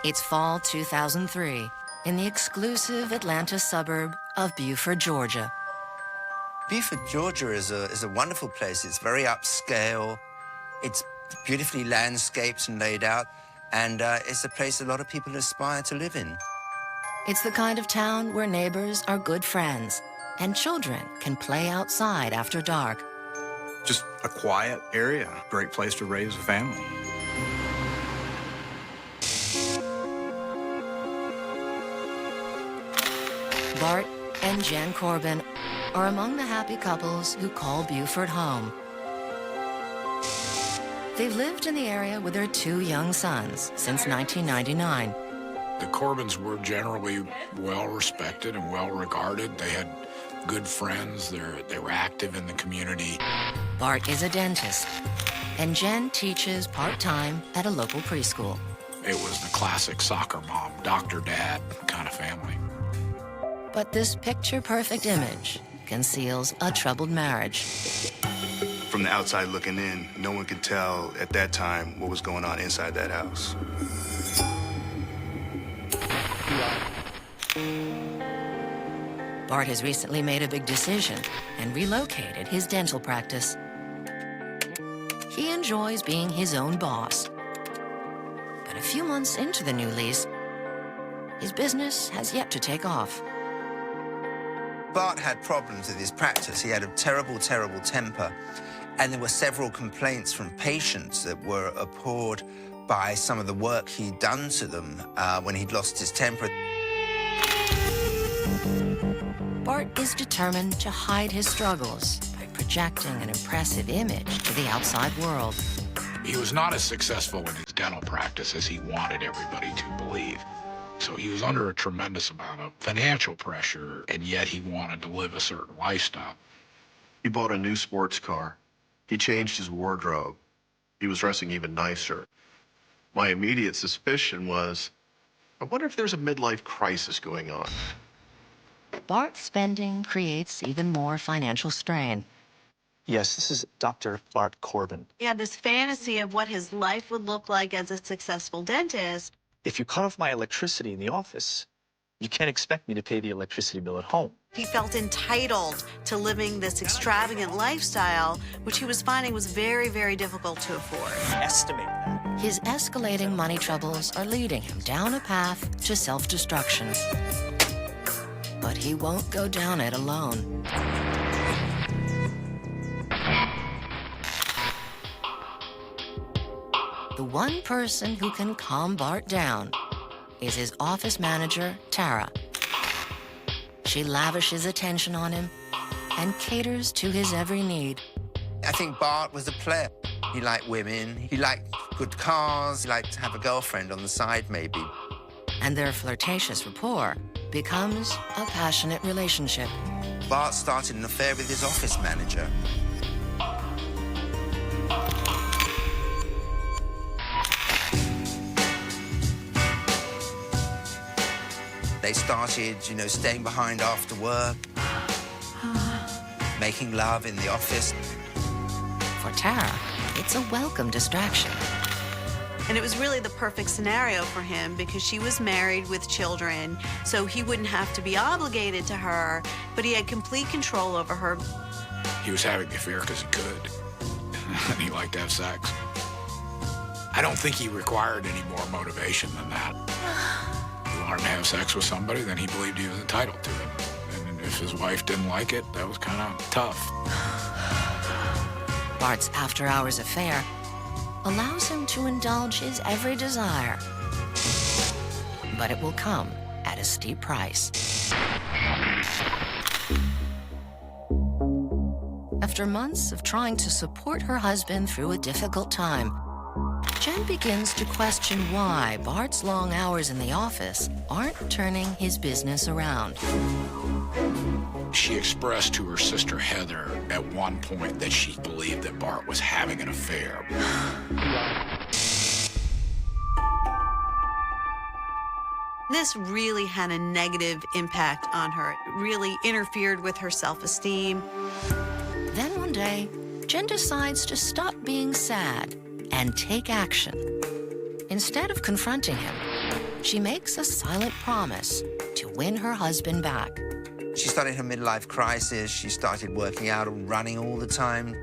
It's fall 2003 in the exclusive Atlanta suburb of Buford, Georgia. Buford, Georgia is a wonderful place. It's very upscale. It's beautifully landscaped and laid out, and it's a place a lot of people aspire to live in. It's the kind of town where neighbors are good friends and children can play outside after dark. Just a quiet area, great place to raise a family. Bart and Jen Corbin are among the happy couples who call Buford home. They've lived in the area with their 2 young sons since 1999. The Corbins were generally well-respected and well-regarded. They had good friends. They were active in the community. Bart is a dentist, and Jen teaches part-time at a local preschool. It was the classic soccer mom, doctor, dad kind of family. But this picture-perfect image conceals a troubled marriage. From the outside looking in, no one could tell at that time what was going on inside that house. Bart has recently made a big decision and relocated his dental practice. He enjoys being his own boss. But a few months into the new lease, his business has yet to take off. Bart had problems with his practice. He had a terrible, terrible temper. And there were several complaints from patients that were appalled by some of the work he'd done to them when he'd lost his temper. Bart is determined to hide his struggles by projecting an impressive image to the outside world. He was not as successful in his dental practice as he wanted everybody to believe. So he was under a tremendous amount of financial pressure, and yet he wanted to live a certain lifestyle. He bought a new sports car. He changed his wardrobe. He was dressing even nicer. My immediate suspicion was, I wonder if there's a midlife crisis going on. Bart's spending creates even more financial strain. Yes, this is Dr. Bart Corbin. He had this fantasy of what his life would look like as a successful dentist. If you cut off my electricity in the office, you can't expect me to pay the electricity bill at home. He felt entitled to living this extravagant lifestyle, which he was finding was very, very difficult to afford. Estimate that. His escalating money troubles are leading him down a path to self-destruction. But he won't go down it alone. The one person who can calm Bart down is his office manager, Tara. She lavishes attention on him and caters to his every need. I think Bart was a player. He liked women, he liked good cars, he liked to have a girlfriend on the side, maybe. And their flirtatious rapport becomes a passionate relationship. Bart started an affair with his office manager. They started, staying behind after work, making love in the office. For Tara, it's a welcome distraction. And it was really the perfect scenario for him because she was married with children, so he wouldn't have to be obligated to her, but he had complete control over her. He was having the affair because he could, and he liked to have sex. I don't think he required any more motivation than that. He wanted to have sex with somebody, then he believed he was entitled to it. And if his wife didn't like it, that was kind of tough. Bart's after-hours affair allows him to indulge his every desire. But it will come at a steep price. After months of trying to support her husband through a difficult time, Jen begins to question why Bart's long hours in the office aren't turning his business around. She expressed to her sister Heather at one point that she believed that Bart was having an affair. This really had a negative impact on her. It really interfered with her self-esteem. Then one day, Jen decides to stop being sad and take action. Instead of confronting him, she makes a silent promise to win her husband back. She started her midlife crisis. She started working out and running all the time.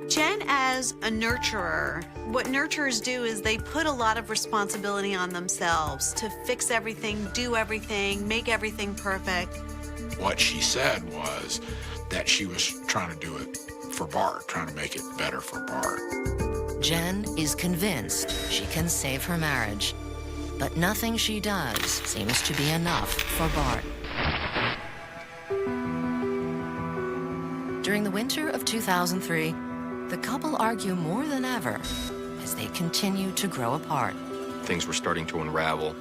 Jen, as a nurturer, what nurturers do is they put a lot of responsibility on themselves to fix everything, do everything, make everything perfect. What she said was that she was trying to do it for Bart, trying to make it better for Bart. Jen is convinced she can save her marriage, but nothing she does seems to be enough for Bart. During the winter of 2003, the couple argue more than ever as they continue to grow apart. Things were starting to unravel.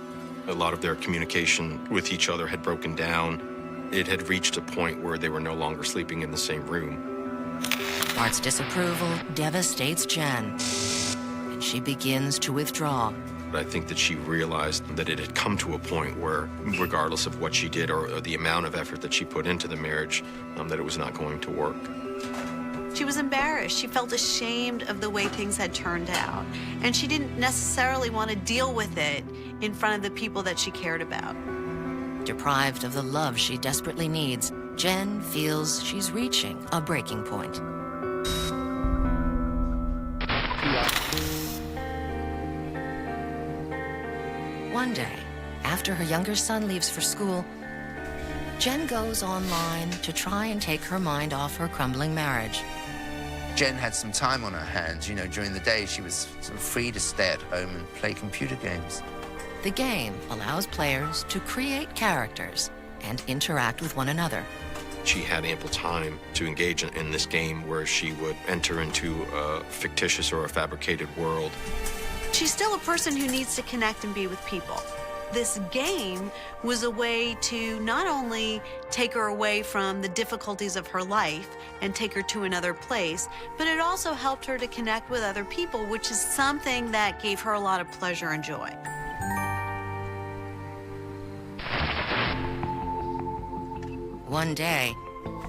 A lot of their communication with each other had broken down. It had reached a point where they were no longer sleeping in the same room. Bart's disapproval devastates Jen, and she begins to withdraw. I think that she realized that it had come to a point where, regardless of what she did or the amount of effort that she put into the marriage, that it was not going to work. She was embarrassed. She felt ashamed of the way things had turned out. And she didn't necessarily want to deal with it in front of the people that she cared about. Deprived of the love she desperately needs, Jen feels she's reaching a breaking point. One day, after her younger son leaves for school, Jen goes online to try and take her mind off her crumbling marriage. Jen had some time on her hands. You know, during the day, she was sort of free to stay at home and play computer games. The game allows players to create characters and interact with one another. She had ample time to engage in this game where she would enter into a fictitious or a fabricated world. She's still a person who needs to connect and be with people. This game was a way to not only take her away from the difficulties of her life and take her to another place, but it also helped her to connect with other people, which is something that gave her a lot of pleasure and joy. One day,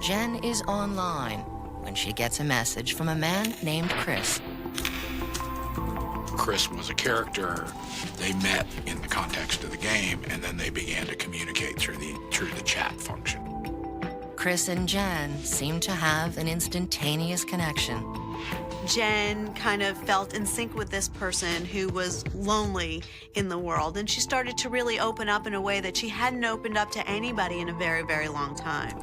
Jen is online when she gets a message from a man named Chris. Chris was a character. They met in the context of the game, and then they began to communicate through the chat function. Chris and Jen seem to have an instantaneous connection. Jen kind of felt in sync with this person who was lonely in the world, and she started to really open up in a way that she hadn't opened up to anybody in a very, very long time.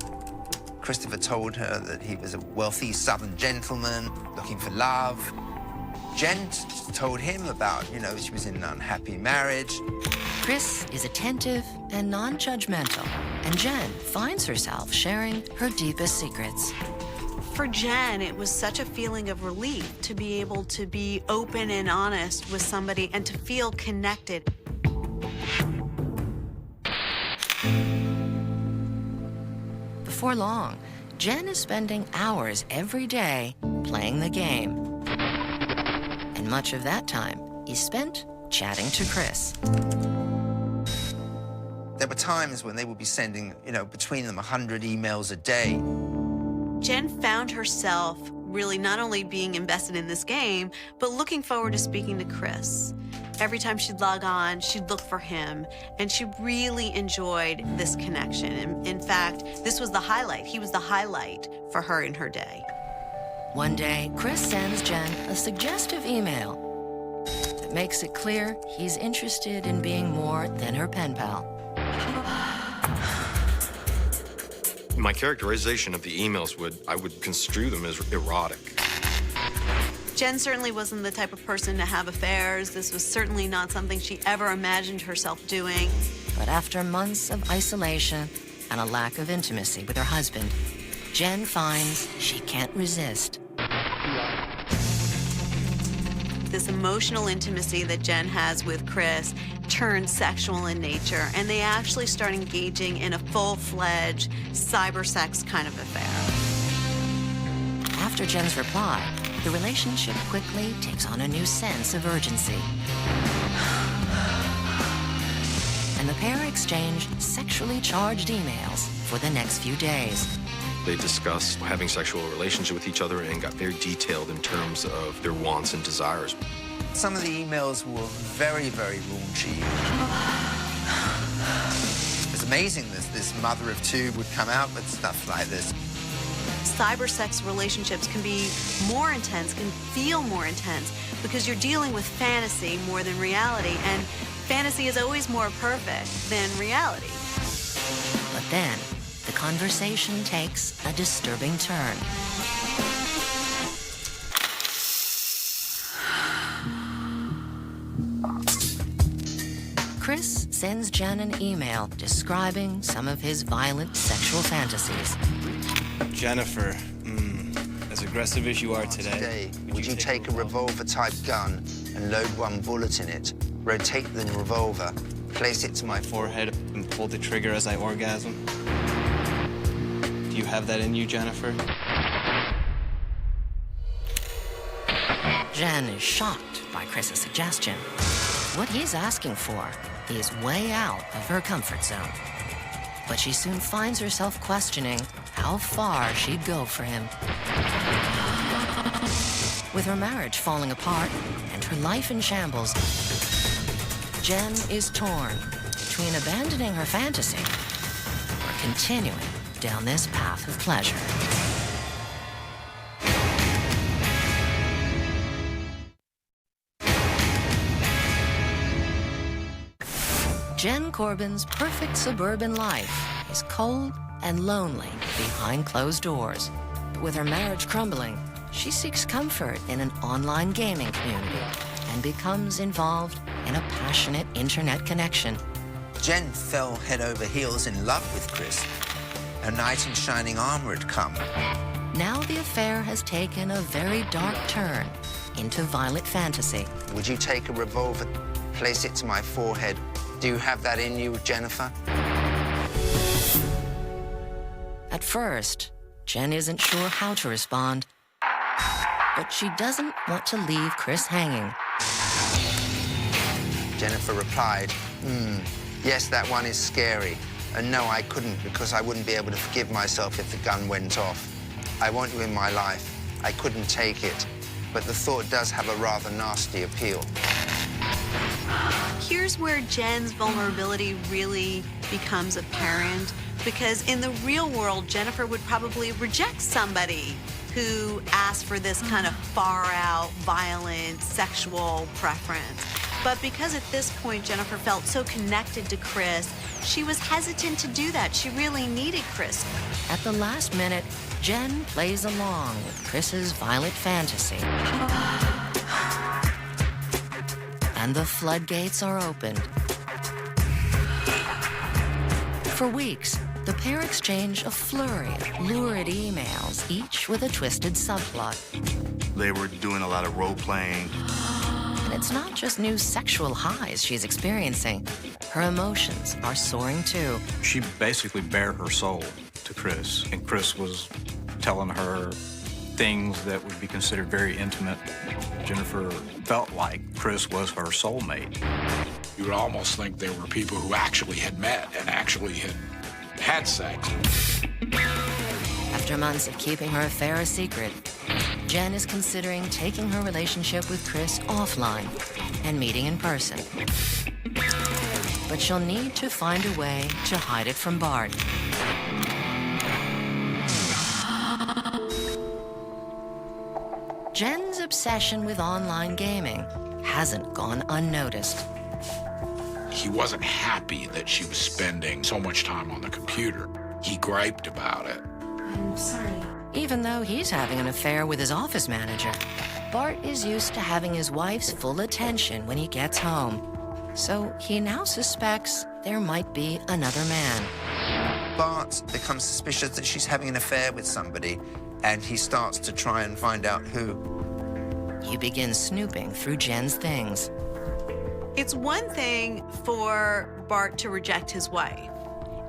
Christopher told her that he was a wealthy Southern gentleman looking for love. Jen told him about, you know, she was in an unhappy marriage. Chris is attentive and non-judgmental, and Jen finds herself sharing her deepest secrets. For Jen, it was such a feeling of relief to be able to be open and honest with somebody and to feel connected. Before long, Jen is spending hours every day playing the game. And much of that time is spent chatting to Chris. There were times when they would be sending, you know, between them 100 emails a day. Jen found herself really not only being invested in this game, but looking forward to speaking to Chris. Every time she'd log on, she'd look for him, and she really enjoyed this connection. And in fact, this was the highlight. He was the highlight for her in her day. One day, Chris sends Jen a suggestive email that makes it clear he's interested in being more than her pen pal. My characterization of the emails I would construe them as erotic. Jen certainly wasn't the type of person to have affairs. This was certainly not something she ever imagined herself doing. But after months of isolation and a lack of intimacy with her husband, Jen finds she can't resist. This emotional intimacy that Jen has with Chris turned sexual in nature, and they actually start engaging in a full-fledged cyber sex kind of affair. After Jen's reply, the relationship quickly takes on a new sense of urgency. And the pair exchange sexually charged emails for the next few days. They discussed having sexual relations with each other and got very detailed in terms of their wants and desires. Some of the emails were very, very raunchy. It's amazing this mother of two would come out with stuff like this. Cyber sex relationships can be more intense, can feel more intense, because you're dealing with fantasy more than reality, and fantasy is always more perfect than reality. But then, the conversation takes a disturbing turn. Chris sends Jen an email describing some of his violent sexual fantasies. Jennifer, as aggressive as you are today, Would you take a revolver-type gun and load one bullet in it, rotate the revolver, place it to my forehead and pull the trigger as I orgasm? Do you have that in you, Jennifer? Jen is shocked by Chris's suggestion. What he's asking for is way out of her comfort zone. But she soon finds herself questioning how far she'd go for him. With her marriage falling apart and her life in shambles, Jen is torn between abandoning her fantasy or continuing down this path of pleasure. Jen Corbin's perfect suburban life is cold and lonely behind closed doors. With her marriage crumbling, she seeks comfort in an online gaming community and becomes involved in a passionate internet connection. Jen fell head over heels in love with Chris. Her knight in shining armor had come. Now the affair has taken a very dark turn into violent fantasy. Would you take a revolver, place it to my forehead? Do you have that in you, Jennifer? At first, Jen isn't sure how to respond, but she doesn't want to leave Chris hanging. Jennifer replied, yes, that one is scary. And no, I couldn't, because I wouldn't be able to forgive myself if the gun went off. I want you in my life. I couldn't take it. But the thought does have a rather nasty appeal. Here's where Jen's vulnerability really becomes apparent, because in the real world, Jennifer would probably reject somebody who asked for this kind of far-out, violent, sexual preference. But because at this point Jennifer felt so connected to Chris, she was hesitant to do that. She really needed Chris. At the last minute, Jen plays along with Chris's violent fantasy. And the floodgates are opened. For weeks, the pair exchange a flurry of lurid emails, each with a twisted subplot. They were doing a lot of role-playing. And it's not just new sexual highs she's experiencing. Her emotions are soaring too. She basically bared her soul to Chris, and Chris was telling her things that would be considered very intimate. Jennifer felt like Chris was her soulmate. You would almost think they were people who actually had met and actually had sex. After months of keeping her affair a secret, Jen is considering taking her relationship with Chris offline and meeting in person. But she'll need to find a way to hide it from Bart. Jen's obsession with online gaming hasn't gone unnoticed. He wasn't happy that she was spending so much time on the computer. He griped about it. I'm sorry. Even though he's having an affair with his office manager, Bart is used to having his wife's full attention when he gets home. So he now suspects there might be another man. Bart becomes suspicious that she's having an affair with somebody, and he starts to try and find out who. He begins snooping through Jen's things. It's one thing for Bart to reject his wife.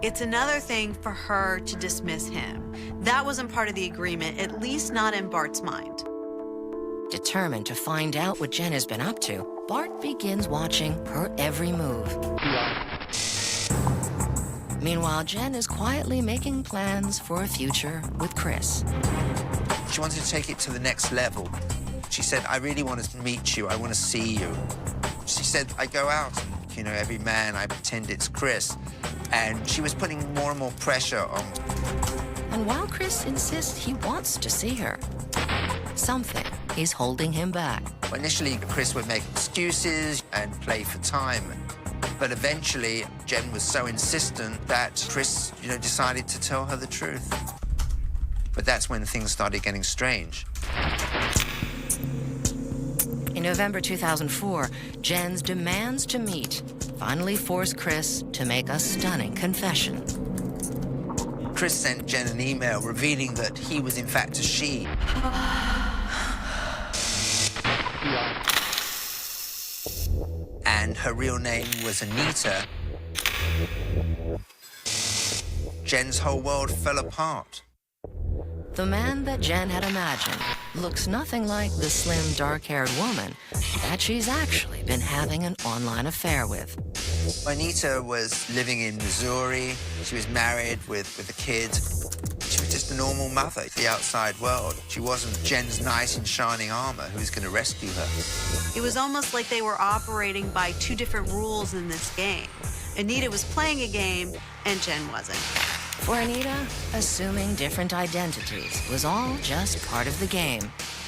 It's another thing for her to dismiss him. That wasn't part of the agreement, at least not in Bart's mind. Determined to find out what Jen has been up to, Bart begins watching her every move. Meanwhile, Jen is quietly making plans for a future with Chris. She wanted to take it to the next level. She said, I really want to meet you. I want to see you. She said, I go out and you know, every man, I pretend it's Chris. And she was putting more and more pressure on. And while Chris insists he wants to see her, something is holding him back. Initially, Chris would make excuses and play for time. But eventually, Jen was so insistent that Chris, you know, decided to tell her the truth. But that's when things started getting strange. In November 2004, Jen's demands to meet finally forced Chris to make a stunning confession. Chris sent Jen an email revealing that he was in fact a she. And her real name was Anita. Jen's whole world fell apart. The man that Jen had imagined looks nothing like the slim, dark-haired woman that she's actually been having an online affair with. Anita was living in Missouri. She was married with a kid. She was just a normal mother to the outside world. She wasn't Jen's knight in shining armor who was going to rescue her. It was almost like they were operating by two different rules in this game. Anita was playing a game, and Jen wasn't. For Anita, assuming different identities was all just part of the game.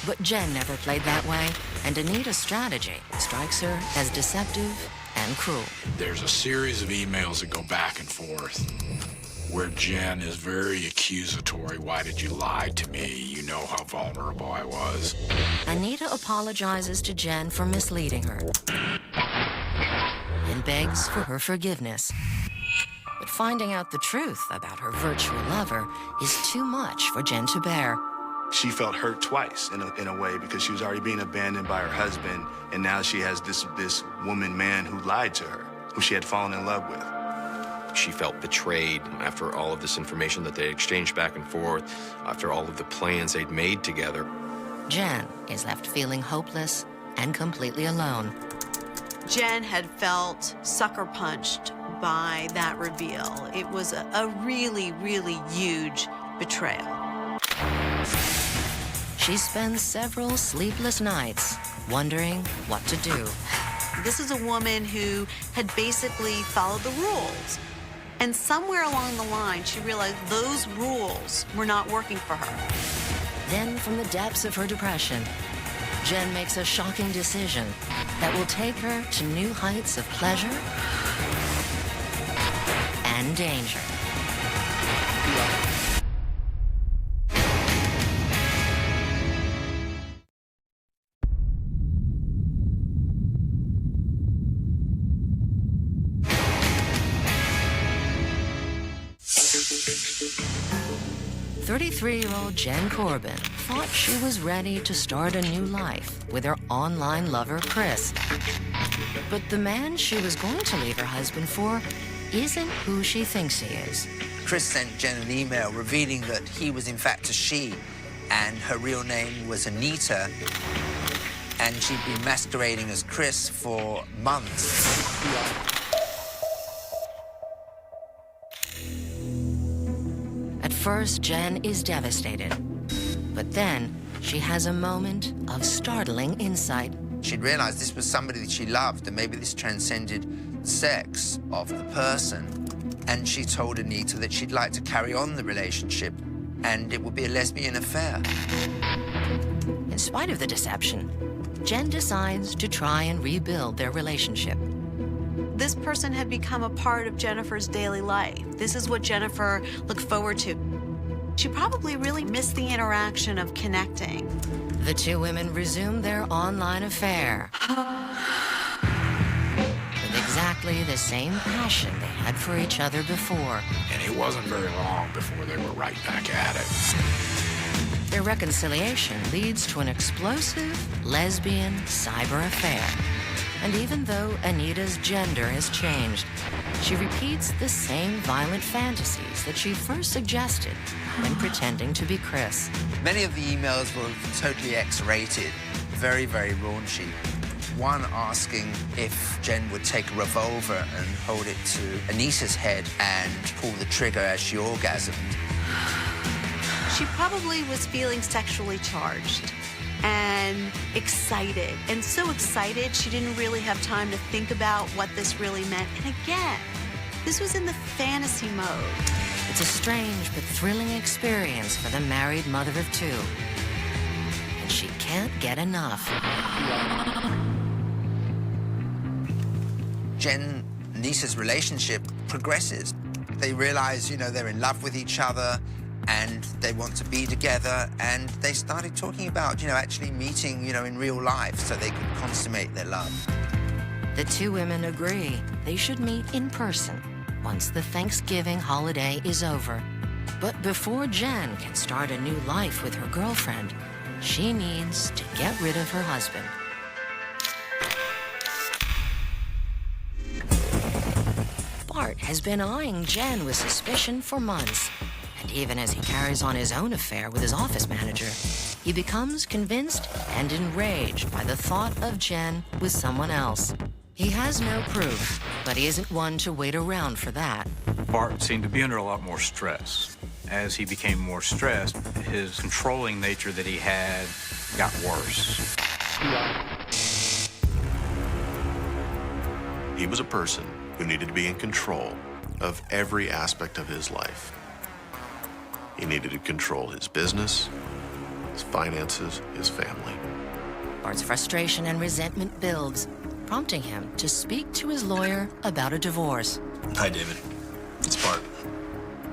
But Jen never played that way, and Anita's strategy strikes her as deceptive and cruel. There's a series of emails that go back and forth where Jen is very accusatory. Why did you lie to me? You know how vulnerable I was. Anita apologizes to Jen for misleading her and begs for her forgiveness. But finding out the truth about her virtual lover is too much for Jen to bear. She felt hurt twice in a way because she was already being abandoned by her husband, and now she has this man who lied to her, who she had fallen in love with. She felt betrayed after all of this information that they exchanged back and forth, after all of the plans they'd made together. Jen is left feeling hopeless and completely alone. Jen had felt sucker punched by that reveal. It was a really, really huge betrayal. She spends several sleepless nights wondering what to do. This is a woman who had basically followed the rules. And somewhere along the line, she realized those rules were not working for her. Then, from the depths of her depression, Jen makes a shocking decision that will take her to new heights of pleasure and danger. 33-year-old Jen Corbin thought she was ready to start a new life with her online lover, Chris. But the man she was going to leave her husband for isn't who she thinks he is. Chris sent Jen an email revealing that he was in fact a she, and her real name was Anita, and she'd been masquerading as Chris for months. At first, Jen is devastated. But then, she has a moment of startling insight. She'd realized this was somebody that she loved, and maybe this transcended sex of the person. And she told Anita that she'd like to carry on the relationship, and it would be a lesbian affair. In spite of the deception, Jen decides to try and rebuild their relationship. This person had become a part of Jennifer's daily life. This is what Jennifer looked forward to. She probably really missed the interaction of connecting. The two women resumed their online affair with exactly the same passion they had for each other before. And it wasn't very long before they were right back at it. Their reconciliation leads to an explosive lesbian cyber affair. And even though Anita's gender has changed, she repeats the same violent fantasies that she first suggested when pretending to be Chris. Many of the emails were totally X-rated, very, very raunchy. One asking if Jen would take a revolver and hold it to Anita's head and pull the trigger as she orgasmed. She probably was feeling sexually charged. And Jen excited, and so excited she didn't really have time to think about what this really meant. And again, this was in the fantasy mode. It's a strange but thrilling experience for the married mother of two. And she can't get enough. Jen and Lisa's relationship progresses. They realize, they're in love with each other and they want to be together, and they started talking about, actually meeting, in real life so they could consummate their love. The two women agree they should meet in person once the Thanksgiving holiday is over. But before Jen can start a new life with her girlfriend, she needs to get rid of her husband. Bart has been eyeing Jen with suspicion for months. And even as he carries on his own affair with his office manager, he becomes convinced and enraged by the thought of Jen with someone else. He has no proof, but he isn't one to wait around for that. Bart seemed to be under a lot more stress. As he became more stressed, his controlling nature that he had got worse. He was a person who needed to be in control of every aspect of his life. He needed to control his business, his finances, his family. Bart's frustration and resentment builds, prompting him to speak to his lawyer about a divorce. Hi, David. It's Bart.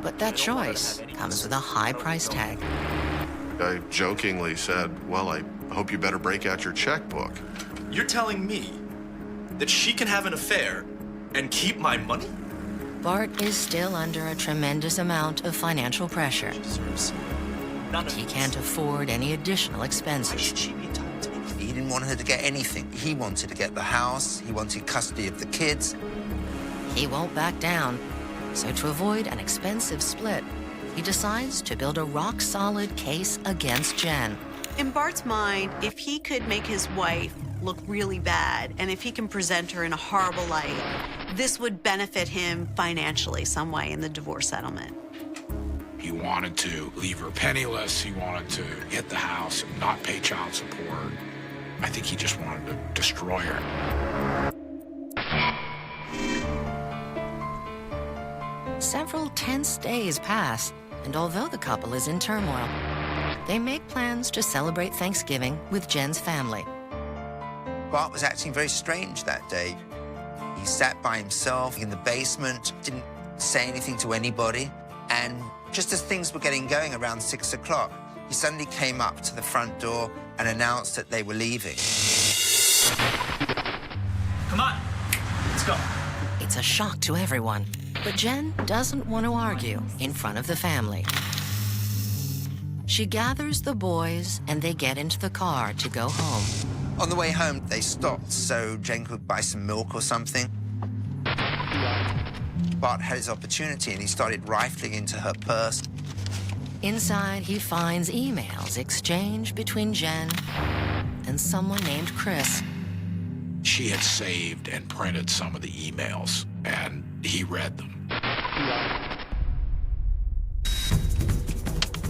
But that choice comes with a high price tag. I jokingly said, well, I hope you better break out your checkbook. You're telling me that she can have an affair and keep my money? Bart is still under a tremendous amount of financial pressure. And he can't afford any additional expenses. He didn't want her to get anything. He wanted to get the house. He wanted custody of the kids. He won't back down. So to avoid an expensive split, he decides to build a rock-solid case against Jen. In Bart's mind, if he could make his wife look really bad, and if he can present her in a horrible light, this would benefit him financially some way in the divorce settlement. He wanted to leave her penniless. He wanted to get the house and not pay child support. I think he just wanted to destroy her. Several tense days pass, and although the couple is in turmoil, they make plans to celebrate Thanksgiving with Jen's family. Bart was acting very strange that day. He sat by himself in the basement, didn't say anything to anybody, and just as things were getting going around 6 o'clock, he suddenly came up to the front door and announced that they were leaving. Come on, let's go. It's a shock to everyone, but Jen doesn't want to argue in front of the family. She gathers the boys and they get into the car to go home. On the way home, they stopped so Jen could buy some milk or something. Bart had his opportunity and he started rifling into her purse. Inside, he finds emails exchanged between Jen and someone named Chris. She had saved and printed some of the emails, and he read them.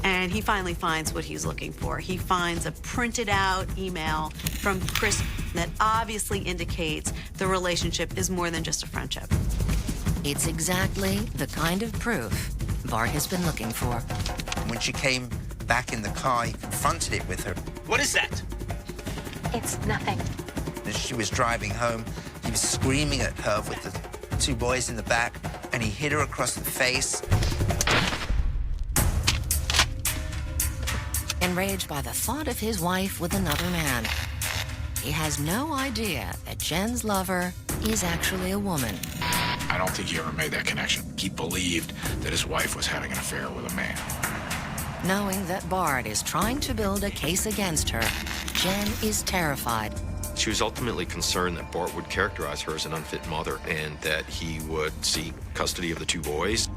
And he finally finds what he's looking for. He finds a printed out email from Chris that obviously indicates the relationship is more than just a friendship. It's exactly the kind of proof Bart has been looking for. When she came back in the car, he confronted it with her. What is that? It's nothing. As she was driving home, he was screaming at her with the two boys in the back, and he hit her across the face. Enraged by the thought of his wife with another man, he has no idea that Jen's lover is actually a woman. I don't think he ever made that connection. He believed that his wife was having an affair with a man. Knowing that Bart is trying to build a case against her, Jen is terrified. She was ultimately concerned that Bart would characterize her as an unfit mother and that he would seek custody of the two boys.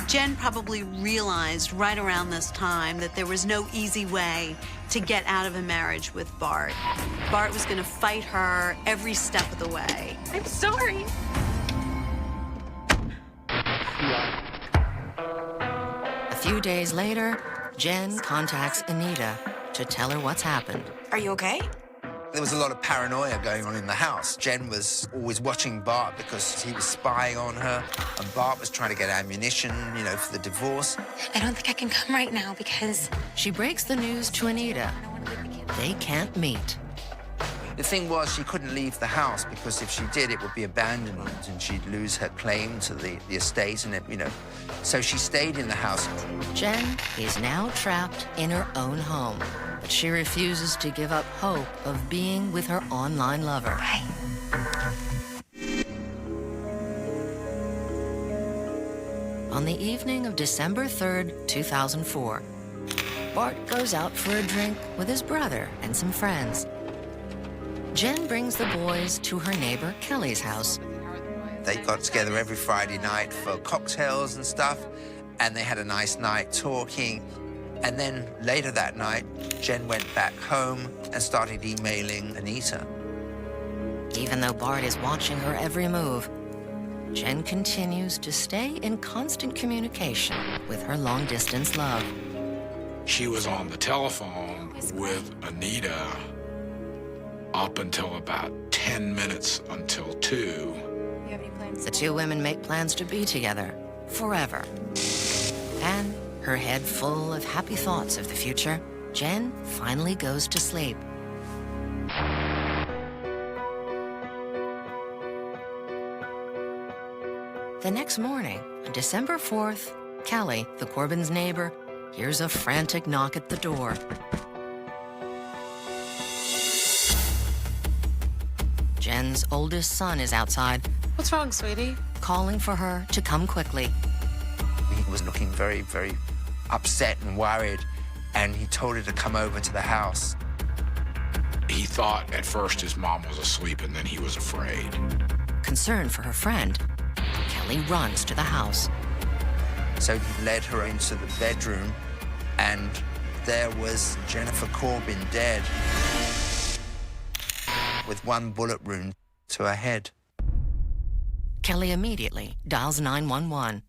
Jen probably realized right around this time that there was no easy way to get out of a marriage with Bart. Bart was going to fight her every step of the way. I'm sorry. A few days later, Jen contacts Anita to tell her what's happened. Are you okay? There was a lot of paranoia going on in the house. Jen was always watching Bart because he was spying on her, and Bart was trying to get ammunition, you know, for the divorce. I don't think I can come right now because... She breaks the news to Anita. They can't meet. The thing was, she couldn't leave the house because if she did, it would be abandonment and she'd lose her claim to the estate and it, you know. So she stayed in the house. Jen is now trapped in her own home, but she refuses to give up hope of being with her online lover. Hi. On the evening of December 3rd, 2004, Bart goes out for a drink with his brother and some friends. Jen brings the boys to her neighbor Kelly's house. They got together every Friday night for cocktails and stuff, and they had a nice night talking. And then later that night, Jen went back home and started emailing Anita. Even though Bart is watching her every move, Jen continues to stay in constant communication with her long-distance love. She was on the telephone with Anita up until about 10 minutes until 2. The two women make plans to be together forever. And her head full of happy thoughts of the future, Jen finally goes to sleep. The next morning, on December 4th, Kelly, the Corbins' neighbor, hears a frantic knock at the door. Jen's oldest son is outside. What's wrong, sweetie? Calling for her to come quickly. He was looking very, very upset and worried, and he told her to come over to the house. He thought at first his mom was asleep, and then he was afraid. Concerned for her friend, Kelly runs to the house. So he led her into the bedroom, and there was Jennifer Corbin dead, with one bullet wound to her head. Kelly immediately dials 911.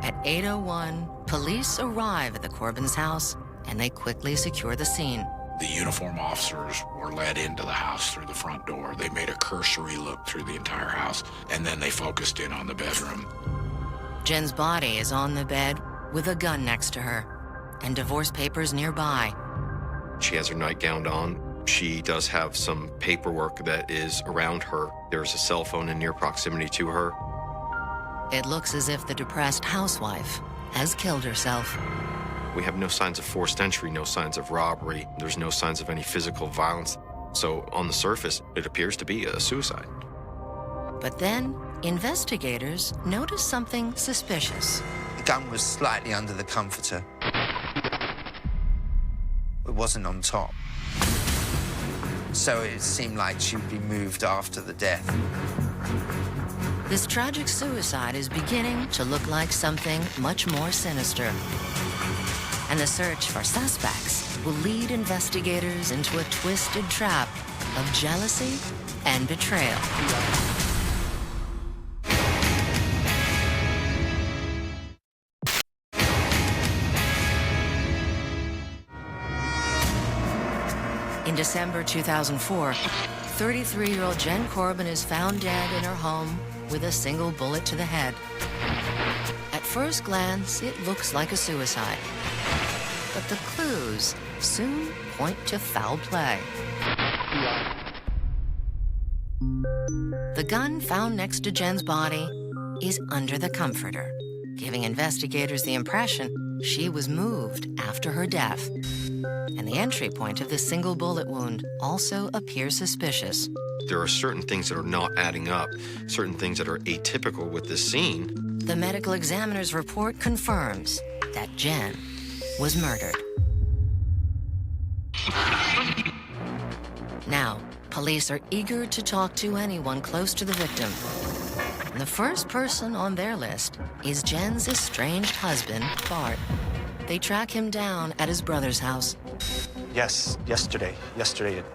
At 8:01, police arrive at the Corbins' house, and they quickly secure the scene. The uniform officers were led into the house through the front door. They made a cursory look through the entire house, and then they focused in on the bedroom. Jen's body is on the bed with a gun next to her, and divorce papers nearby. She has her nightgown on. She does have some paperwork that is around her. There's a cell phone in near proximity to her. It looks as if the depressed housewife has killed herself. We have no signs of forced entry, no signs of robbery. There's no signs of any physical violence. So on the surface, it appears to be a suicide. But then, investigators notice something suspicious. The gun was slightly under the comforter. It wasn't on top. So it seemed like she'd be moved after the death. This tragic suicide is beginning to look like something much more sinister. And the search for suspects will lead investigators into a twisted trap of jealousy and betrayal. In December 2004, 33-year-old Jen Corbin is found dead in her home with a single bullet to the head. At first glance, it looks like a suicide. But the clues soon point to foul play. The gun found next to Jen's body is under the comforter, giving investigators the impression she was moved after her death. And the entry point of this single bullet wound also appears suspicious. There are certain things that are not adding up, certain things that are atypical with this scene. The medical examiner's report confirms that Jen was murdered. Now, police are eager to talk to anyone close to the victim. And the first person on their list is Jen's estranged husband, Bart. They track him down at his brother's house. Yes, yesterday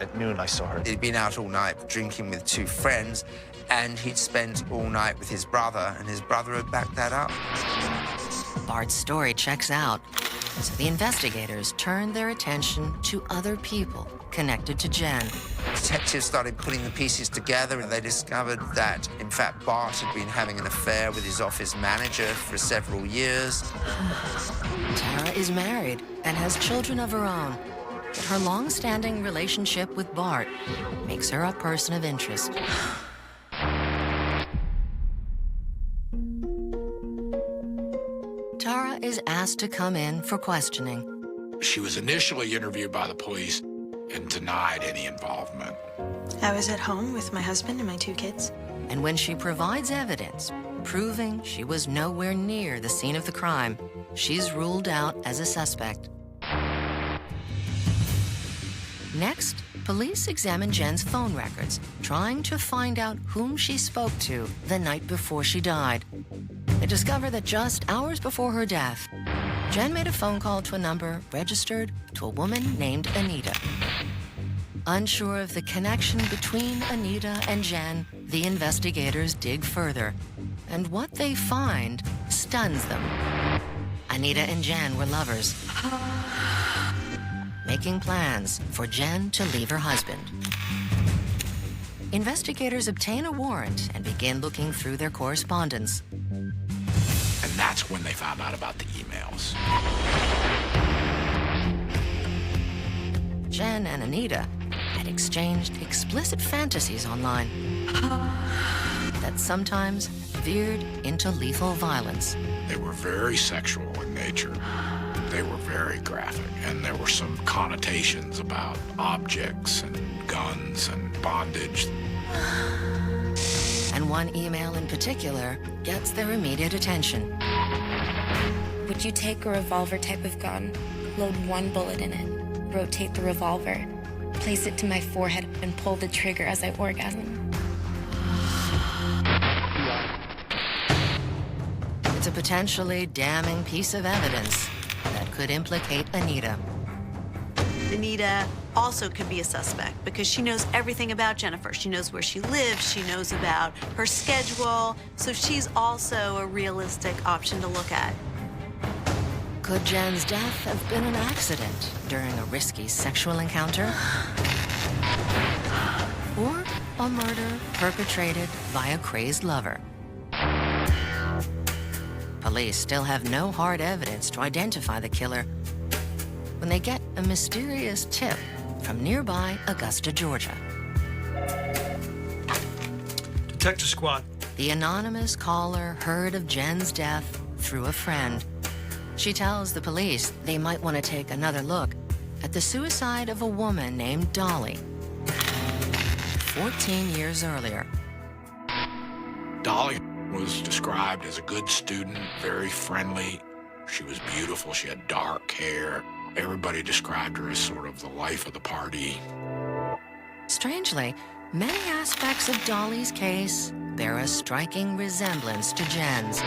at noon I saw her. He'd been out all night drinking with two friends, and he'd spent all night with his brother, and his brother had backed that up. Bart's story checks out. So the investigators turned their attention to other people connected to Jen. Detectives started putting the pieces together, and they discovered that, in fact, Bart had been having an affair with his office manager for several years. Tara is married and has children of her own, but her long-standing relationship with Bart makes her a person of interest. Tara is asked to come in for questioning. She was initially interviewed by the police and denied any involvement. I was at home with my husband and my 2 kids. And when she provides evidence proving she was nowhere near the scene of the crime, she's ruled out as a suspect. Next, police examine Jen's phone records, trying to find out whom she spoke to the night before she died. They discover that just hours before her death, Jen made a phone call to a number registered to a woman named Anita. Unsure of the connection between Anita and Jen, the investigators dig further, and what they find stuns them. Anita and Jen were lovers, making plans for Jen to leave her husband. Investigators obtain a warrant and begin looking through their correspondence. And that's when they found out about the emails. Jen and Anita had exchanged explicit fantasies online that sometimes veered into lethal violence. They were very sexual in nature. They were very graphic, and there were some connotations about objects and guns and bondage. And one email in particular gets their immediate attention. Would you take a revolver type of gun, load 1 bullet in it, rotate the revolver, place it to my forehead, and pull the trigger as I orgasm? It's a potentially damning piece of evidence that could implicate Anita. Anita also could be a suspect because she knows everything about Jennifer. She knows where she lives, she knows about her schedule, so she's also a realistic option to look at. Could Jen's death have been an accident during a risky sexual encounter? Or a murder perpetrated by a crazed lover? Police still have no hard evidence to identify the killer when they get a mysterious tip from nearby Augusta, Georgia. Detective Squad. The anonymous caller heard of Jen's death through a friend. She tells the police they might want to take another look at the suicide of a woman named Dolly 14 years earlier. Dolly was described as a good student, very friendly. She was beautiful. She had dark hair. Everybody described her as sort of the life of the party. Strangely, many aspects of Dolly's case bear a striking resemblance to Jen's.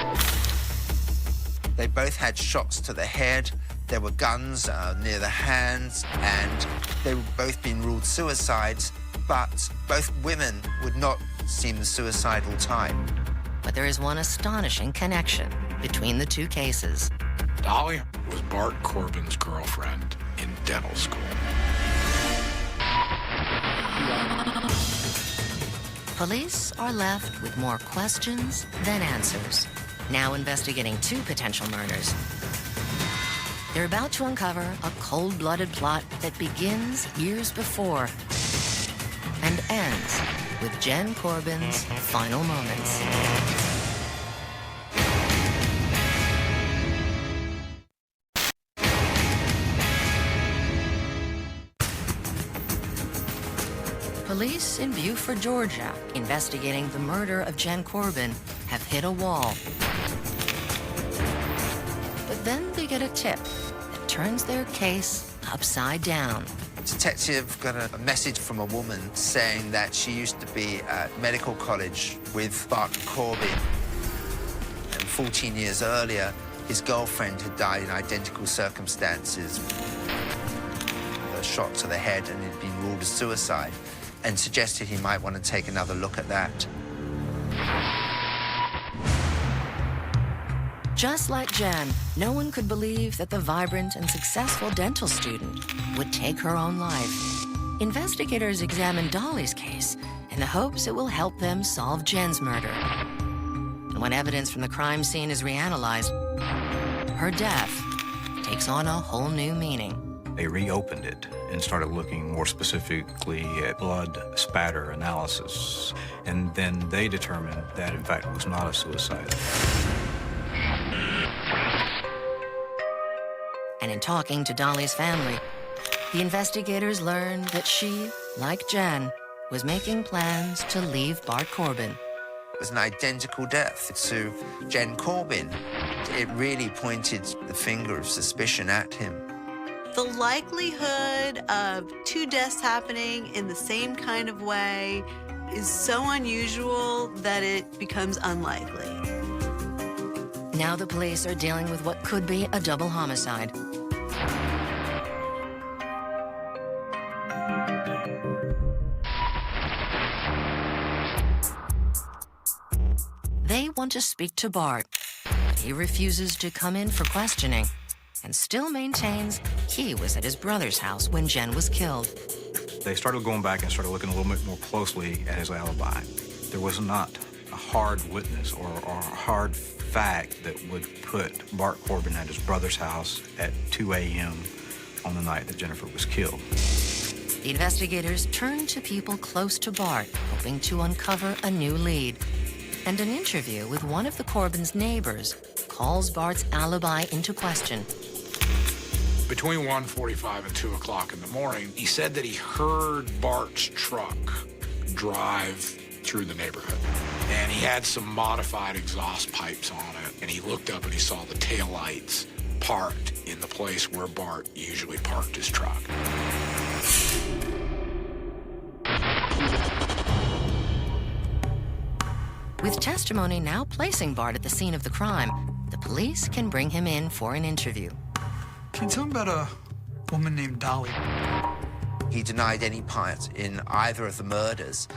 They both had shots to the head. There were guns near the hands, and they were both being ruled suicides, but both women would not seem the suicidal type. But there is one astonishing connection between the two cases. Dolly was Bart Corbin's girlfriend in dental school. Police are left with more questions than answers, now investigating 2 potential murders. They're about to uncover a cold-blooded plot that begins years before and ends with Jen Corbin's final moments. Police in Beaufort, Georgia, investigating the murder of Jen Corbin, have hit a wall. But then they get a tip that turns their case upside down. Detective got a message from a woman saying that she used to be at medical college with Bart Corbin. And 14 years earlier, his girlfriend had died in identical circumstances. A shot to the head, and had been ruled as suicide, and suggested he might want to take another look at that. Just like Jen, no one could believe that the vibrant and successful dental student would take her own life. Investigators examined Dolly's case in the hopes it will help them solve Jen's murder. And when evidence from the crime scene is reanalyzed, her death takes on a whole new meaning. They reopened it and started looking more specifically at blood spatter analysis. And then they determined that, in fact, it was not a suicide. And in talking to Dolly's family, the investigators learned that she, like Jen, was making plans to leave Bart Corbin. It was an identical death to Jen Corbin. It really pointed the finger of suspicion at him. The likelihood of two deaths happening in the same kind of way is so unusual that it becomes unlikely. Now the police are dealing with what could be a double homicide. They want to speak to Bart, but he refuses to come in for questioning and still maintains he was at his brother's house when Jen was killed. They started going back and started looking a little bit more closely at his alibi. There was not a hard witness or a hard fact that would put Bart Corbin at his brother's house at 2 a.m. on the night that Jennifer was killed. The investigators turned to people close to Bart, hoping to uncover a new lead. And an interview with one of the Corbin's neighbors calls Bart's alibi into question. Between 1:45 and 2 o'clock in the morning, he said that he heard Bart's truck drive through the neighborhood. And he had some modified exhaust pipes on it. And he looked up and he saw the taillights parked in the place where Bart usually parked his truck. With testimony now placing Bart at the scene of the crime, the police can bring him in for an interview. Can you tell me about a woman named Dolly? He denied any part in either of the murders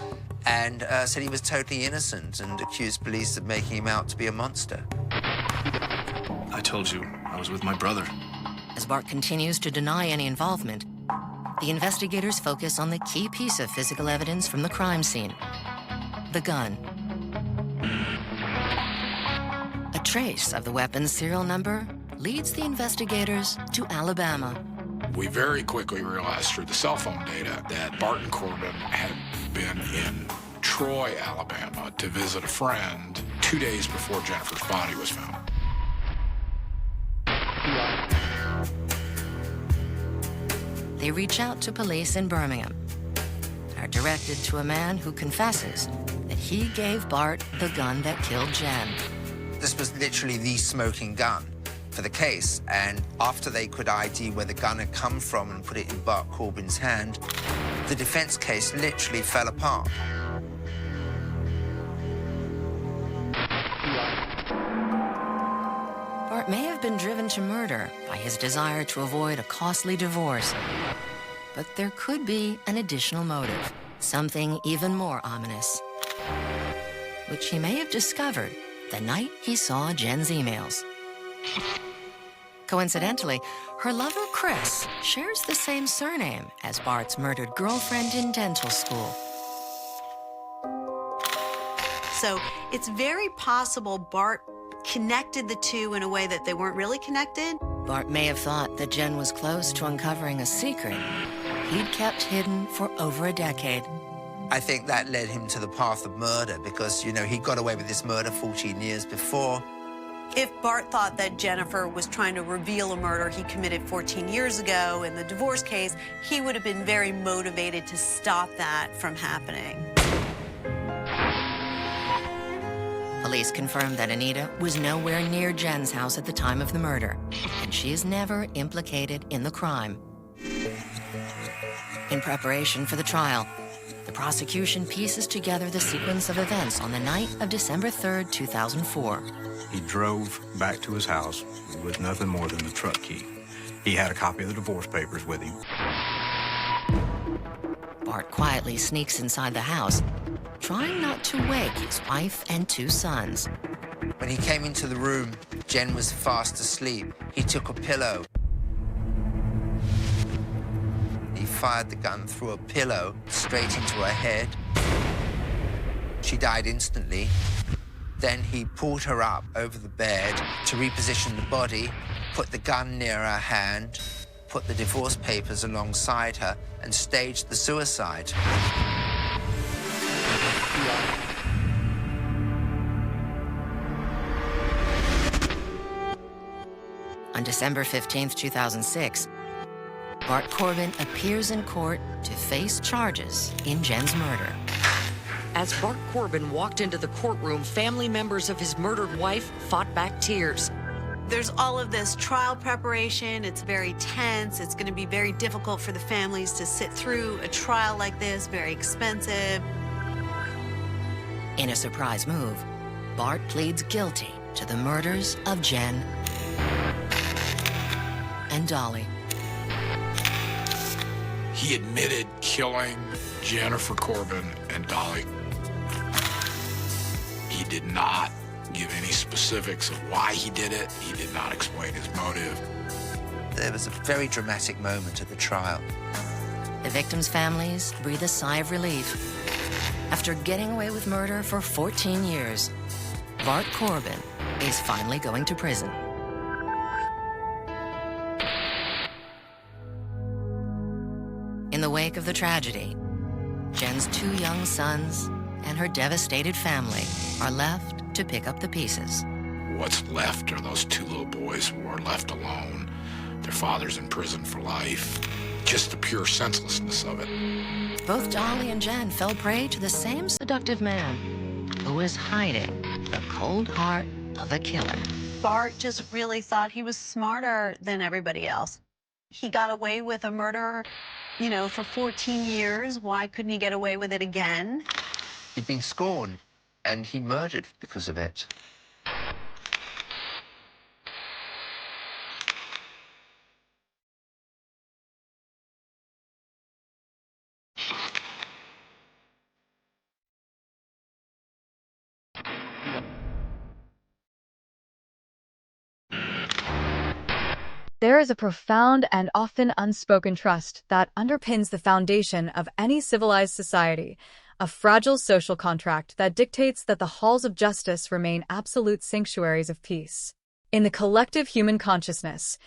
and said he was totally innocent and accused police of making him out to be a monster. I told you, I was with my brother. As Bart continues to deny any involvement, the investigators focus on the key piece of physical evidence from the crime scene, the gun. A trace of the weapon's serial number leads the investigators to Alabama. We very quickly realized through the cell phone data that Bart and Corbin had been in Troy, Alabama to visit a friend 2 days before Jennifer's body was found. They reach out to police in Birmingham, are directed to a man who confesses that he gave Bart the gun that killed Jen. This was literally the smoking gun for the case, and after they could ID where the gun had come from and put it in Bart Corbin's hand, the defense case literally fell apart. Bart may have been driven to murder by his desire to avoid a costly divorce, but there could be an additional motive, something even more ominous, which he may have discovered the night he saw Jen's emails. Coincidentally, her lover, Chris, shares the same surname as Bart's murdered girlfriend in dental school. So it's very possible Bart connected the two in a way that they weren't really connected. Bart may have thought that Jen was close to uncovering a secret he'd kept hidden for over a decade. I think that led him to the path of murder because, you know, he got away with this murder 14 years before. If Bart thought that Jennifer was trying to reveal a murder he committed 14 years ago in the divorce case, he would have been very motivated to stop that from happening. Police confirmed that Anita was nowhere near Jen's house at the time of the murder, and she is never implicated in the crime. In preparation for the trial, the prosecution pieces together the sequence of events on the night of December 3rd, 2004. He drove back to his house with nothing more than the truck key. He had a copy of the divorce papers with him. Bart quietly sneaks inside the house, trying not to wake his wife and two sons. When he came into the room, Jen was fast asleep. He took a pillow. He fired the gun through a pillow straight into her head. She died instantly. Then he pulled her up over the bed to reposition the body, put the gun near her hand, put the divorce papers alongside her, and staged the suicide. On December 15th, 2006, Bart Corbin appears in court to face charges in Jen's murder. As Bart Corbin walked into the courtroom, family members of his murdered wife fought back tears. There's all of this trial preparation. It's very tense. It's going to be very difficult for the families to sit through a trial like this, very expensive. In a surprise move, Bart pleads guilty to the murders of Jen and Dolly. He admitted killing Jennifer Corbin and Dolly. He did not give any specifics of why he did it. He did not explain his motive. There was a very dramatic moment at the trial. The victims' families breathe a sigh of relief. After getting away with murder for 14 years, Bart Corbin is finally going to prison. In the wake of the tragedy, Jen's 2 young sons and her devastated family are left to pick up the pieces. What's left are those 2 little boys who are left alone. Their father's in prison for life. Just the pure senselessness of it. Both Dolly and Jen fell prey to the same seductive man who was hiding the cold heart of a killer. Bart just really thought he was smarter than everybody else. He got away with a murder, you know, for 14 years. Why couldn't he get away with it again? He'd been scorned, and he murdered because of it. There is a profound and often unspoken trust that underpins the foundation of any civilized society, a fragile social contract that dictates that the halls of justice remain absolute sanctuaries of peace. In the collective human consciousness,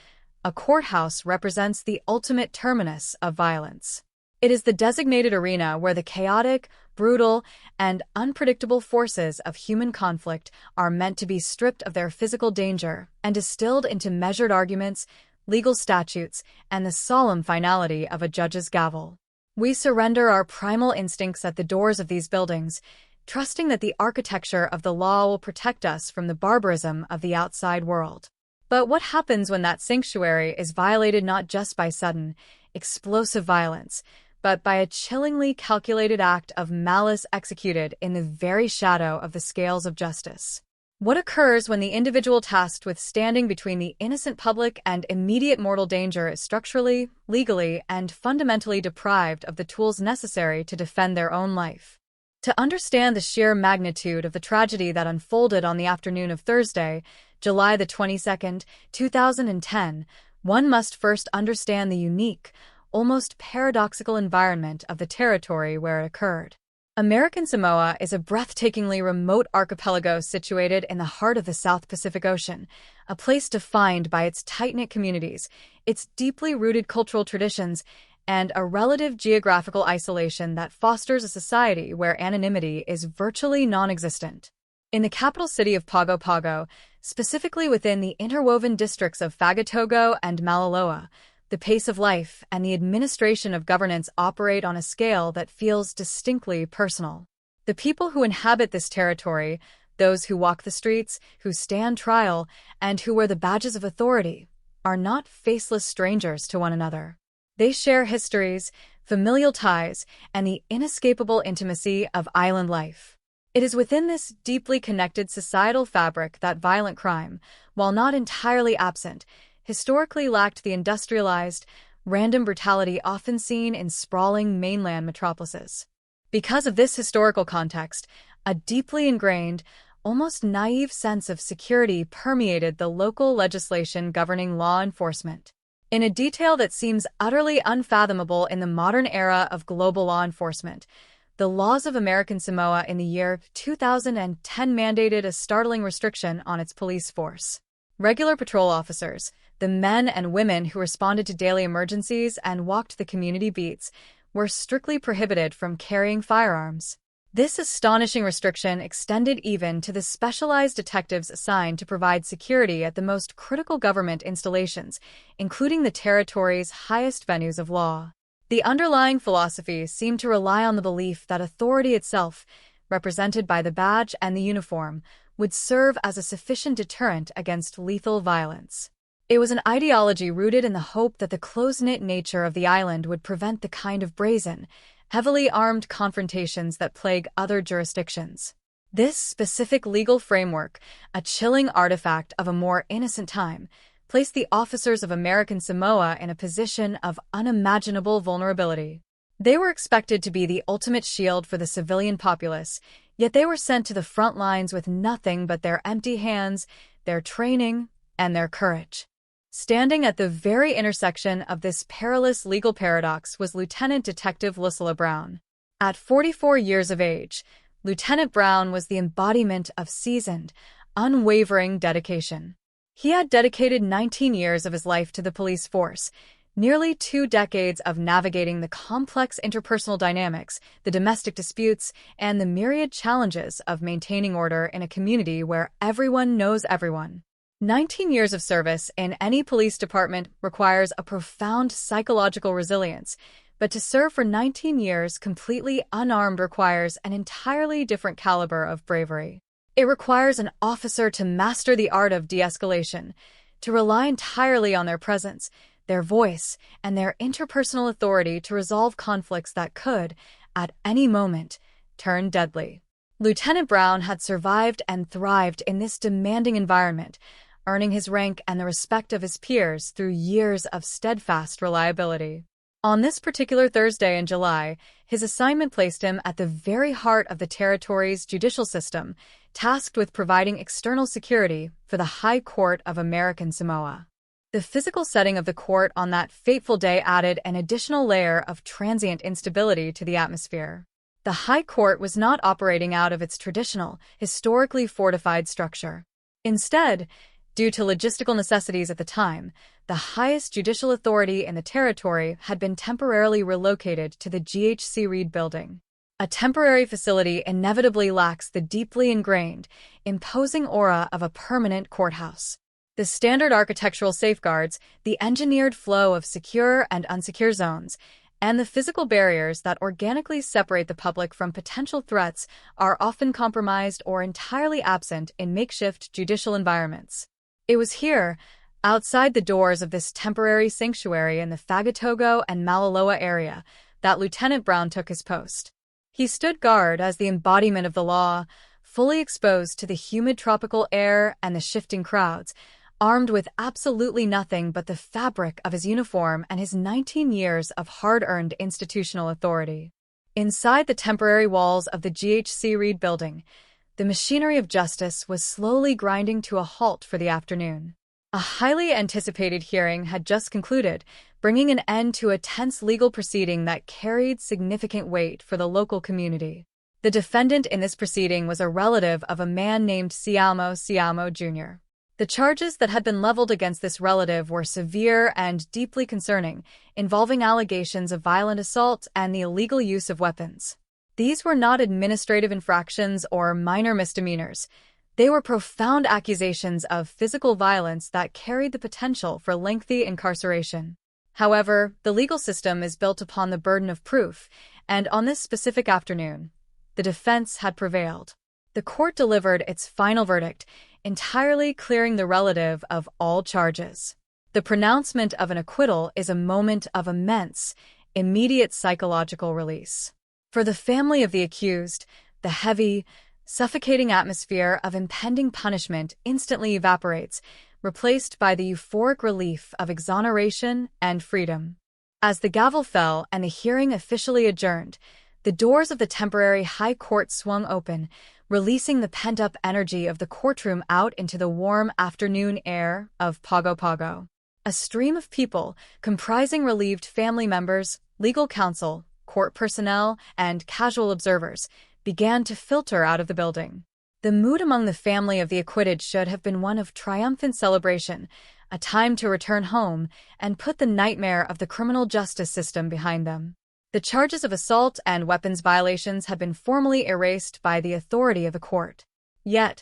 a courthouse represents the ultimate terminus of violence. It is the designated arena where the chaotic, brutal, and unpredictable forces of human conflict are meant to be stripped of their physical danger and distilled into measured arguments, legal statutes, and the solemn finality of a judge's gavel. We surrender our primal instincts at the doors of these buildings, trusting that the architecture of the law will protect us from the barbarism of the outside world. But what happens when that sanctuary is violated not just by sudden, explosive violence, but by a chillingly calculated act of malice executed in the very shadow of the scales of justice? What occurs when the individual tasked with standing between the innocent public and immediate mortal danger is structurally, legally, and fundamentally deprived of the tools necessary to defend their own life? To understand the sheer magnitude of the tragedy that unfolded on the afternoon of Thursday, July the 22nd, 2010, one must first understand the unique, almost paradoxical environment of the territory where it occurred. American Samoa is a breathtakingly remote archipelago situated in the heart of the South Pacific Ocean, a place defined by its tight-knit communities, its deeply rooted cultural traditions, and a relative geographical isolation that fosters a society where anonymity is virtually non-existent. In the capital city of Pago Pago, specifically within the interwoven districts of Fagatogo and Malaloa, the pace of life and the administration of governance operate on a scale that feels distinctly personal. The people who inhabit this territory, those who walk the streets, who stand trial, and who wear the badges of authority, are not faceless strangers to one another. They share histories, familial ties, and the inescapable intimacy of island life. It is within this deeply connected societal fabric that violent crime, while not entirely absent, historically lacked the industrialized, random brutality often seen in sprawling mainland metropolises. Because of this historical context, a deeply ingrained, almost naive sense of security permeated the local legislation governing law enforcement. In a detail that seems utterly unfathomable in the modern era of global law enforcement, the laws of American Samoa in the year 2010 mandated a startling restriction on its police force. Regular patrol officers, the men and women who responded to daily emergencies and walked the community beats, were strictly prohibited from carrying firearms. This astonishing restriction extended even to the specialized detectives assigned to provide security at the most critical government installations, including the territory's highest venues of law. The underlying philosophy seemed to rely on the belief that authority itself, represented by the badge and the uniform, would serve as a sufficient deterrent against lethal violence. It was an ideology rooted in the hope that the close-knit nature of the island would prevent the kind of brazen, heavily armed confrontations that plague other jurisdictions. This specific legal framework, a chilling artifact of a more innocent time, placed the officers of American Samoa in a position of unimaginable vulnerability. They were expected to be the ultimate shield for the civilian populace, yet they were sent to the front lines with nothing but their empty hands, their training, and their courage. Standing at the very intersection of this perilous legal paradox was Lieutenant Detective Lucilla Brown. At 44 years of age, Lieutenant Brown was the embodiment of seasoned, unwavering dedication. He had dedicated 19 years of his life to the police force, nearly 2 decades of navigating the complex interpersonal dynamics, the domestic disputes, and the myriad challenges of maintaining order in a community where everyone knows everyone. 19 years of service in any police department requires a profound psychological resilience, but to serve for 19 years completely unarmed requires an entirely different caliber of bravery. It requires an officer to master the art of de-escalation, to rely entirely on their presence, their voice, and their interpersonal authority to resolve conflicts that could, at any moment, turn deadly. Lieutenant Brown had survived and thrived in this demanding environment, earning his rank and the respect of his peers through years of steadfast reliability. On this particular Thursday in July, his assignment placed him at the very heart of the territory's judicial system, tasked with providing external security for the High Court of American Samoa. The physical setting of the court on that fateful day added an additional layer of transient instability to the atmosphere. The High Court was not operating out of its traditional, historically fortified structure. Instead, due to logistical necessities at the time, the highest judicial authority in the territory had been temporarily relocated to the GHC Reed building. A temporary facility inevitably lacks the deeply ingrained, imposing aura of a permanent courthouse. The standard architectural safeguards, the engineered flow of secure and unsecure zones, and the physical barriers that organically separate the public from potential threats are often compromised or entirely absent in makeshift judicial environments. It was here, outside the doors of this temporary sanctuary in the Fagatogo and Malaloa area, that Lieutenant Brown took his post. He stood guard as the embodiment of the law, fully exposed to the humid tropical air and the shifting crowds, armed with absolutely nothing but the fabric of his uniform and his 19 years of hard-earned institutional authority. Inside the temporary walls of the GHC Reed building, the machinery of justice was slowly grinding to a halt for the afternoon. A highly anticipated hearing had just concluded, bringing an end to a tense legal proceeding that carried significant weight for the local community. The defendant in this proceeding was a relative of a man named Siamo Jr. The charges that had been leveled against this relative were severe and deeply concerning, involving allegations of violent assault and the illegal use of weapons. These were not administrative infractions or minor misdemeanors. They were profound accusations of physical violence that carried the potential for lengthy incarceration. However, the legal system is built upon the burden of proof, and on this specific afternoon, the defense had prevailed. The court delivered its final verdict, entirely clearing the relative of all charges. The pronouncement of an acquittal is a moment of immense, immediate psychological release. For the family of the accused, the heavy, suffocating atmosphere of impending punishment instantly evaporates, replaced by the euphoric relief of exoneration and freedom. As the gavel fell and the hearing officially adjourned, the doors of the temporary High Court swung open, releasing the pent-up energy of the courtroom out into the warm afternoon air of Pago Pago. A stream of people, comprising relieved family members, legal counsel, court personnel, and casual observers, began to filter out of the building. The mood among the family of the acquitted should have been one of triumphant celebration, a time to return home and put the nightmare of the criminal justice system behind them. The charges of assault and weapons violations had been formally erased by the authority of the court. Yet,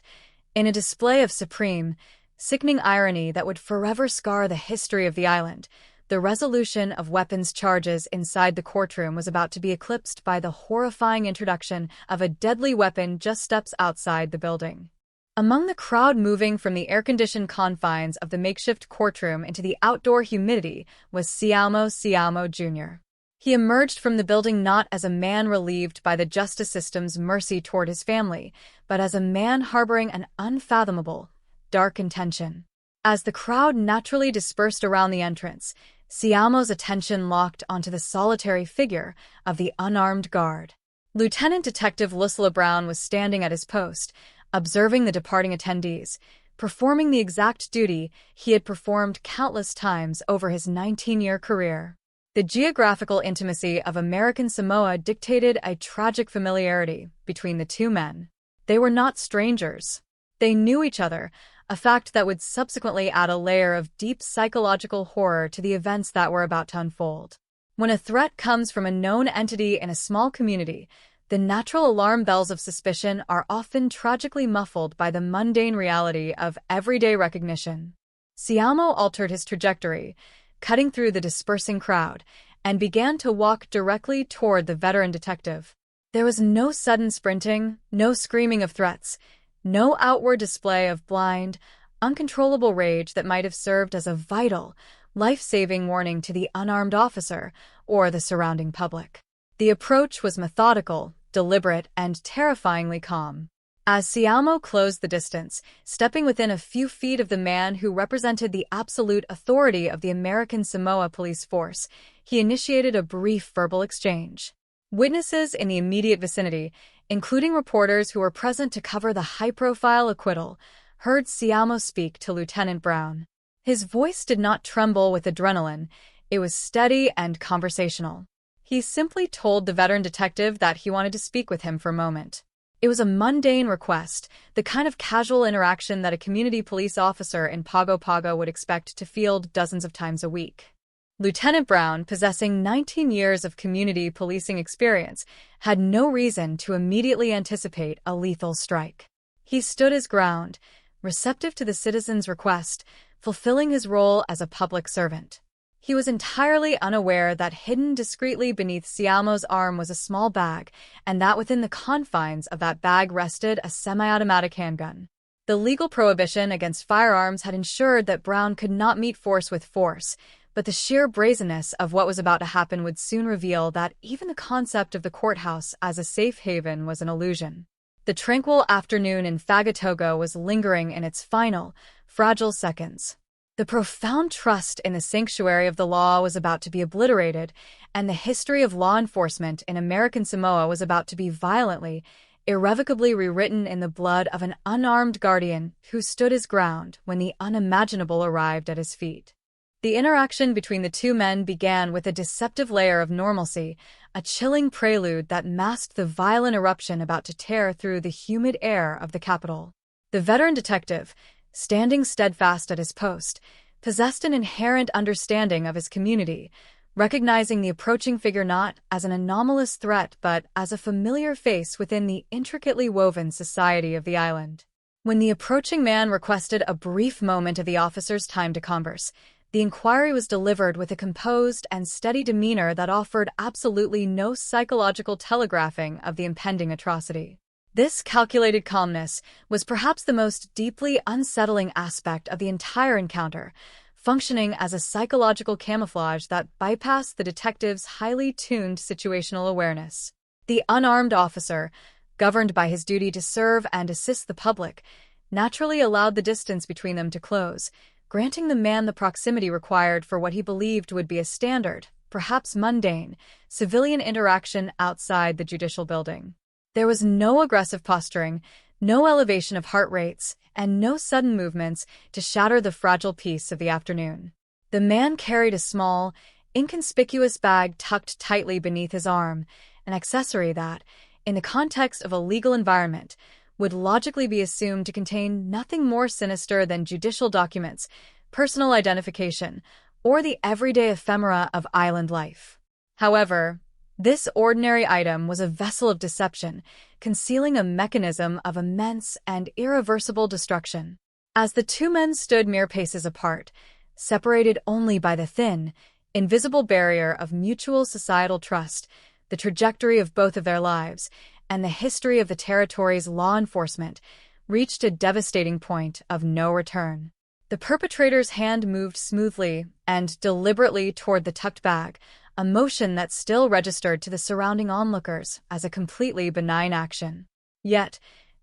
in a display of supreme, sickening irony that would forever scar the history of the island, the resolution of weapons charges inside the courtroom was about to be eclipsed by the horrifying introduction of a deadly weapon just steps outside the building. Among the crowd moving from the air-conditioned confines of the makeshift courtroom into the outdoor humidity was Siamo Jr. He emerged from the building not as a man relieved by the justice system's mercy toward his family, but as a man harboring an unfathomable, dark intention. As the crowd naturally dispersed around the entrance, Siamo's attention locked onto the solitary figure of the unarmed guard. Lieutenant Detective Lucilla Brown was standing at his post, observing the departing attendees, performing the exact duty he had performed countless times over his 19-year career. The geographical intimacy of American Samoa dictated a tragic familiarity between the two men. They were not strangers. They knew each other, a fact that would subsequently add a layer of deep psychological horror to the events that were about to unfold. When a threat comes from a known entity in a small community, the natural alarm bells of suspicion are often tragically muffled by the mundane reality of everyday recognition. Siamo altered his trajectory, cutting through the dispersing crowd, and began to walk directly toward the veteran detective. There was no sudden sprinting, no screaming of threats, no outward display of blind, uncontrollable rage that might have served as a vital, life-saving warning to the unarmed officer or the surrounding public. The approach was methodical, deliberate, and terrifyingly calm. As Siamo closed the distance, stepping within a few feet of the man who represented the absolute authority of the American Samoa police force, he initiated a brief verbal exchange. Witnesses in the immediate vicinity, including reporters who were present to cover the high-profile acquittal, heard Siamo speak to Lieutenant Brown. His voice did not tremble with adrenaline. It was steady and conversational. He simply told the veteran detective that he wanted to speak with him for a moment. It was a mundane request, the kind of casual interaction that a community police officer in Pago Pago would expect to field dozens of times a week. Lieutenant Brown, possessing 19 years of community policing experience, had no reason to immediately anticipate a lethal strike. He stood his ground, receptive to the citizen's request, fulfilling his role as a public servant. He was entirely unaware that hidden discreetly beneath Siamo's arm was a small bag, and that within the confines of that bag rested a semi-automatic handgun. The legal prohibition against firearms had ensured that Brown could not meet force with force, but the sheer brazenness of what was about to happen would soon reveal that even the concept of the courthouse as a safe haven was an illusion. The tranquil afternoon in Fagatogo was lingering in its final, fragile seconds. The profound trust in the sanctuary of the law was about to be obliterated, and the history of law enforcement in American Samoa was about to be violently, irrevocably rewritten in the blood of an unarmed guardian who stood his ground when the unimaginable arrived at his feet. The interaction between the two men began with a deceptive layer of normalcy, a chilling prelude that masked the violent eruption about to tear through the humid air of the capital. The veteran detective, standing steadfast at his post, possessed an inherent understanding of his community, recognizing the approaching figure not as an anomalous threat but as a familiar face within the intricately woven society of the island. When the approaching man requested a brief moment of the officer's time to converse, the inquiry was delivered with a composed and steady demeanor that offered absolutely no psychological telegraphing of the impending atrocity. This calculated calmness was perhaps the most deeply unsettling aspect of the entire encounter, functioning as a psychological camouflage that bypassed the detective's highly tuned situational awareness. The unarmed officer, governed by his duty to serve and assist the public, naturally allowed the distance between them to close, granting the man the proximity required for what he believed would be a standard, perhaps mundane, civilian interaction outside the judicial building. There was no aggressive posturing, no elevation of heart rates, and no sudden movements to shatter the fragile peace of the afternoon. The man carried a small, inconspicuous bag tucked tightly beneath his arm, an accessory that, in the context of a legal environment, would logically be assumed to contain nothing more sinister than judicial documents, personal identification, or the everyday ephemera of island life. However, this ordinary item was a vessel of deception, concealing a mechanism of immense and irreversible destruction. As the two men stood mere paces apart, separated only by the thin, invisible barrier of mutual societal trust, the trajectory of both of their lives, and the history of the territory's law enforcement, reached a devastating point of no return. The perpetrator's hand moved smoothly and deliberately toward the tucked bag, a motion that still registered to the surrounding onlookers as a completely benign action. Yet,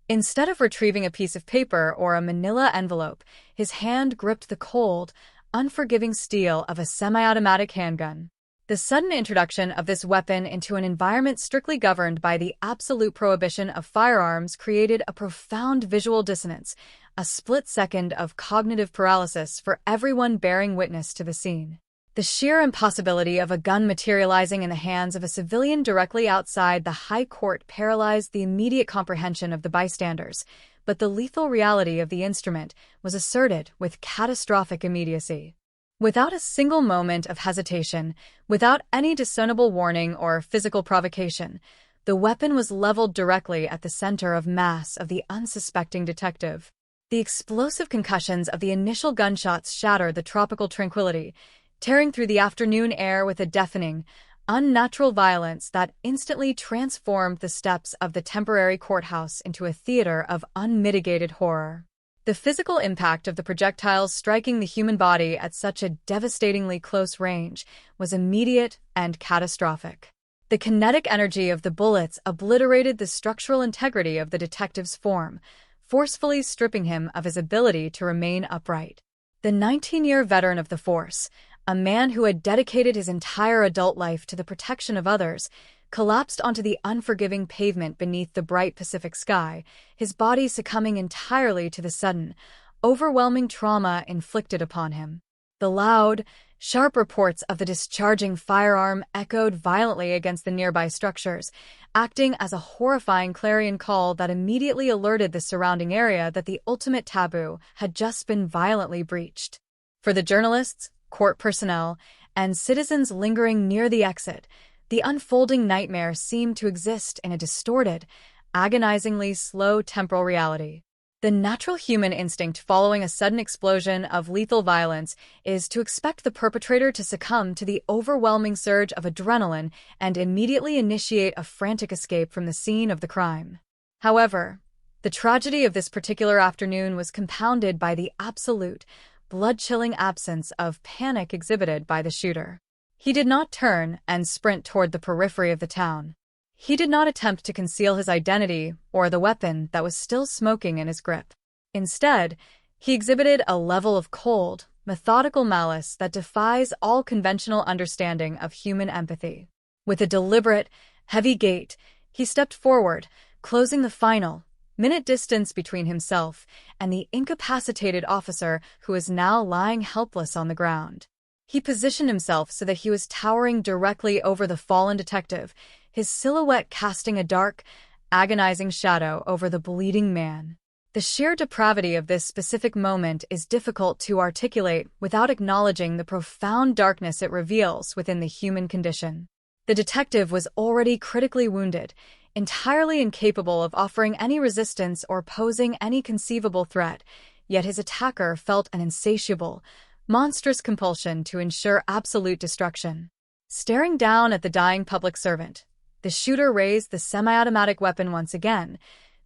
instead of retrieving a piece of paper or a manila envelope, his hand gripped the cold, unforgiving steel of a semi-automatic handgun. The sudden introduction of this weapon into an environment strictly governed by the absolute prohibition of firearms created a profound visual dissonance, a split second of cognitive paralysis for everyone bearing witness to the scene. The sheer impossibility of a gun materializing in the hands of a civilian directly outside the high court paralyzed the immediate comprehension of the bystanders, but the lethal reality of the instrument was asserted with catastrophic immediacy. Without a single moment of hesitation, without any discernible warning or physical provocation, the weapon was leveled directly at the center of mass of the unsuspecting detective. The explosive concussions of the initial gunshots shattered the tropical tranquility, tearing through the afternoon air with a deafening, unnatural violence that instantly transformed the steps of the temporary courthouse into a theater of unmitigated horror. The physical impact of the projectiles striking the human body at such a devastatingly close range was immediate and catastrophic. The kinetic energy of the bullets obliterated the structural integrity of the detective's form, forcefully stripping him of his ability to remain upright. The 19-year veteran of the force, a man who had dedicated his entire adult life to the protection of others, collapsed onto the unforgiving pavement beneath the bright Pacific sky, his body succumbing entirely to the sudden, overwhelming trauma inflicted upon him. The loud, sharp reports of the discharging firearm echoed violently against the nearby structures, acting as a horrifying clarion call that immediately alerted the surrounding area that the ultimate taboo had just been violently breached. For the journalists, court personnel, and citizens lingering near the exit, the unfolding nightmare seemed to exist in a distorted, agonizingly slow temporal reality. The natural human instinct following a sudden explosion of lethal violence is to expect the perpetrator to succumb to the overwhelming surge of adrenaline and immediately initiate a frantic escape from the scene of the crime. However, the tragedy of this particular afternoon was compounded by the absolute, blood-chilling absence of panic exhibited by the shooter. He did not turn and sprint toward the periphery of the town. He did not attempt to conceal his identity or the weapon that was still smoking in his grip. Instead, he exhibited a level of cold, methodical malice that defies all conventional understanding of human empathy. With a deliberate, heavy gait, he stepped forward, closing the final, minute distance between himself and the incapacitated officer who was now lying helpless on the ground. He positioned himself so that he was towering directly over the fallen detective, his silhouette casting a dark, agonizing shadow over the bleeding man. The sheer depravity of this specific moment is difficult to articulate without acknowledging the profound darkness it reveals within the human condition. The detective was already critically wounded, entirely incapable of offering any resistance or posing any conceivable threat, yet his attacker felt an insatiable, monstrous compulsion to ensure absolute destruction. Staring down at the dying public servant, the shooter raised the semi-automatic weapon once again,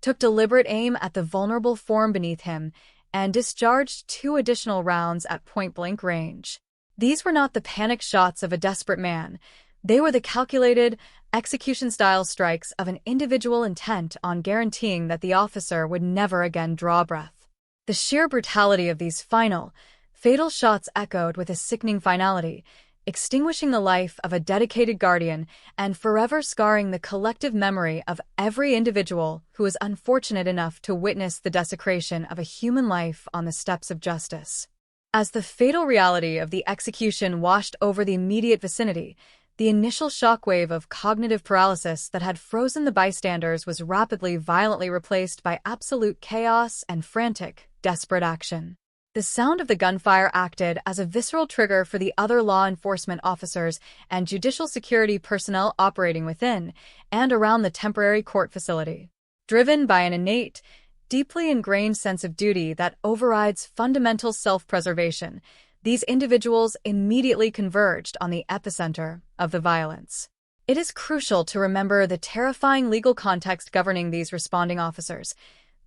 took deliberate aim at the vulnerable form beneath him, and discharged 2 additional rounds at point-blank range. These were not the panicked shots of a desperate man. They were the calculated, execution-style strikes of an individual intent on guaranteeing that the officer would never again draw breath. The sheer brutality of these final, fatal shots echoed with a sickening finality, extinguishing the life of a dedicated guardian and forever scarring the collective memory of every individual who was unfortunate enough to witness the desecration of a human life on the steps of justice. As the fatal reality of the execution washed over the immediate vicinity, the initial shockwave of cognitive paralysis that had frozen the bystanders was rapidly violently replaced by absolute chaos and frantic, desperate action. The sound of the gunfire acted as a visceral trigger for the other law enforcement officers and judicial security personnel operating within and around the temporary court facility. Driven by an innate, deeply ingrained sense of duty that overrides fundamental self-preservation, these individuals immediately converged on the epicenter of the violence. It is crucial to remember the terrifying legal context governing these responding officers.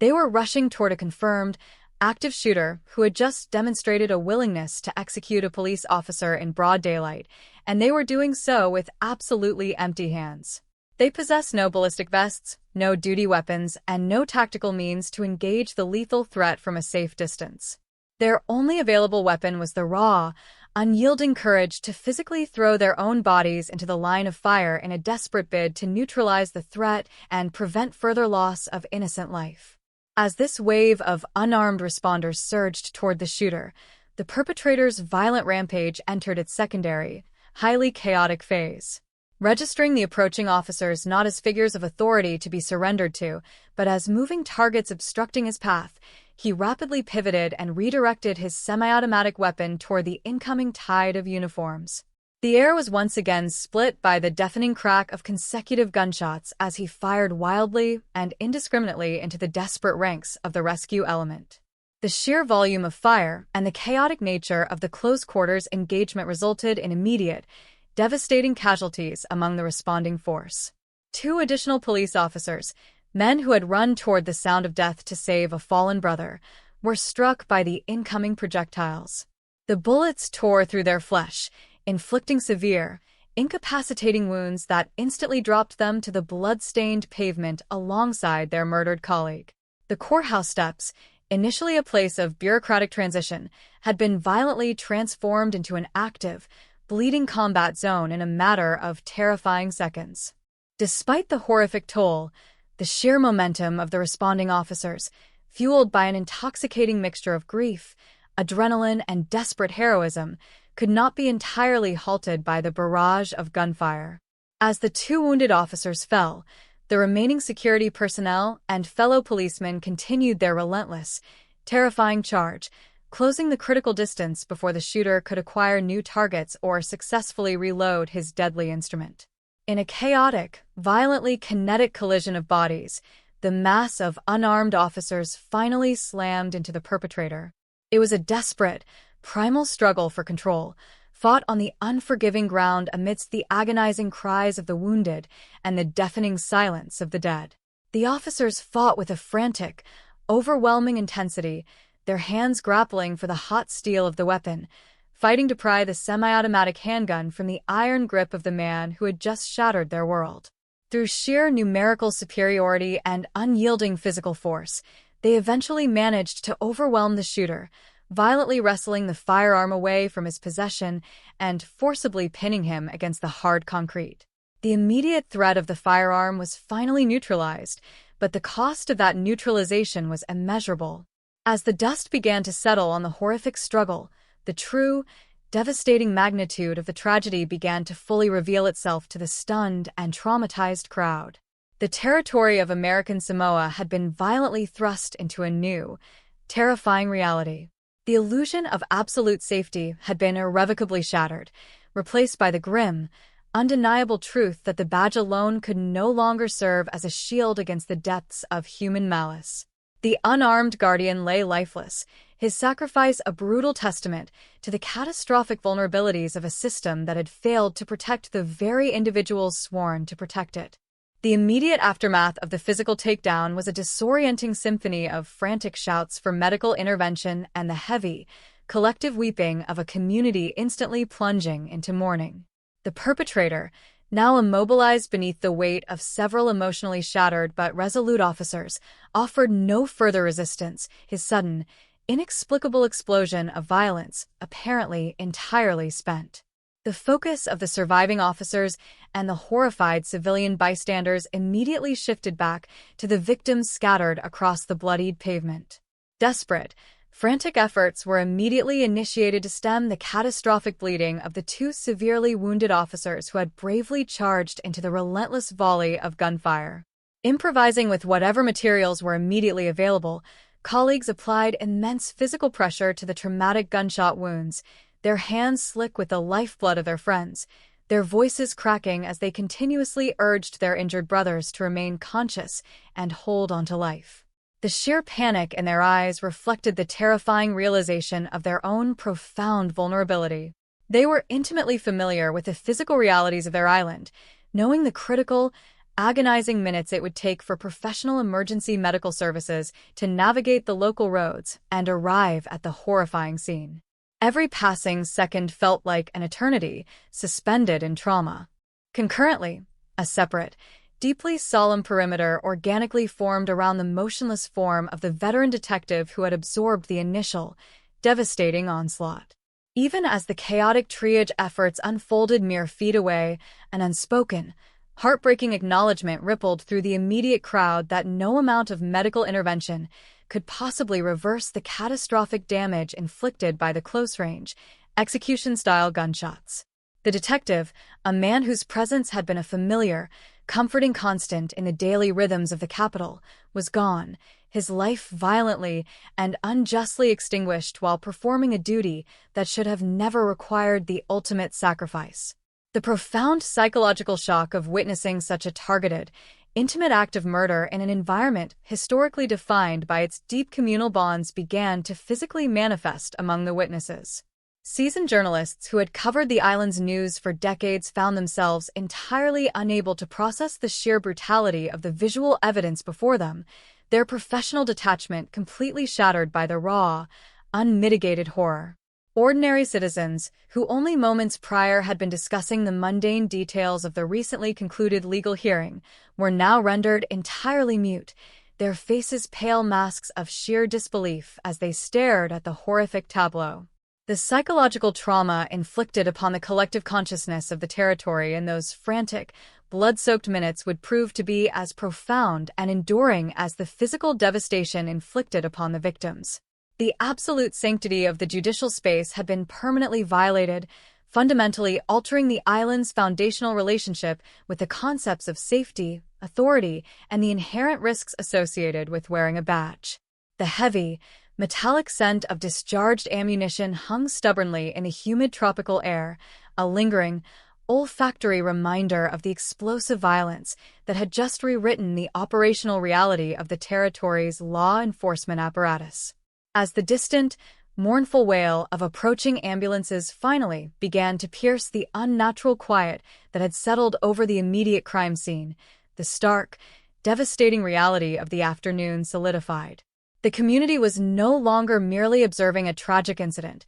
They were rushing toward a confirmed, active shooter who had just demonstrated a willingness to execute a police officer in broad daylight, and they were doing so with absolutely empty hands. They possessed no ballistic vests, no duty weapons, and no tactical means to engage the lethal threat from a safe distance. Their only available weapon was the raw, unyielding courage to physically throw their own bodies into the line of fire in a desperate bid to neutralize the threat and prevent further loss of innocent life. As this wave of unarmed responders surged toward the shooter, the perpetrator's violent rampage entered its secondary, highly chaotic phase. Registering the approaching officers not as figures of authority to be surrendered to, but as moving targets obstructing his path, he rapidly pivoted and redirected his semi-automatic weapon toward the incoming tide of uniforms. The air was once again split by the deafening crack of consecutive gunshots as he fired wildly and indiscriminately into the desperate ranks of the rescue element. The sheer volume of fire and the chaotic nature of the close-quarters engagement resulted in immediate, devastating casualties among the responding force. 2 additional police officers, men who had run toward the sound of death to save a fallen brother, were struck by the incoming projectiles. The bullets tore through their flesh, inflicting severe, incapacitating wounds that instantly dropped them to the blood-stained pavement alongside their murdered colleague. The courthouse steps, initially a place of bureaucratic transition, had been violently transformed into an active, bleeding combat zone in a matter of terrifying seconds. Despite the horrific toll, the sheer momentum of the responding officers, fueled by an intoxicating mixture of grief, adrenaline, and desperate heroism, could not be entirely halted by the barrage of gunfire. As the 2 wounded officers fell, the remaining security personnel and fellow policemen continued their relentless, terrifying charge, closing the critical distance before the shooter could acquire new targets or successfully reload his deadly instrument. In a chaotic, violently kinetic collision of bodies, the mass of unarmed officers finally slammed into the perpetrator. It was a desperate, primal struggle for control, fought on the unforgiving ground amidst the agonizing cries of the wounded and the deafening silence of the dead. The officers fought with a frantic, overwhelming intensity, their hands grappling for the hot steel of the weapon, fighting to pry the semi-automatic handgun from the iron grip of the man who had just shattered their world. Through sheer numerical superiority and unyielding physical force, they eventually managed to overwhelm the shooter, violently wresting the firearm away from his possession and forcibly pinning him against the hard concrete. The immediate threat of the firearm was finally neutralized, but the cost of that neutralization was immeasurable. As the dust began to settle on the horrific struggle, the true, devastating magnitude of the tragedy began to fully reveal itself to the stunned and traumatized crowd. The territory of American Samoa had been violently thrust into a new, terrifying reality. The illusion of absolute safety had been irrevocably shattered, replaced by the grim, undeniable truth that the badge alone could no longer serve as a shield against the depths of human malice. The unarmed guardian lay lifeless, his sacrifice a brutal testament to the catastrophic vulnerabilities of a system that had failed to protect the very individuals sworn to protect it. The immediate aftermath of the physical takedown was a disorienting symphony of frantic shouts for medical intervention and the heavy, collective weeping of a community instantly plunging into mourning. The perpetrator, now immobilized beneath the weight of several emotionally shattered but resolute officers, offered no further resistance, his sudden, inexplicable explosion of violence apparently entirely spent. The focus of the surviving officers and the horrified civilian bystanders immediately shifted back to the victims scattered across the bloodied pavement. Desperate, frantic efforts were immediately initiated to stem the catastrophic bleeding of the two severely wounded officers who had bravely charged into the relentless volley of gunfire. Improvising with whatever materials were immediately available, colleagues applied immense physical pressure to the traumatic gunshot wounds, their hands slick with the lifeblood of their friends, their voices cracking as they continuously urged their injured brothers to remain conscious and hold on to life. The sheer panic in their eyes reflected the terrifying realization of their own profound vulnerability. They were intimately familiar with the physical realities of their island, knowing the critical, agonizing minutes it would take for professional emergency medical services to navigate the local roads and arrive at the horrifying scene. Every passing second felt like an eternity, suspended in trauma. Concurrently, a separate, deeply solemn perimeter organically formed around the motionless form of the veteran detective who had absorbed the initial, devastating onslaught. Even as the chaotic triage efforts unfolded mere feet away, an unspoken, heartbreaking acknowledgement rippled through the immediate crowd that no amount of medical intervention could possibly reverse the catastrophic damage inflicted by the close-range, execution-style gunshots. The detective, a man whose presence had been a familiar, comforting constant in the daily rhythms of the capital, was gone, his life violently and unjustly extinguished while performing a duty that should have never required the ultimate sacrifice. The profound psychological shock of witnessing such a targeted, intimate act of murder in an environment historically defined by its deep communal bonds began to physically manifest among the witnesses. Seasoned journalists who had covered the island's news for decades found themselves entirely unable to process the sheer brutality of the visual evidence before them, their professional detachment completely shattered by the raw, unmitigated horror. Ordinary citizens, who only moments prior had been discussing the mundane details of the recently concluded legal hearing, were now rendered entirely mute, their faces pale masks of sheer disbelief as they stared at the horrific tableau. The psychological trauma inflicted upon the collective consciousness of the territory in those frantic, blood-soaked minutes would prove to be as profound and enduring as the physical devastation inflicted upon the victims. The absolute sanctity of the judicial space had been permanently violated, fundamentally altering the island's foundational relationship with the concepts of safety, authority, and the inherent risks associated with wearing a badge. The heavy, metallic scent of discharged ammunition hung stubbornly in the humid tropical air, a lingering, olfactory reminder of the explosive violence that had just rewritten the operational reality of the territory's law enforcement apparatus. As the distant, mournful wail of approaching ambulances finally began to pierce the unnatural quiet that had settled over the immediate crime scene, the stark, devastating reality of the afternoon solidified. The community was no longer merely observing a tragic incident.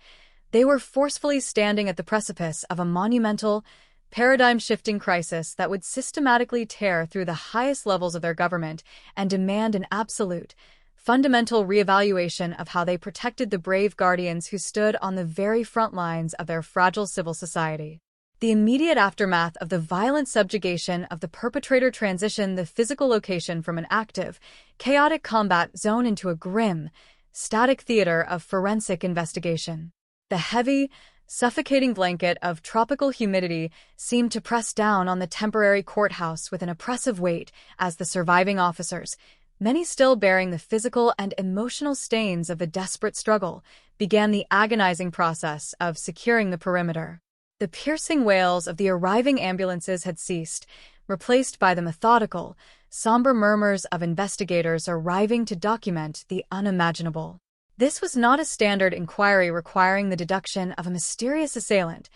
They were forcefully standing at the precipice of a monumental, paradigm-shifting crisis that would systematically tear through the highest levels of their government and demand an absolute, fundamental reevaluation of how they protected the brave guardians who stood on the very front lines of their fragile civil society. The immediate aftermath of the violent subjugation of the perpetrator transitioned the physical location from an active, chaotic combat zone into a grim, static theater of forensic investigation. The heavy, suffocating blanket of tropical humidity seemed to press down on the temporary courthouse with an oppressive weight as the surviving officers, many still bearing the physical and emotional stains of the desperate struggle, began the agonizing process of securing the perimeter. The piercing wails of the arriving ambulances had ceased, replaced by the methodical, somber murmurs of investigators arriving to document the unimaginable. This was not a standard inquiry requiring the deduction of a mysterious assailant.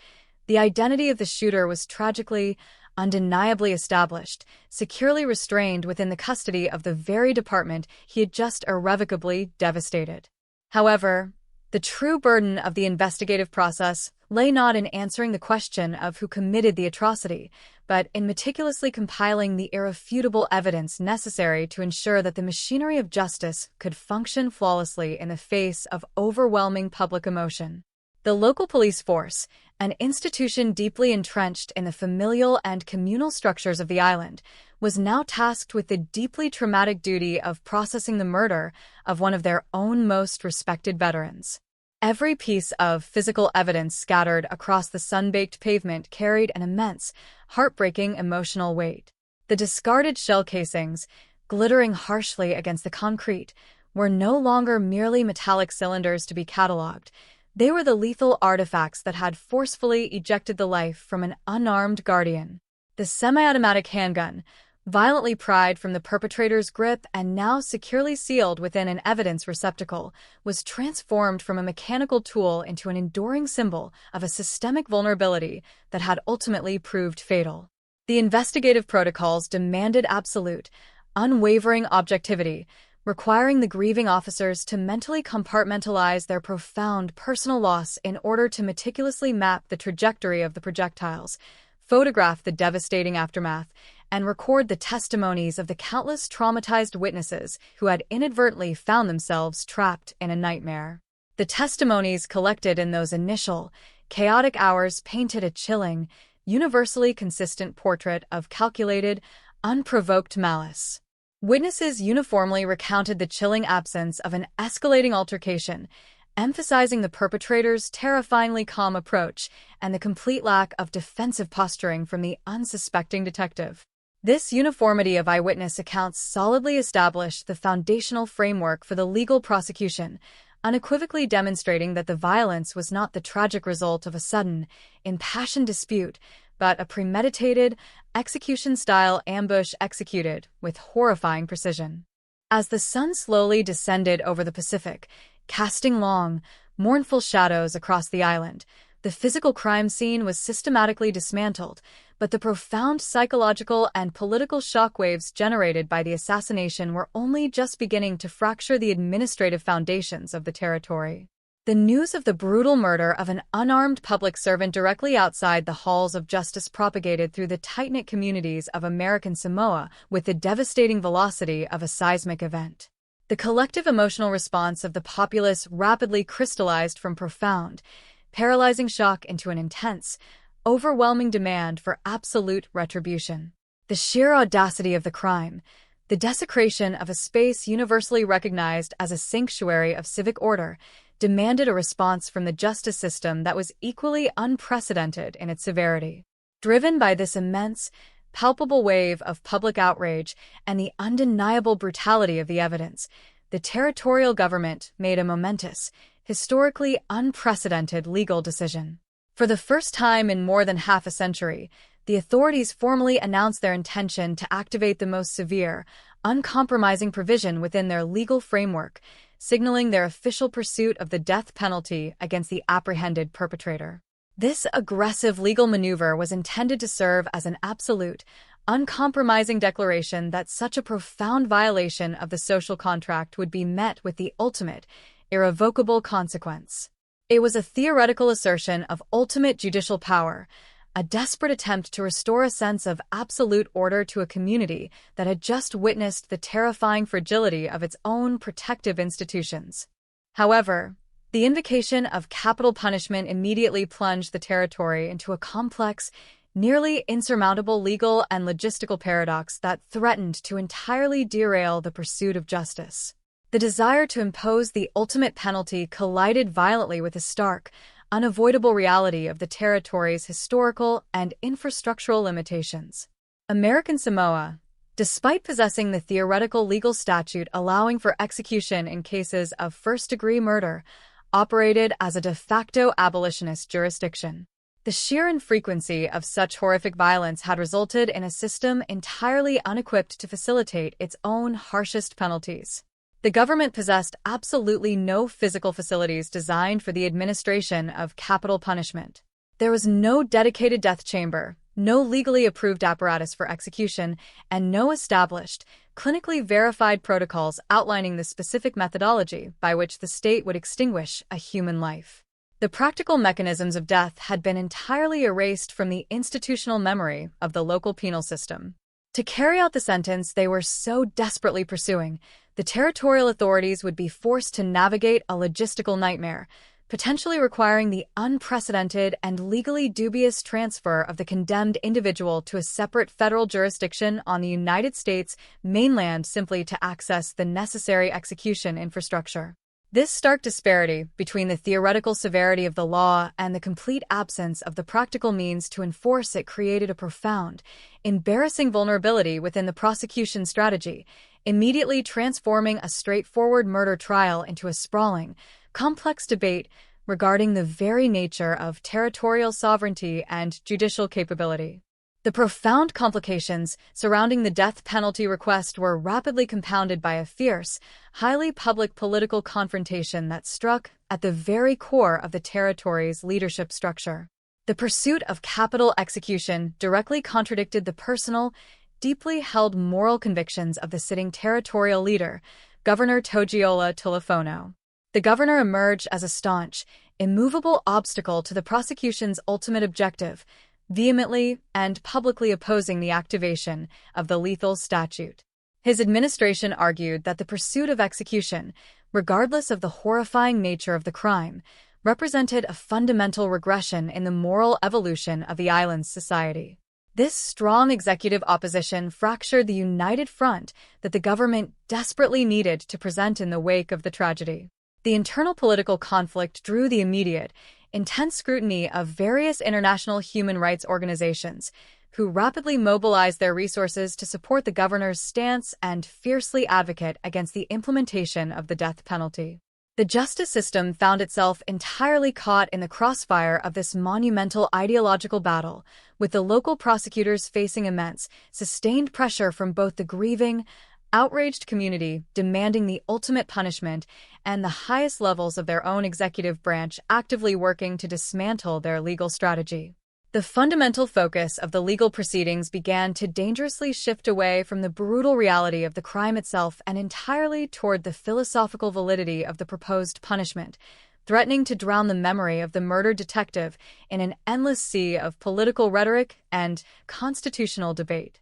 The identity of the shooter was tragically, undeniably established, securely restrained within the custody of the very department he had just irrevocably devastated. However, the true burden of the investigative process lay not in answering the question of who committed the atrocity, but in meticulously compiling the irrefutable evidence necessary to ensure that the machinery of justice could function flawlessly in the face of overwhelming public emotion. The local police force, An institution deeply entrenched in the familial and communal structures of the island, was now tasked with the deeply traumatic duty of processing the murder of one of their own most respected veterans. Every piece of physical evidence scattered across the sun-baked pavement carried an immense, heartbreaking emotional weight. The discarded shell casings, glittering harshly against the concrete, were no longer merely metallic cylinders to be catalogued. They were the lethal artifacts that had forcefully ejected the life from an unarmed guardian. The semi-automatic handgun, violently pried from the perpetrator's grip and now securely sealed within an evidence receptacle, was transformed from a mechanical tool into an enduring symbol of a systemic vulnerability that had ultimately proved fatal. The investigative protocols demanded absolute, unwavering objectivity, requiring the grieving officers to mentally compartmentalize their profound personal loss in order to meticulously map the trajectory of the projectiles, photograph the devastating aftermath, and record the testimonies of the countless traumatized witnesses who had inadvertently found themselves trapped in a nightmare. The testimonies collected in those initial, chaotic hours painted a chilling, universally consistent portrait of calculated, unprovoked malice. Witnesses uniformly recounted the chilling absence of an escalating altercation, emphasizing the perpetrator's terrifyingly calm approach and the complete lack of defensive posturing from the unsuspecting detective. This uniformity of eyewitness accounts solidly established the foundational framework for the legal prosecution, unequivocally demonstrating that the violence was not the tragic result of a sudden, impassioned dispute, but a premeditated, execution-style ambush executed with horrifying precision. As the sun slowly descended over the Pacific, casting long, mournful shadows across the island, the physical crime scene was systematically dismantled, but the profound psychological and political shockwaves generated by the assassination were only just beginning to fracture the administrative foundations of the territory. The news of the brutal murder of an unarmed public servant directly outside the halls of justice propagated through the tight-knit communities of American Samoa with the devastating velocity of a seismic event. The collective emotional response of the populace rapidly crystallized from profound, paralyzing shock into an intense, overwhelming demand for absolute retribution. The sheer audacity of the crime, the desecration of a space universally recognized as a sanctuary of civic order, demanded a response from the justice system that was equally unprecedented in its severity. Driven by this immense, palpable wave of public outrage and the undeniable brutality of the evidence, the territorial government made a momentous, historically unprecedented legal decision. For the first time in more than half a century, the authorities formally announced their intention to activate the most severe, uncompromising provision within their legal framework, signaling their official pursuit of the death penalty against the apprehended perpetrator. This aggressive legal maneuver was intended to serve as an absolute, uncompromising declaration that such a profound violation of the social contract would be met with the ultimate, irrevocable consequence. It was a theoretical assertion of ultimate judicial power, a desperate attempt to restore a sense of absolute order to a community that had just witnessed the terrifying fragility of its own protective institutions. However, the invocation of capital punishment immediately plunged the territory into a complex, nearly insurmountable legal and logistical paradox that threatened to entirely derail the pursuit of justice. The desire to impose the ultimate penalty collided violently with the stark, unavoidable reality of the territory's historical and infrastructural limitations. American Samoa, despite possessing the theoretical legal statute allowing for execution in cases of first-degree murder, operated as a de facto abolitionist jurisdiction. The sheer infrequency of such horrific violence had resulted in a system entirely unequipped to facilitate its own harshest penalties. The government possessed absolutely no physical facilities designed for the administration of capital punishment. There was no dedicated death chamber, no legally approved apparatus for execution, and no established, clinically verified protocols outlining the specific methodology by which the state would extinguish a human life. The practical mechanisms of death had been entirely erased from the institutional memory of the local penal system. To carry out the sentence they were so desperately pursuing, the territorial authorities would be forced to navigate a logistical nightmare, potentially requiring the unprecedented and legally dubious transfer of the condemned individual to a separate federal jurisdiction on the United States mainland simply to access the necessary execution infrastructure. This stark disparity between the theoretical severity of the law and the complete absence of the practical means to enforce it created a profound, embarrassing vulnerability within the prosecution strategy, immediately transforming a straightforward murder trial into a sprawling, complex debate regarding the very nature of territorial sovereignty and judicial capability. The profound complications surrounding the death penalty request were rapidly compounded by a fierce, highly public political confrontation that struck at the very core of the territory's leadership structure. The pursuit of capital execution directly contradicted the personal, deeply held moral convictions of the sitting territorial leader, Governor Togiola Tulafono. The governor emerged as a staunch, immovable obstacle to the prosecution's ultimate objective, vehemently and publicly opposing the activation of the lethal statute. His administration argued that the pursuit of execution, regardless of the horrifying nature of the crime, represented a fundamental regression in the moral evolution of the island's society. This strong executive opposition fractured the united front that the government desperately needed to present in the wake of the tragedy. The internal political conflict drew the immediate, intense scrutiny of various international human rights organizations, who rapidly mobilized their resources to support the governor's stance and fiercely advocate against the implementation of the death penalty. The justice system found itself entirely caught in the crossfire of this monumental ideological battle, with the local prosecutors facing immense, sustained pressure from both the grieving, outraged community demanding the ultimate punishment and the highest levels of their own executive branch actively working to dismantle their legal strategy. The fundamental focus of the legal proceedings began to dangerously shift away from the brutal reality of the crime itself and entirely toward the philosophical validity of the proposed punishment, threatening to drown the memory of the murdered detective in an endless sea of political rhetoric and constitutional debate.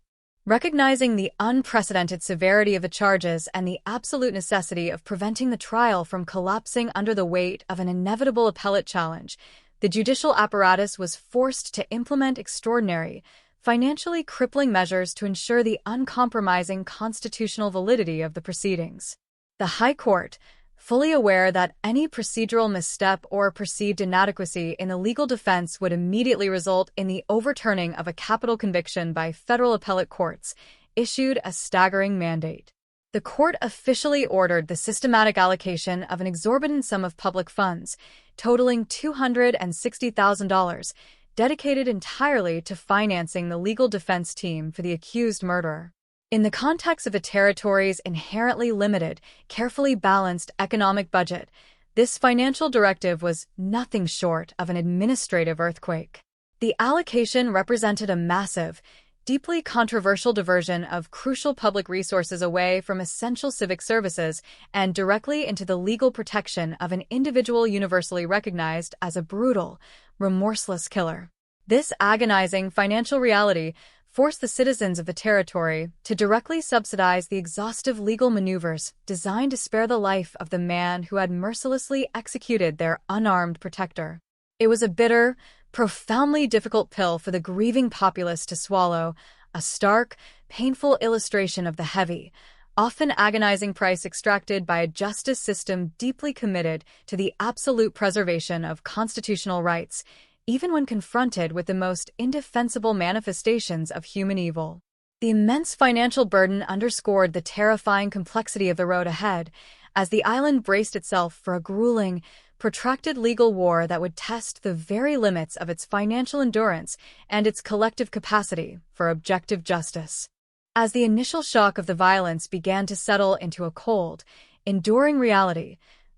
Recognizing the unprecedented severity of the charges and the absolute necessity of preventing the trial from collapsing under the weight of an inevitable appellate challenge, the judicial apparatus was forced to implement extraordinary, financially crippling measures to ensure the uncompromising constitutional validity of the proceedings. The High Court, fully aware that any procedural misstep or perceived inadequacy in the legal defense would immediately result in the overturning of a capital conviction by federal appellate courts, issued a staggering mandate. The court officially ordered the systematic allocation of an exorbitant sum of public funds, totaling $260,000, dedicated entirely to financing the legal defense team for the accused murderer. In the context of the territory's inherently limited, carefully balanced economic budget, this financial directive was nothing short of an administrative earthquake. The allocation represented a massive, deeply controversial diversion of crucial public resources away from essential civic services and directly into the legal protection of an individual universally recognized as a brutal, remorseless killer. This agonizing financial reality forced the citizens of the territory to directly subsidize the exhaustive legal maneuvers designed to spare the life of the man who had mercilessly executed their unarmed protector. It was a bitter, profoundly difficult pill for the grieving populace to swallow, a stark, painful illustration of the heavy, often agonizing price extracted by a justice system deeply committed to the absolute preservation of constitutional rights, even when confronted with the most indefensible manifestations of human evil. The immense financial burden underscored the terrifying complexity of the road ahead, as the island braced itself for a grueling, protracted legal war that would test the very limits of its financial endurance and its collective capacity for objective justice. As the initial shock of the violence began to settle into a cold, enduring reality,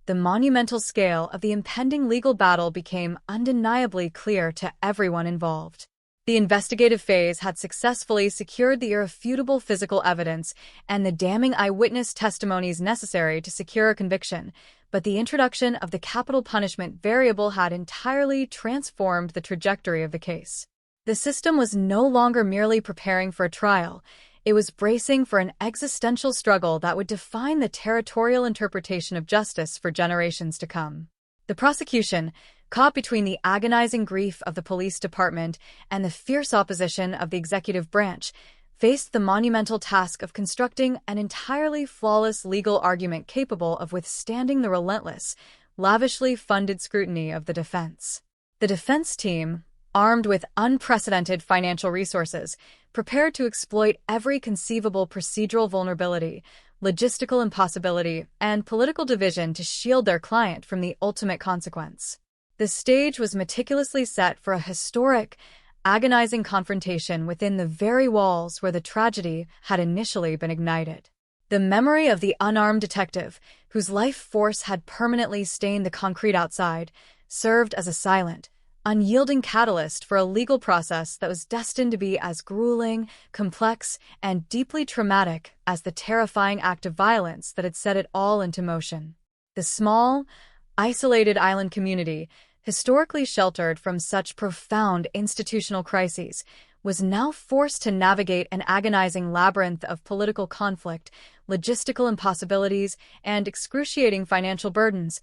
the monumental scale of the impending legal battle became undeniably clear to everyone involved. The investigative phase had successfully secured the irrefutable physical evidence and the damning eyewitness testimonies necessary to secure a conviction, but the introduction of the capital punishment variable had entirely transformed the trajectory of the case. The system was no longer merely preparing for a trial. It was bracing for an existential struggle that would define the territorial interpretation of justice for generations to come. The prosecution, caught between the agonizing grief of the police department and the fierce opposition of the executive branch, faced the monumental task of constructing an entirely flawless legal argument capable of withstanding the relentless, lavishly funded scrutiny of the defense. The defense team, armed with unprecedented financial resources, prepared to exploit every conceivable procedural vulnerability, logistical impossibility, and political division to shield their client from the ultimate consequence. The stage was meticulously set for a historic, agonizing confrontation within the very walls where the tragedy had initially been ignited. The memory of the unarmed detective, whose life force had permanently stained the concrete outside, served as a silent, unyielding catalyst for a legal process that was destined to be as grueling, complex, and deeply traumatic as the terrifying act of violence that had set it all into motion. The small, isolated island community, historically sheltered from such profound institutional crises, was now forced to navigate an agonizing labyrinth of political conflict, logistical impossibilities, and excruciating financial burdens,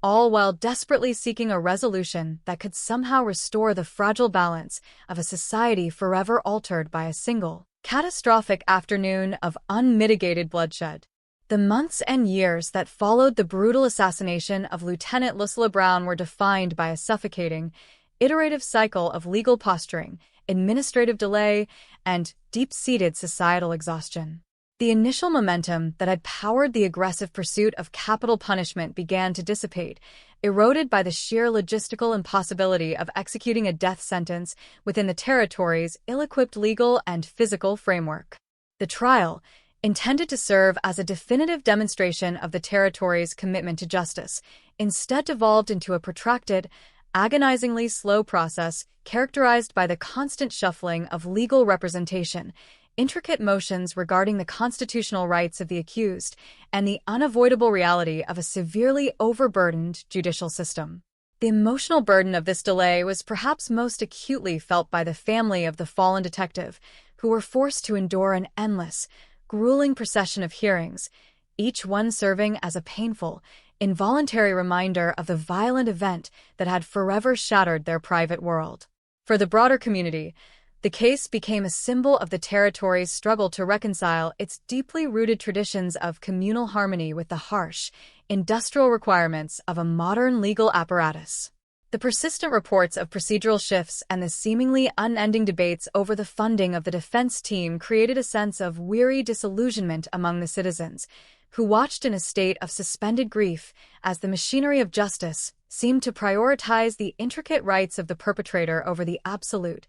all while desperately seeking a resolution that could somehow restore the fragile balance of a society forever altered by a single, catastrophic afternoon of unmitigated bloodshed. The months and years that followed the brutal assassination of Lieutenant Lucilla Brown were defined by a suffocating, iterative cycle of legal posturing, administrative delay, and deep-seated societal exhaustion. The initial momentum that had powered the aggressive pursuit of capital punishment began to dissipate, eroded by the sheer logistical impossibility of executing a death sentence within the territory's ill-equipped legal and physical framework. The trial, intended to serve as a definitive demonstration of the territory's commitment to justice, instead devolved into a protracted, agonizingly slow process characterized by the constant shuffling of legal representation, intricate motions regarding the constitutional rights of the accused, and the unavoidable reality of a severely overburdened judicial system. The emotional burden of this delay was perhaps most acutely felt by the family of the fallen detective, who were forced to endure an endless, grueling procession of hearings, each one serving as a painful, involuntary reminder of the violent event that had forever shattered their private world. For the broader community, the case became a symbol of the territory's struggle to reconcile its deeply rooted traditions of communal harmony with the harsh, industrial requirements of a modern legal apparatus. The persistent reports of procedural shifts and the seemingly unending debates over the funding of the defense team created a sense of weary disillusionment among the citizens, who watched in a state of suspended grief as the machinery of justice seemed to prioritize the intricate rights of the perpetrator over the absolute,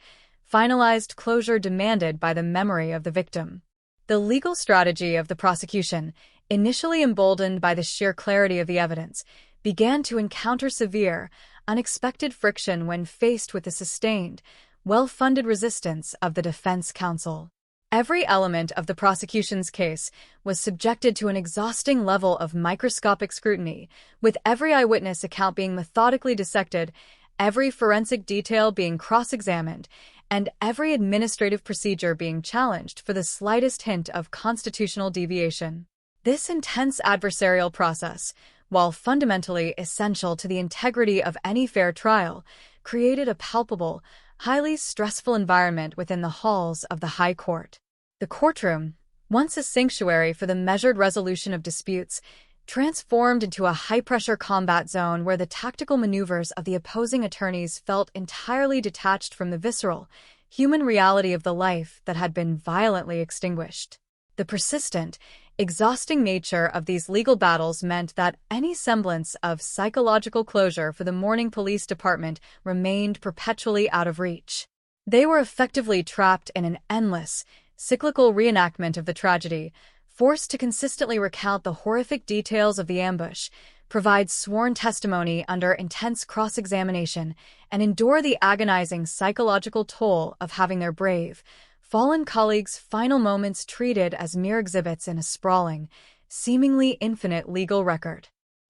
finalized closure demanded by the memory of the victim. The legal strategy of the prosecution, initially emboldened by the sheer clarity of the evidence, began to encounter severe, unexpected friction when faced with the sustained, well-funded resistance of the defense counsel. Every element of the prosecution's case was subjected to an exhausting level of microscopic scrutiny, with every eyewitness account being methodically dissected, every forensic detail being cross-examined, and every administrative procedure being challenged for the slightest hint of constitutional deviation. This intense adversarial process, while fundamentally essential to the integrity of any fair trial, created a palpable, highly stressful environment within the halls of the High Court. The courtroom, once a sanctuary for the measured resolution of disputes, transformed into a high-pressure combat zone where the tactical maneuvers of the opposing attorneys felt entirely detached from the visceral, human reality of the life that had been violently extinguished. The persistent, exhausting nature of these legal battles meant that any semblance of psychological closure for the mourning police department remained perpetually out of reach. They were effectively trapped in an endless, cyclical reenactment of the tragedy, forced to consistently recount the horrific details of the ambush, provide sworn testimony under intense cross-examination, and endure the agonizing psychological toll of having their brave, fallen colleagues' final moments treated as mere exhibits in a sprawling, seemingly infinite legal record.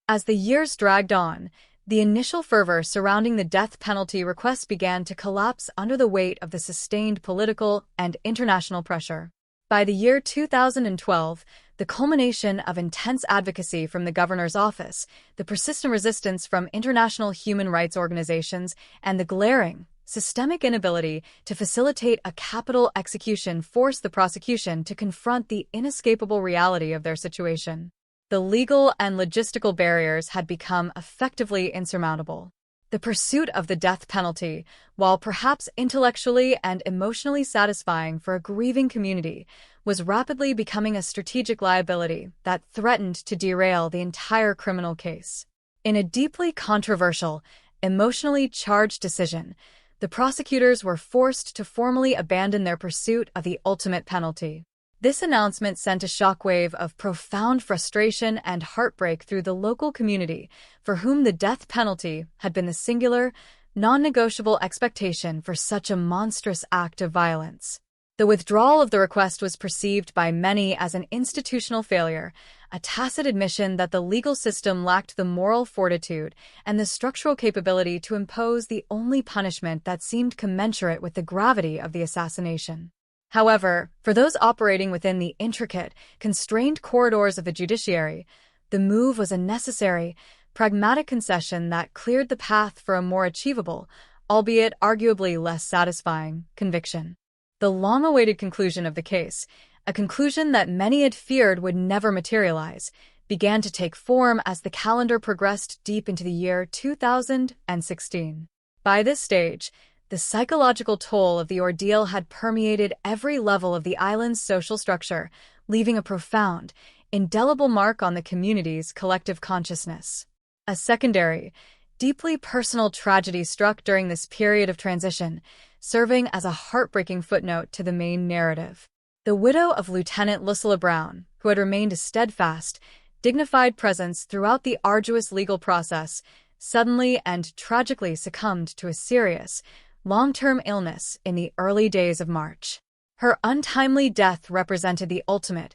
As the years dragged on, the initial fervor surrounding the death penalty request began to collapse under the weight of the sustained political and international pressure. By the year 2012, The culmination of intense advocacy from the governor's office, the persistent resistance from international human rights organizations, and the glaring, systemic inability to facilitate a capital execution forced the prosecution to confront the inescapable reality of their situation. The legal and logistical barriers had become effectively insurmountable. The pursuit of the death penalty, while perhaps intellectually and emotionally satisfying for a grieving community, was rapidly becoming a strategic liability that threatened to derail the entire criminal case. In a deeply controversial, emotionally charged decision, the prosecutors were forced to formally abandon their pursuit of the ultimate penalty. This announcement sent a shockwave of profound frustration and heartbreak through the local community, for whom the death penalty had been the singular, non-negotiable expectation for such a monstrous act of violence. The withdrawal of the request was perceived by many as an institutional failure, a tacit admission that the legal system lacked the moral fortitude and the structural capability to impose the only punishment that seemed commensurate with the gravity of the assassination. However, for those operating within the intricate, constrained corridors of the judiciary, the move was a necessary, pragmatic concession that cleared the path for a more achievable, albeit arguably less satisfying, conviction. The long-awaited conclusion of the case, a conclusion that many had feared would never materialize, began to take form as the calendar progressed deep into the year 2016. By this stage, the psychological toll of the ordeal had permeated every level of the island's social structure, leaving a profound, indelible mark on the community's collective consciousness. A secondary, deeply personal tragedy struck during this period of transition, serving as a heartbreaking footnote to the main narrative. The widow of Lieutenant Lucilla Brown, who had remained a steadfast, dignified presence throughout the arduous legal process, suddenly and tragically succumbed to a serious, long-term illness in the early days of March. Her untimely death represented the ultimate,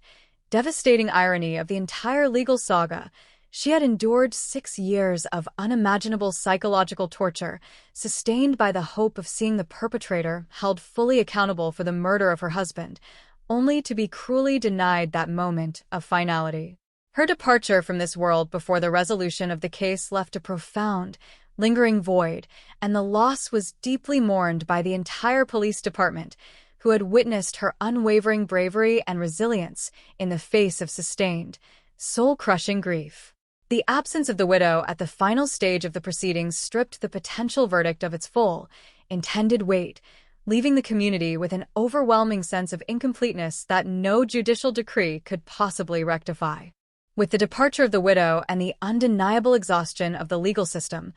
devastating irony of the entire legal saga. She had endured 6 years of unimaginable psychological torture, sustained by the hope of seeing the perpetrator held fully accountable for the murder of her husband, only to be cruelly denied that moment of finality. Her departure from this world before the resolution of the case left a profound, lingering void, and the loss was deeply mourned by the entire police department, who had witnessed her unwavering bravery and resilience in the face of sustained, soul-crushing grief. The absence of the widow at the final stage of the proceedings stripped the potential verdict of its full, intended weight, leaving the community with an overwhelming sense of incompleteness that no judicial decree could possibly rectify. With the departure of the widow and the undeniable exhaustion of the legal system,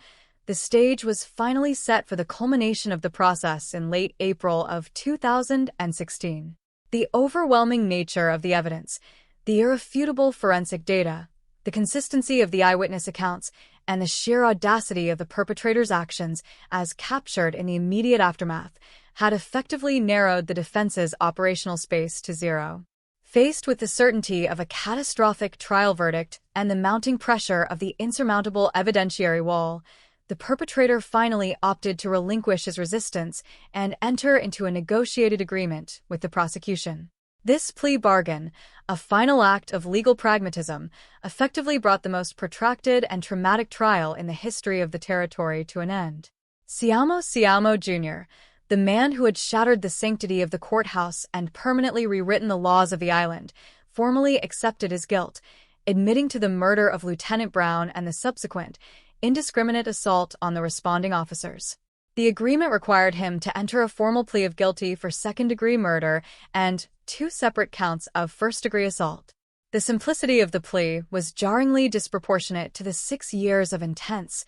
the stage was finally set for the culmination of the process in late April of 2016. The overwhelming nature of the evidence, the irrefutable forensic data, the consistency of the eyewitness accounts, and the sheer audacity of the perpetrator's actions as captured in the immediate aftermath had effectively narrowed the defense's operational space to zero. Faced with the certainty of a catastrophic trial verdict and the mounting pressure of the insurmountable evidentiary wall, the perpetrator finally opted to relinquish his resistance and enter into a negotiated agreement with the prosecution. This plea bargain, a final act of legal pragmatism, effectively brought the most protracted and traumatic trial in the history of the territory to an end. Siamo Jr., the man who had shattered the sanctity of the courthouse and permanently rewritten the laws of the island, formally accepted his guilt, admitting to the murder of Lieutenant Brown and the subsequent, indiscriminate assault on the responding officers. The agreement required him to enter a formal plea of guilty for second-degree murder and 2 separate counts of first-degree assault. The simplicity of the plea was jarringly disproportionate to the 6 years of intense,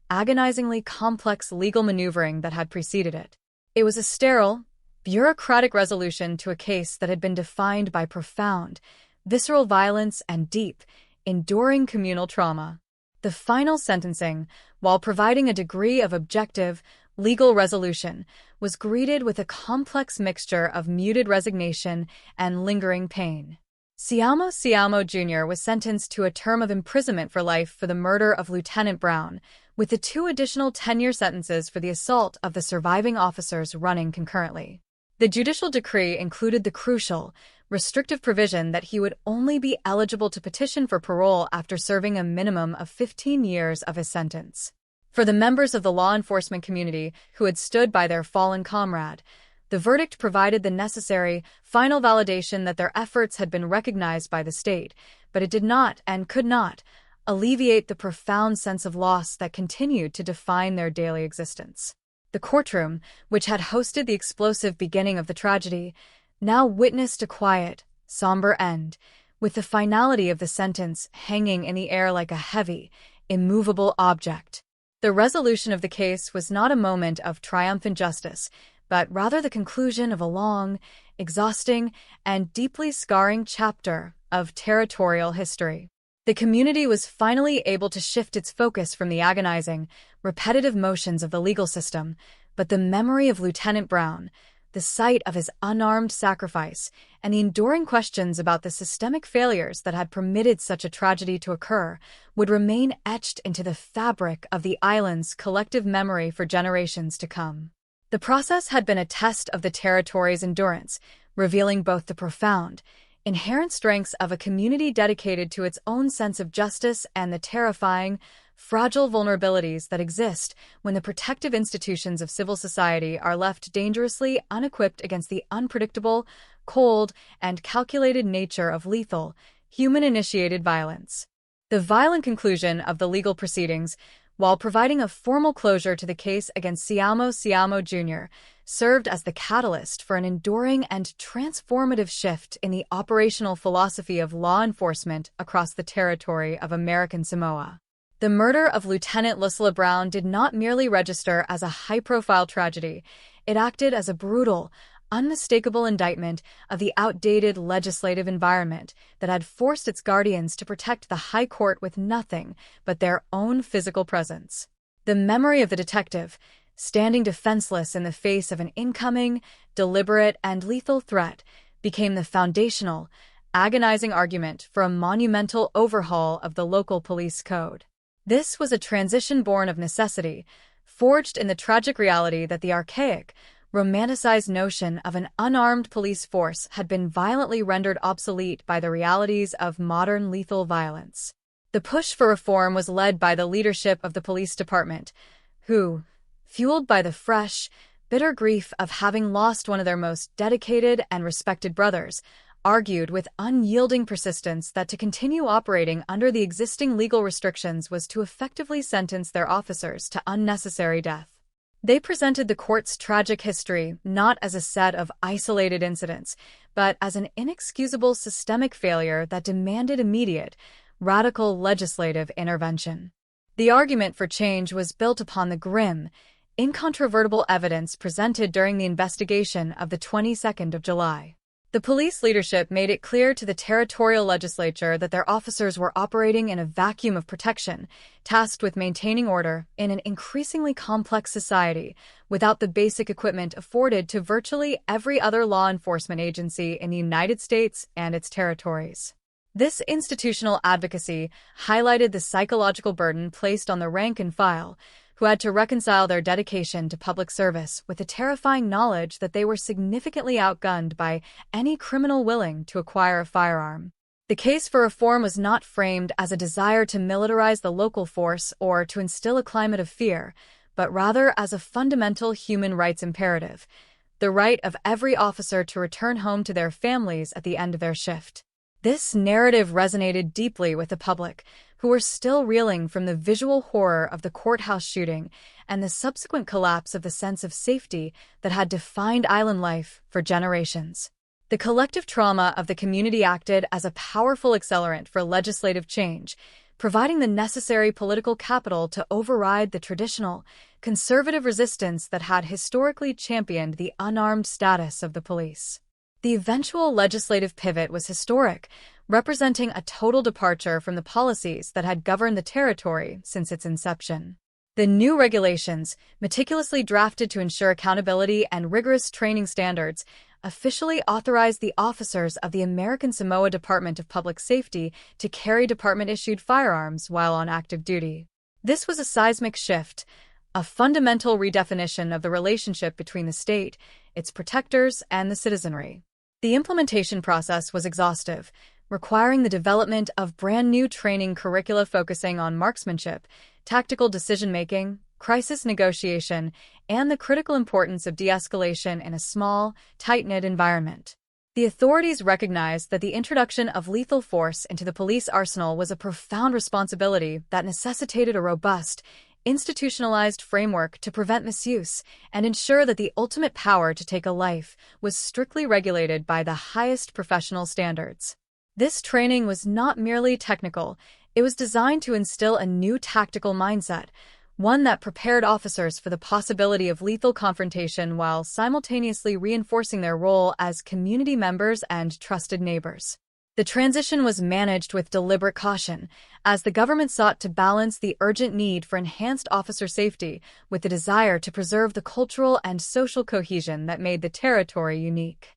agonizingly complex legal maneuvering that had preceded it. It was a sterile, bureaucratic resolution to a case that had been defined by profound, visceral violence and deep, enduring communal trauma. The final sentencing, while providing a degree of objective, legal resolution, was greeted with a complex mixture of muted resignation and lingering pain. Siamo Jr. was sentenced to a term of imprisonment for life for the murder of Lieutenant Brown, with the 2 additional 10-year sentences for the assault of the surviving officers running concurrently. The judicial decree included the crucial, restrictive provision that he would only be eligible to petition for parole after serving a minimum of 15 years of his sentence. For the members of the law enforcement community who had stood by their fallen comrade, the verdict provided the necessary final validation that their efforts had been recognized by the state, but it did not and could not alleviate the profound sense of loss that continued to define their daily existence. The courtroom, which had hosted the explosive beginning of the tragedy, now witnessed a quiet, somber end, with the finality of the sentence hanging in the air like a heavy, immovable object. The resolution of the case was not a moment of triumphant justice, but rather the conclusion of a long, exhausting, and deeply scarring chapter of territorial history. The community was finally able to shift its focus from the agonizing, repetitive motions of the legal system, but the memory of Lieutenant Brown, the sight of his unarmed sacrifice, and the enduring questions about the systemic failures that had permitted such a tragedy to occur would remain etched into the fabric of the island's collective memory for generations to come. The process had been a test of the territory's endurance, revealing both the profound, inherent strengths of a community dedicated to its own sense of justice and the terrifying, fragile vulnerabilities that exist when the protective institutions of civil society are left dangerously unequipped against the unpredictable, cold, and calculated nature of lethal, human-initiated violence. The violent conclusion of the legal proceedings, while providing a formal closure to the case against Siamo Jr., served as the catalyst for an enduring and transformative shift in the operational philosophy of law enforcement across the territory of American Samoa. The murder of Lieutenant Lucilla Brown did not merely register as a high-profile tragedy, it acted as a brutal, unmistakable indictment of the outdated legislative environment that had forced its guardians to protect the High Court with nothing but their own physical presence. The memory of the detective, standing defenseless in the face of an incoming, deliberate, and lethal threat, became the foundational, agonizing argument for a monumental overhaul of the local police code. This was a transition born of necessity, forged in the tragic reality that the archaic, romanticized notion of an unarmed police force had been violently rendered obsolete by the realities of modern lethal violence. The push for reform was led by the leadership of the police department, who, fueled by the fresh, bitter grief of having lost one of their most dedicated and respected brothers, argued with unyielding persistence that to continue operating under the existing legal restrictions was to effectively sentence their officers to unnecessary death. They presented the court's tragic history not as a set of isolated incidents, but as an inexcusable systemic failure that demanded immediate, radical legislative intervention. The argument for change was built upon the grim, incontrovertible evidence presented during the investigation of the 22nd of July. The police leadership made it clear to the territorial legislature that their officers were operating in a vacuum of protection, tasked with maintaining order in an increasingly complex society, without the basic equipment afforded to virtually every other law enforcement agency in the United States and its territories. This institutional advocacy highlighted the psychological burden placed on the rank and file, who had to reconcile their dedication to public service with the terrifying knowledge that they were significantly outgunned by any criminal willing to acquire a firearm. The case for reform was not framed as a desire to militarize the local force or to instill a climate of fear, but rather as a fundamental human rights imperative, the right of every officer to return home to their families at the end of their shift. This narrative resonated deeply with the public, who were still reeling from the visual horror of the courthouse shooting and the subsequent collapse of the sense of safety that had defined island life for generations. The collective trauma of the community acted as a powerful accelerant for legislative change, providing the necessary political capital to override the traditional, conservative resistance that had historically championed the unarmed status of the police. The eventual legislative pivot was historic, representing a total departure from the policies that had governed the territory since its inception. The new regulations, meticulously drafted to ensure accountability and rigorous training standards, officially authorized the officers of the American Samoa Department of Public Safety to carry department-issued firearms while on active duty. This was a seismic shift, a fundamental redefinition of the relationship between the state, its protectors, and the citizenry. The implementation process was exhaustive, requiring the development of brand-new training curricula focusing on marksmanship, tactical decision-making, crisis negotiation, and the critical importance of de-escalation in a small, tight-knit environment. The authorities recognized that the introduction of lethal force into the police arsenal was a profound responsibility that necessitated a robust, institutionalized framework to prevent misuse and ensure that the ultimate power to take a life was strictly regulated by the highest professional standards. This training was not merely technical, it was designed to instill a new tactical mindset, one that prepared officers for the possibility of lethal confrontation while simultaneously reinforcing their role as community members and trusted neighbors. The transition was managed with deliberate caution, as the government sought to balance the urgent need for enhanced officer safety with the desire to preserve the cultural and social cohesion that made the territory unique.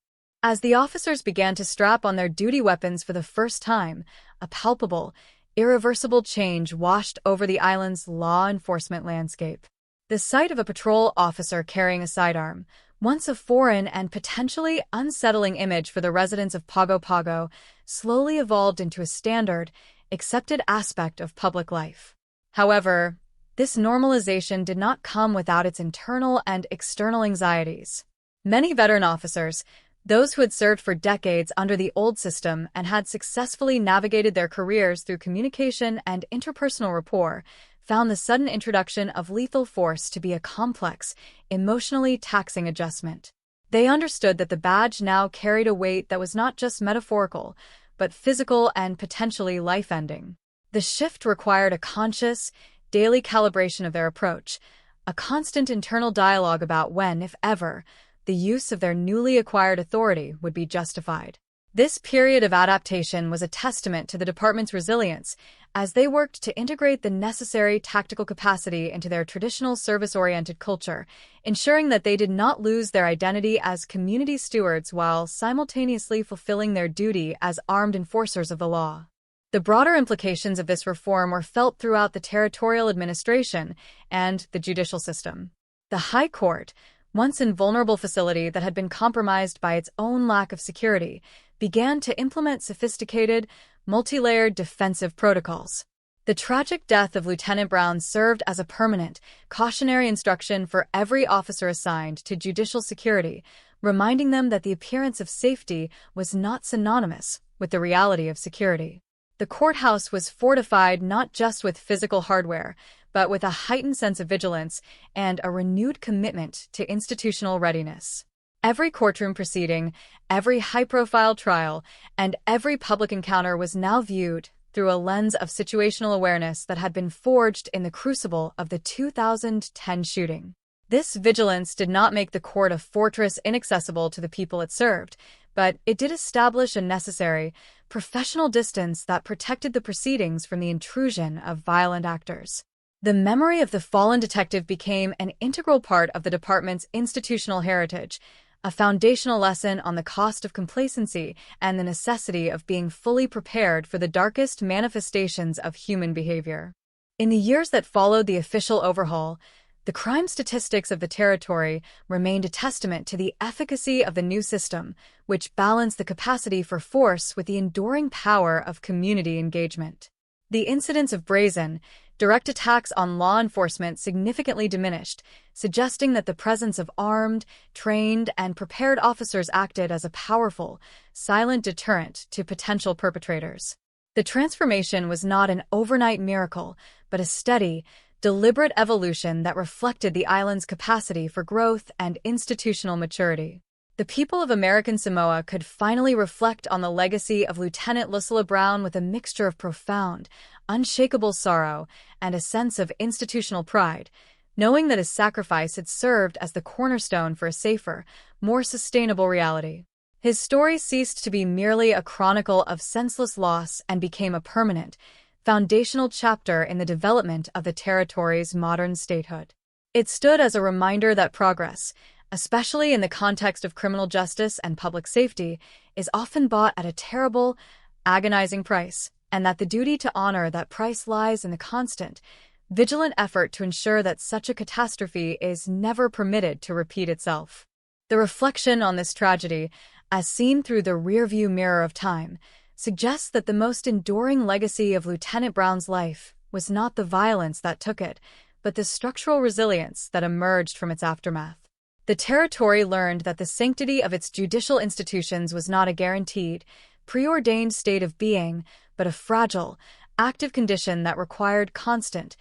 As the officers began to strap on their duty weapons for the first time, a palpable, irreversible change washed over the island's law enforcement landscape. The sight of a patrol officer carrying a sidearm, once a foreign and potentially unsettling image for the residents of Pago Pago, slowly evolved into a standard, accepted aspect of public life. However, this normalization did not come without its internal and external anxieties. Many veteran officers, those who had served for decades under the old system and had successfully navigated their careers through communication and interpersonal rapport, found the sudden introduction of lethal force to be a complex, emotionally taxing adjustment. They understood that the badge now carried a weight that was not just metaphorical, but physical and potentially life-ending. The shift required a conscious, daily calibration of their approach, a constant internal dialogue about when, if ever, the use of their newly acquired authority would be justified. This period of adaptation was a testament to the department's resilience, as they worked to integrate the necessary tactical capacity into their traditional service-oriented culture, ensuring that they did not lose their identity as community stewards while simultaneously fulfilling their duty as armed enforcers of the law. The broader implications of this reform were felt throughout the territorial administration and the judicial system. The High Court, once an invulnerable facility that had been compromised by its own lack of security, began to implement sophisticated, multi-layered defensive protocols. The tragic death of Lieutenant Brown served as a permanent, cautionary instruction for every officer assigned to judicial security, reminding them that the appearance of safety was not synonymous with the reality of security. The courthouse was fortified not just with physical hardware, but with a heightened sense of vigilance and a renewed commitment to institutional readiness. Every courtroom proceeding, every high-profile trial, and every public encounter was now viewed through a lens of situational awareness that had been forged in the crucible of the 2010 shooting. This vigilance did not make the court a fortress inaccessible to the people it served, but it did establish a necessary, professional distance that protected the proceedings from the intrusion of violent actors. The memory of the fallen detective became an integral part of the department's institutional heritage, a foundational lesson on the cost of complacency and the necessity of being fully prepared for the darkest manifestations of human behavior. In the years that followed the official overhaul, the crime statistics of the territory remained a testament to the efficacy of the new system, which balanced the capacity for force with the enduring power of community engagement. The incidence of brazen, direct attacks on law enforcement significantly diminished, suggesting that the presence of armed, trained, and prepared officers acted as a powerful, silent deterrent to potential perpetrators. The transformation was not an overnight miracle, but a steady, deliberate evolution that reflected the island's capacity for growth and institutional maturity. The people of American Samoa could finally reflect on the legacy of Lieutenant Lucilla Brown with a mixture of profound, unshakable sorrow and a sense of institutional pride, knowing that his sacrifice had served as the cornerstone for a safer, more sustainable reality. His story ceased to be merely a chronicle of senseless loss and became a permanent, foundational chapter in the development of the territory's modern statehood. It stood as a reminder that progress, especially in the context of criminal justice and public safety, is often bought at a terrible, agonizing price, and that the duty to honor that price lies in the constant, vigilant effort to ensure that such a catastrophe is never permitted to repeat itself. The reflection on this tragedy, as seen through the rearview mirror of time, suggests that the most enduring legacy of Lieutenant Brown's life was not the violence that took it, but the structural resilience that emerged from its aftermath. The territory learned that the sanctity of its judicial institutions was not a guaranteed, preordained state of being, but a fragile, active condition that required constant,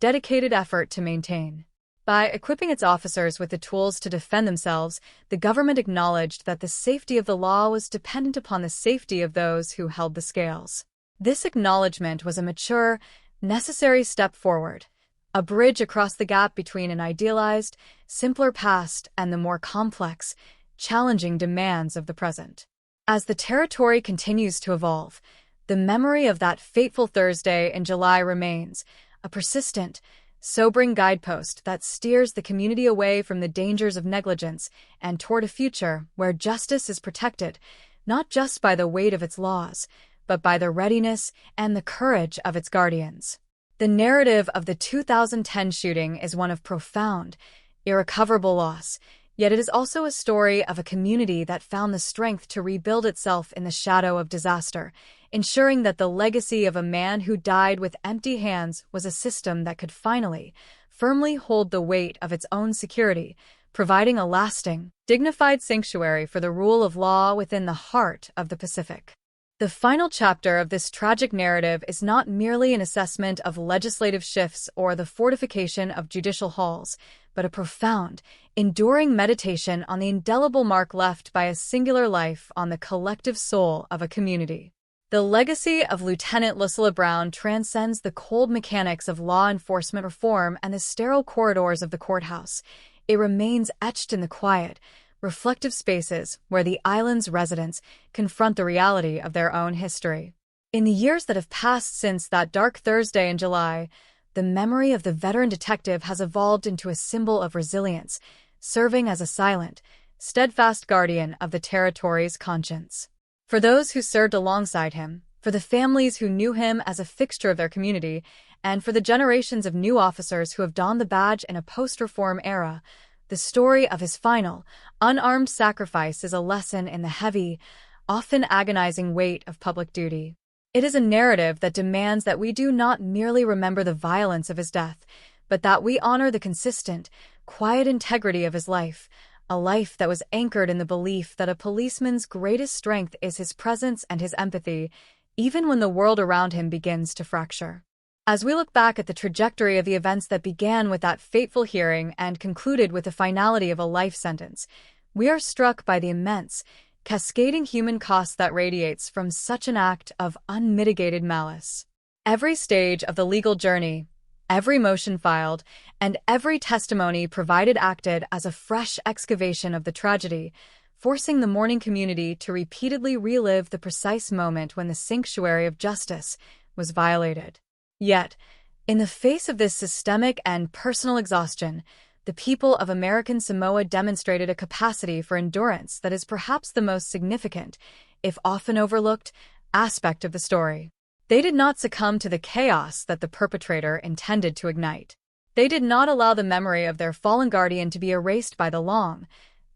dedicated effort to maintain. By equipping its officers with the tools to defend themselves, the government acknowledged that the safety of the law was dependent upon the safety of those who held the scales. This acknowledgement was a mature, necessary step forward, a bridge across the gap between an idealized, simpler past and the more complex, challenging demands of the present. As the territory continues to evolve, the memory of that fateful Thursday in July remains, a persistent, sobering guidepost that steers the community away from the dangers of negligence and toward a future where justice is protected, not just by the weight of its laws, but by the readiness and the courage of its guardians. The narrative of the 2010 shooting is one of profound, irrecoverable loss, yet it is also a story of a community that found the strength to rebuild itself in the shadow of disaster, ensuring that the legacy of a man who died with empty hands was a system that could finally, firmly hold the weight of its own security, providing a lasting, dignified sanctuary for the rule of law within the heart of the Pacific. The final chapter of this tragic narrative is not merely an assessment of legislative shifts or the fortification of judicial halls, but a profound, enduring meditation on the indelible mark left by a singular life on the collective soul of a community. The legacy of Lieutenant Lucilla Brown transcends the cold mechanics of law enforcement reform and the sterile corridors of the courthouse. It remains etched in the quiet, reflective spaces where the island's residents confront the reality of their own history. In the years that have passed since that dark Thursday in July, the memory of the veteran detective has evolved into a symbol of resilience, serving as a silent, steadfast guardian of the territory's conscience. For those who served alongside him, for the families who knew him as a fixture of their community, and for the generations of new officers who have donned the badge in a post-reform era, the story of his final, unarmed sacrifice is a lesson in the heavy, often agonizing weight of public duty. It is a narrative that demands that we do not merely remember the violence of his death, but that we honor the consistent, quiet integrity of his life, a life that was anchored in the belief that a policeman's greatest strength is his presence and his empathy, even when the world around him begins to fracture. As we look back at the trajectory of the events that began with that fateful hearing and concluded with the finality of a life sentence, we are struck by the immense, cascading human cost that radiates from such an act of unmitigated malice. Every stage of the legal journey, every motion filed, and every testimony provided acted as a fresh excavation of the tragedy, forcing the mourning community to repeatedly relive the precise moment when the sanctuary of justice was violated. Yet, in the face of this systemic and personal exhaustion, the people of American Samoa demonstrated a capacity for endurance that is perhaps the most significant, if often overlooked, aspect of the story. They did not succumb to the chaos that the perpetrator intended to ignite. They did not allow the memory of their fallen guardian to be erased by the long,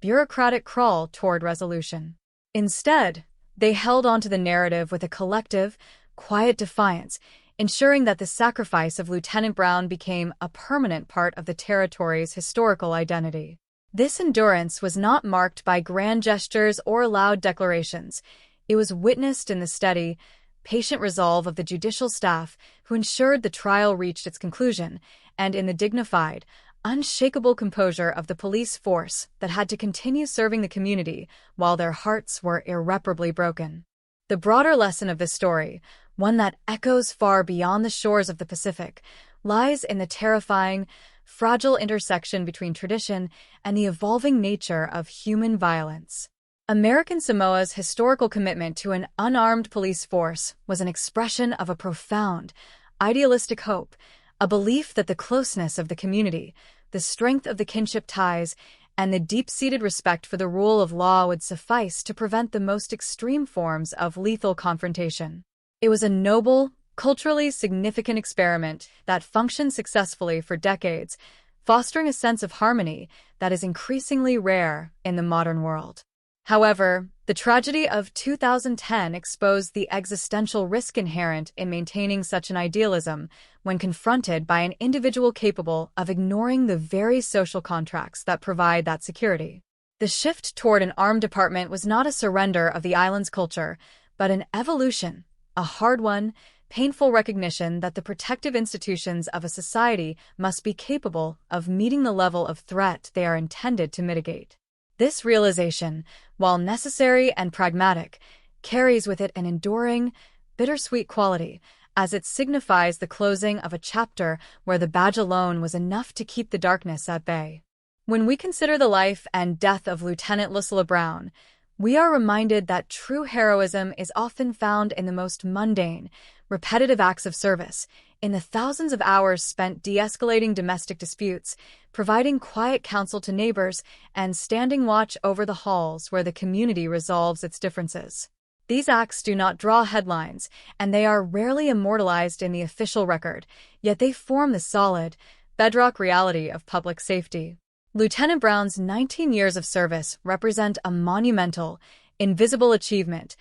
bureaucratic crawl toward resolution. Instead, they held onto the narrative with a collective, quiet defiance, ensuring that the sacrifice of Lieutenant Brown became a permanent part of the territory's historical identity. This endurance was not marked by grand gestures or loud declarations. It was witnessed in the steady, patient resolve of the judicial staff who ensured the trial reached its conclusion, and in the dignified, unshakable composure of the police force that had to continue serving the community while their hearts were irreparably broken. The broader lesson of this story, one that echoes far beyond the shores of the Pacific, lies in the terrifying, fragile intersection between tradition and the evolving nature of human violence. American Samoa's historical commitment to an unarmed police force was an expression of a profound, idealistic hope, a belief that the closeness of the community, the strength of the kinship ties, and the deep-seated respect for the rule of law would suffice to prevent the most extreme forms of lethal confrontation. It was a noble, culturally significant experiment that functioned successfully for decades, fostering a sense of harmony that is increasingly rare in the modern world. However, the tragedy of 2010 exposed the existential risk inherent in maintaining such an idealism when confronted by an individual capable of ignoring the very social contracts that provide that security. The shift toward an armed department was not a surrender of the island's culture, but an evolution, a hard-won, painful recognition that the protective institutions of a society must be capable of meeting the level of threat they are intended to mitigate. This realization, while necessary and pragmatic, carries with it an enduring, bittersweet quality, as it signifies the closing of a chapter where the badge alone was enough to keep the darkness at bay. When we consider the life and death of Lieutenant Lucilla Brown, we are reminded that true heroism is often found in the most mundane, repetitive acts of service, in the thousands of hours spent de-escalating domestic disputes, providing quiet counsel to neighbors, and standing watch over the halls where the community resolves its differences. These acts do not draw headlines, and they are rarely immortalized in the official record, yet they form the solid, bedrock reality of public safety. Lieutenant Brown's 19 years of service represent a monumental, invisible achievement,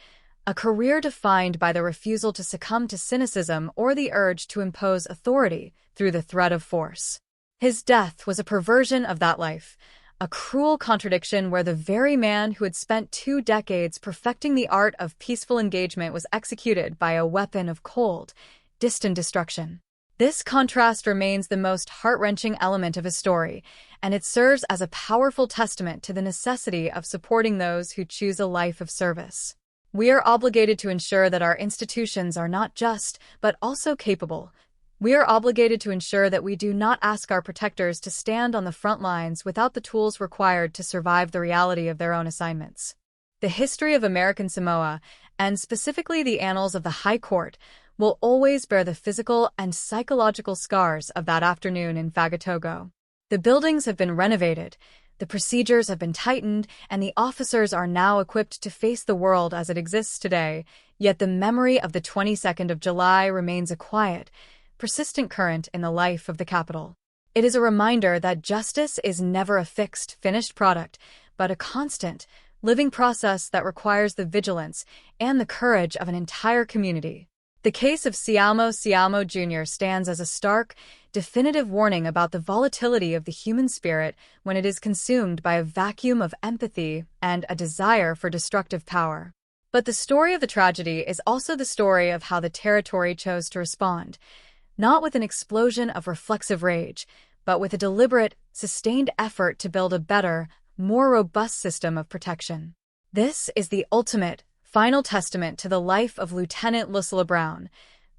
a career defined by the refusal to succumb to cynicism or the urge to impose authority through the threat of force. His death was a perversion of that life, a cruel contradiction where the very man who had spent 2 decades perfecting the art of peaceful engagement was executed by a weapon of cold, distant destruction. This contrast remains the most heart-wrenching element of his story, and it serves as a powerful testament to the necessity of supporting those who choose a life of service. We are obligated to ensure that our institutions are not just, but also capable. We are obligated to ensure that we do not ask our protectors to stand on the front lines without the tools required to survive the reality of their own assignments. The history of American Samoa, and specifically the annals of the High Court, will always bear the physical and psychological scars of that afternoon in Fagatogo. The buildings have been renovated, the procedures have been tightened, and the officers are now equipped to face the world as it exists today, yet the memory of the 22nd of July remains a quiet, persistent current in the life of the capital. It is a reminder that justice is never a fixed, finished product, but a constant, living process that requires the vigilance and the courage of an entire community. The case of Siamo Jr. stands as a stark, definitive warning about the volatility of the human spirit when it is consumed by a vacuum of empathy and a desire for destructive power. But the story of the tragedy is also the story of how the territory chose to respond, not with an explosion of reflexive rage, but with a deliberate, sustained effort to build a better, more robust system of protection. This is the ultimate, final testament to the life of Lieutenant Lucilla Brown,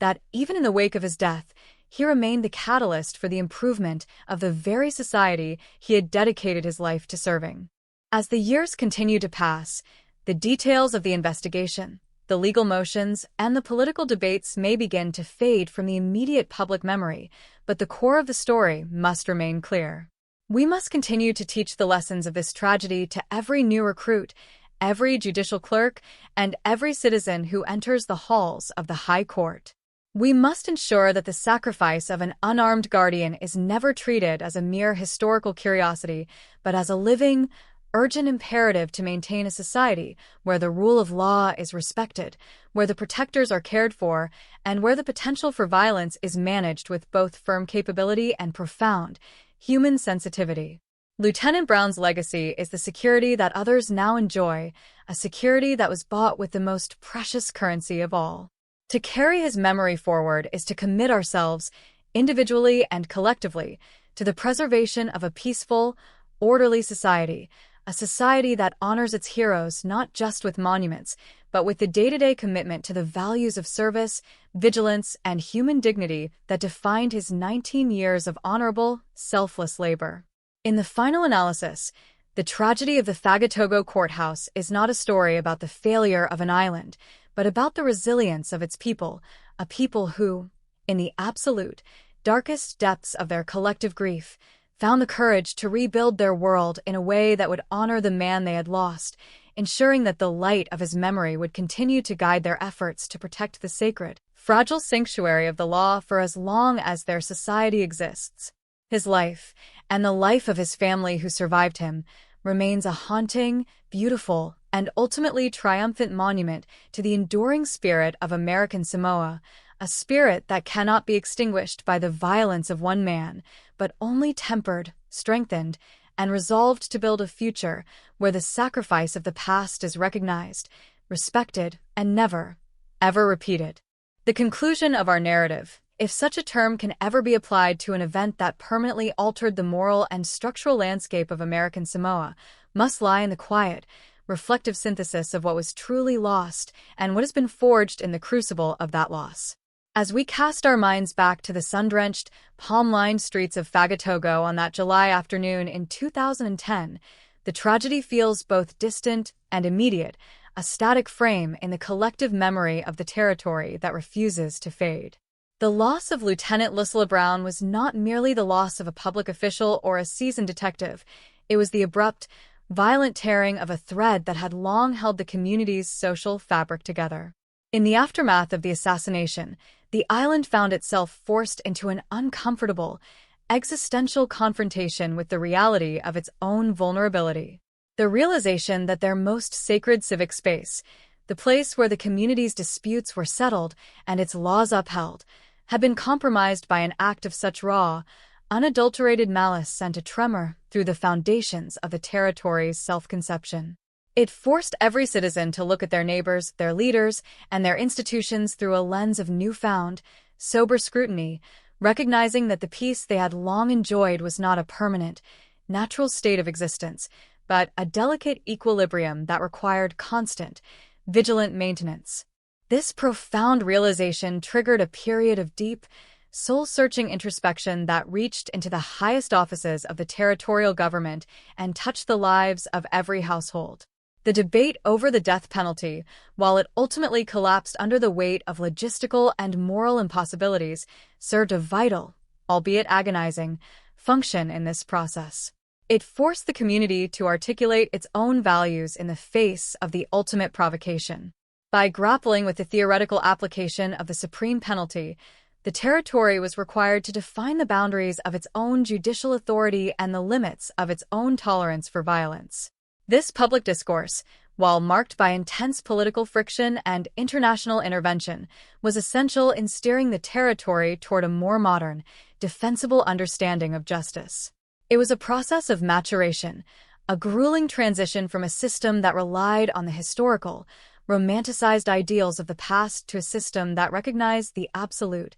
that even in the wake of his death, he remained the catalyst for the improvement of the very society he had dedicated his life to serving. As the years continued to pass, the details of the investigation, the legal motions, and the political debates may begin to fade from the immediate public memory, but the core of the story must remain clear. We must continue to teach the lessons of this tragedy to every new recruit, every judicial clerk, and every citizen who enters the halls of the High Court. We must ensure that the sacrifice of an unarmed guardian is never treated as a mere historical curiosity, but as a living, urgent imperative to maintain a society where the rule of law is respected, where the protectors are cared for, and where the potential for violence is managed with both firm capability and profound, human sensitivity. Lieutenant Brown's legacy is the security that others now enjoy, a security that was bought with the most precious currency of all. To carry his memory forward is to commit ourselves, individually and collectively, to the preservation of a peaceful, orderly society, a society that honors its heroes not just with monuments, but with the day-to-day commitment to the values of service, vigilance, and human dignity that defined his 19 years of honorable, selfless labor. In the final analysis, the tragedy of the Fagatogo courthouse is not a story about the failure of an island, but about the resilience of its people, a people who, in the absolute, darkest depths of their collective grief, found the courage to rebuild their world in a way that would honor the man they had lost, ensuring that the light of his memory would continue to guide their efforts to protect the sacred, fragile sanctuary of the law for as long as their society exists. His life, and the life of his family who survived him, remains a haunting, beautiful, and ultimately triumphant monument to the enduring spirit of American Samoa, a spirit that cannot be extinguished by the violence of one man, but only tempered, strengthened, and resolved to build a future where the sacrifice of the past is recognized, respected, and never, ever repeated. The conclusion of our narrative, if such a term can ever be applied to an event that permanently altered the moral and structural landscape of American Samoa, must lie in the quiet, reflective synthesis of what was truly lost and what has been forged in the crucible of that loss. As we cast our minds back to the sun-drenched, palm-lined streets of Fagatogo on that July afternoon in 2010, the tragedy feels both distant and immediate, a static frame in the collective memory of the territory that refuses to fade. The loss of Lieutenant Lucilla Brown was not merely the loss of a public official or a seasoned detective. It was the abrupt, violent tearing of a thread that had long held the community's social fabric together. In the aftermath of the assassination, the island found itself forced into an uncomfortable, existential confrontation with the reality of its own vulnerability. The realization that their most sacred civic space, the place where the community's disputes were settled and its laws upheld, had been compromised by an act of such raw, unadulterated malice sent a tremor through the foundations of the territory's self-conception. It forced every citizen to look at their neighbors, their leaders, and their institutions through a lens of newfound, sober scrutiny, recognizing that the peace they had long enjoyed was not a permanent, natural state of existence, but a delicate equilibrium that required constant, vigilant maintenance. This profound realization triggered a period of deep, soul-searching introspection that reached into the highest offices of the territorial government and touched the lives of every household. The debate over the death penalty, while it ultimately collapsed under the weight of logistical and moral impossibilities, served a vital, albeit agonizing, function in this process. It forced the community to articulate its own values in the face of the ultimate provocation. By grappling with the theoretical application of the supreme penalty, the territory was required to define the boundaries of its own judicial authority and the limits of its own tolerance for violence. This public discourse, while marked by intense political friction and international intervention, was essential in steering the territory toward a more modern, defensible understanding of justice. It was a process of maturation, a grueling transition from a system that relied on the historical, romanticized ideals of the past to a system that recognized the absolute,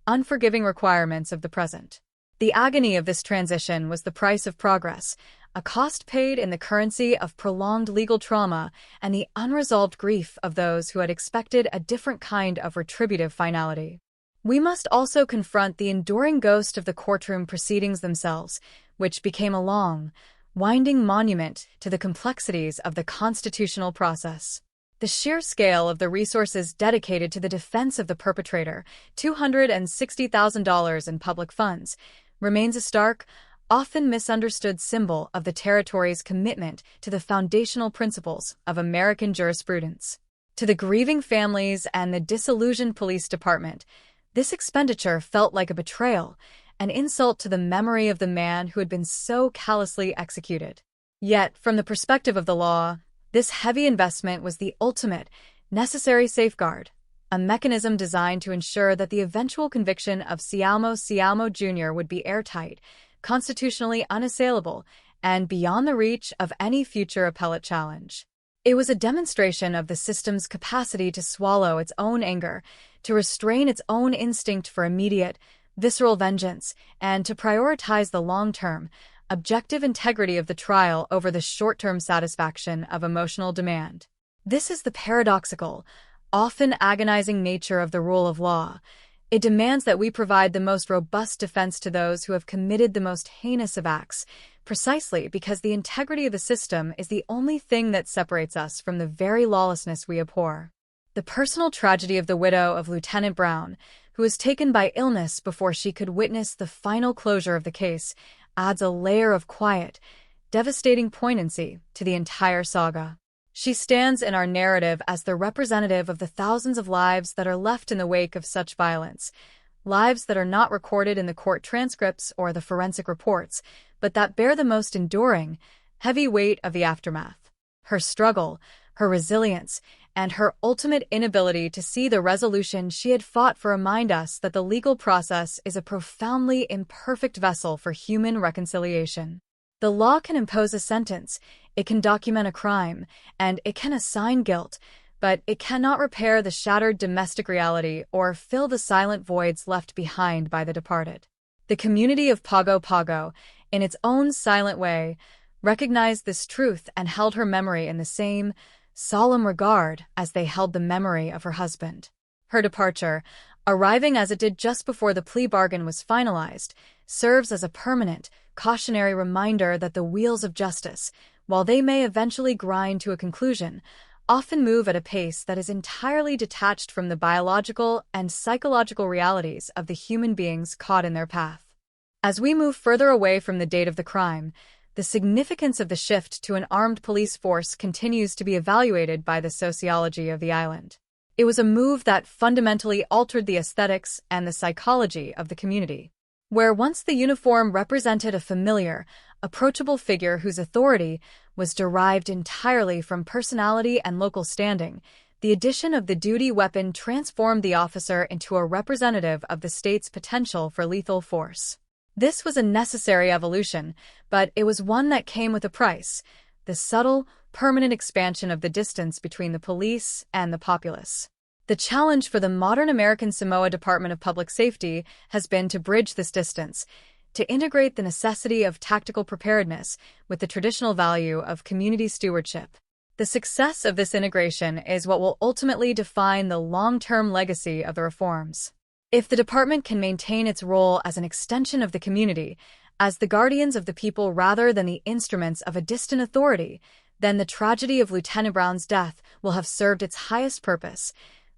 unforgiving requirements of the present. The agony of this transition was the price of progress, a cost paid in the currency of prolonged legal trauma and the unresolved grief of those who had expected a different kind of retributive finality. We must also confront the enduring ghost of the courtroom proceedings themselves, which became a long, winding monument to the complexities of the constitutional process. The sheer scale of the resources dedicated to the defense of the perpetrator, $260,000 in public funds, remains a stark, often misunderstood symbol of the territory's commitment to the foundational principles of American jurisprudence. To the grieving families and the disillusioned police department, this expenditure felt like a betrayal, an insult to the memory of the man who had been so callously executed. Yet, from the perspective of the law, this heavy investment was the ultimate, necessary safeguard, a mechanism designed to ensure that the eventual conviction of Sialmo Jr. would be airtight, constitutionally unassailable, and beyond the reach of any future appellate challenge. It was a demonstration of the system's capacity to swallow its own anger, to restrain its own instinct for immediate, visceral vengeance, and to prioritize the long-term, objective integrity of the trial over the short-term satisfaction of emotional demand. This is the paradoxical, often agonizing nature of the rule of law. It demands that we provide the most robust defense to those who have committed the most heinous of acts, precisely because the integrity of the system is the only thing that separates us from the very lawlessness we abhor. The personal tragedy of the widow of Lieutenant Brown, who was taken by illness before she could witness the final closure of the case, adds a layer of quiet, devastating poignancy to the entire saga. She stands in our narrative as the representative of the thousands of lives that are left in the wake of such violence, lives that are not recorded in the court transcripts or the forensic reports, but that bear the most enduring, heavy weight of the aftermath. Her struggle, her resilience, and her ultimate inability to see the resolution she had fought for remind us that the legal process is a profoundly imperfect vessel for human reconciliation. The law can impose a sentence, it can document a crime, and it can assign guilt, but it cannot repair the shattered domestic reality or fill the silent voids left behind by the departed. The community of Pago Pago, in its own silent way, recognized this truth and held her memory in the same solemn regard as they held the memory of her husband. Her departure, arriving as it did just before the plea bargain was finalized, serves as a permanent, cautionary reminder that the wheels of justice, while they may eventually grind to a conclusion, often move at a pace that is entirely detached from the biological and psychological realities of the human beings caught in their path. As we move further away from the date of the crime, the significance of the shift to an armed police force continues to be evaluated by the sociology of the island. It was a move that fundamentally altered the aesthetics and the psychology of the community. Where once the uniform represented a familiar, approachable figure whose authority was derived entirely from personality and local standing, the addition of the duty weapon transformed the officer into a representative of the state's potential for lethal force. This was a necessary evolution, but it was one that came with a price: the subtle, permanent expansion of the distance between the police and the populace. The challenge for the modern American Samoa Department of Public Safety has been to bridge this distance, to integrate the necessity of tactical preparedness with the traditional value of community stewardship. The success of this integration is what will ultimately define the long-term legacy of the reforms. If the department can maintain its role as an extension of the community, as the guardians of the people rather than the instruments of a distant authority, then the tragedy of Lieutenant Brown's death will have served its highest purpose: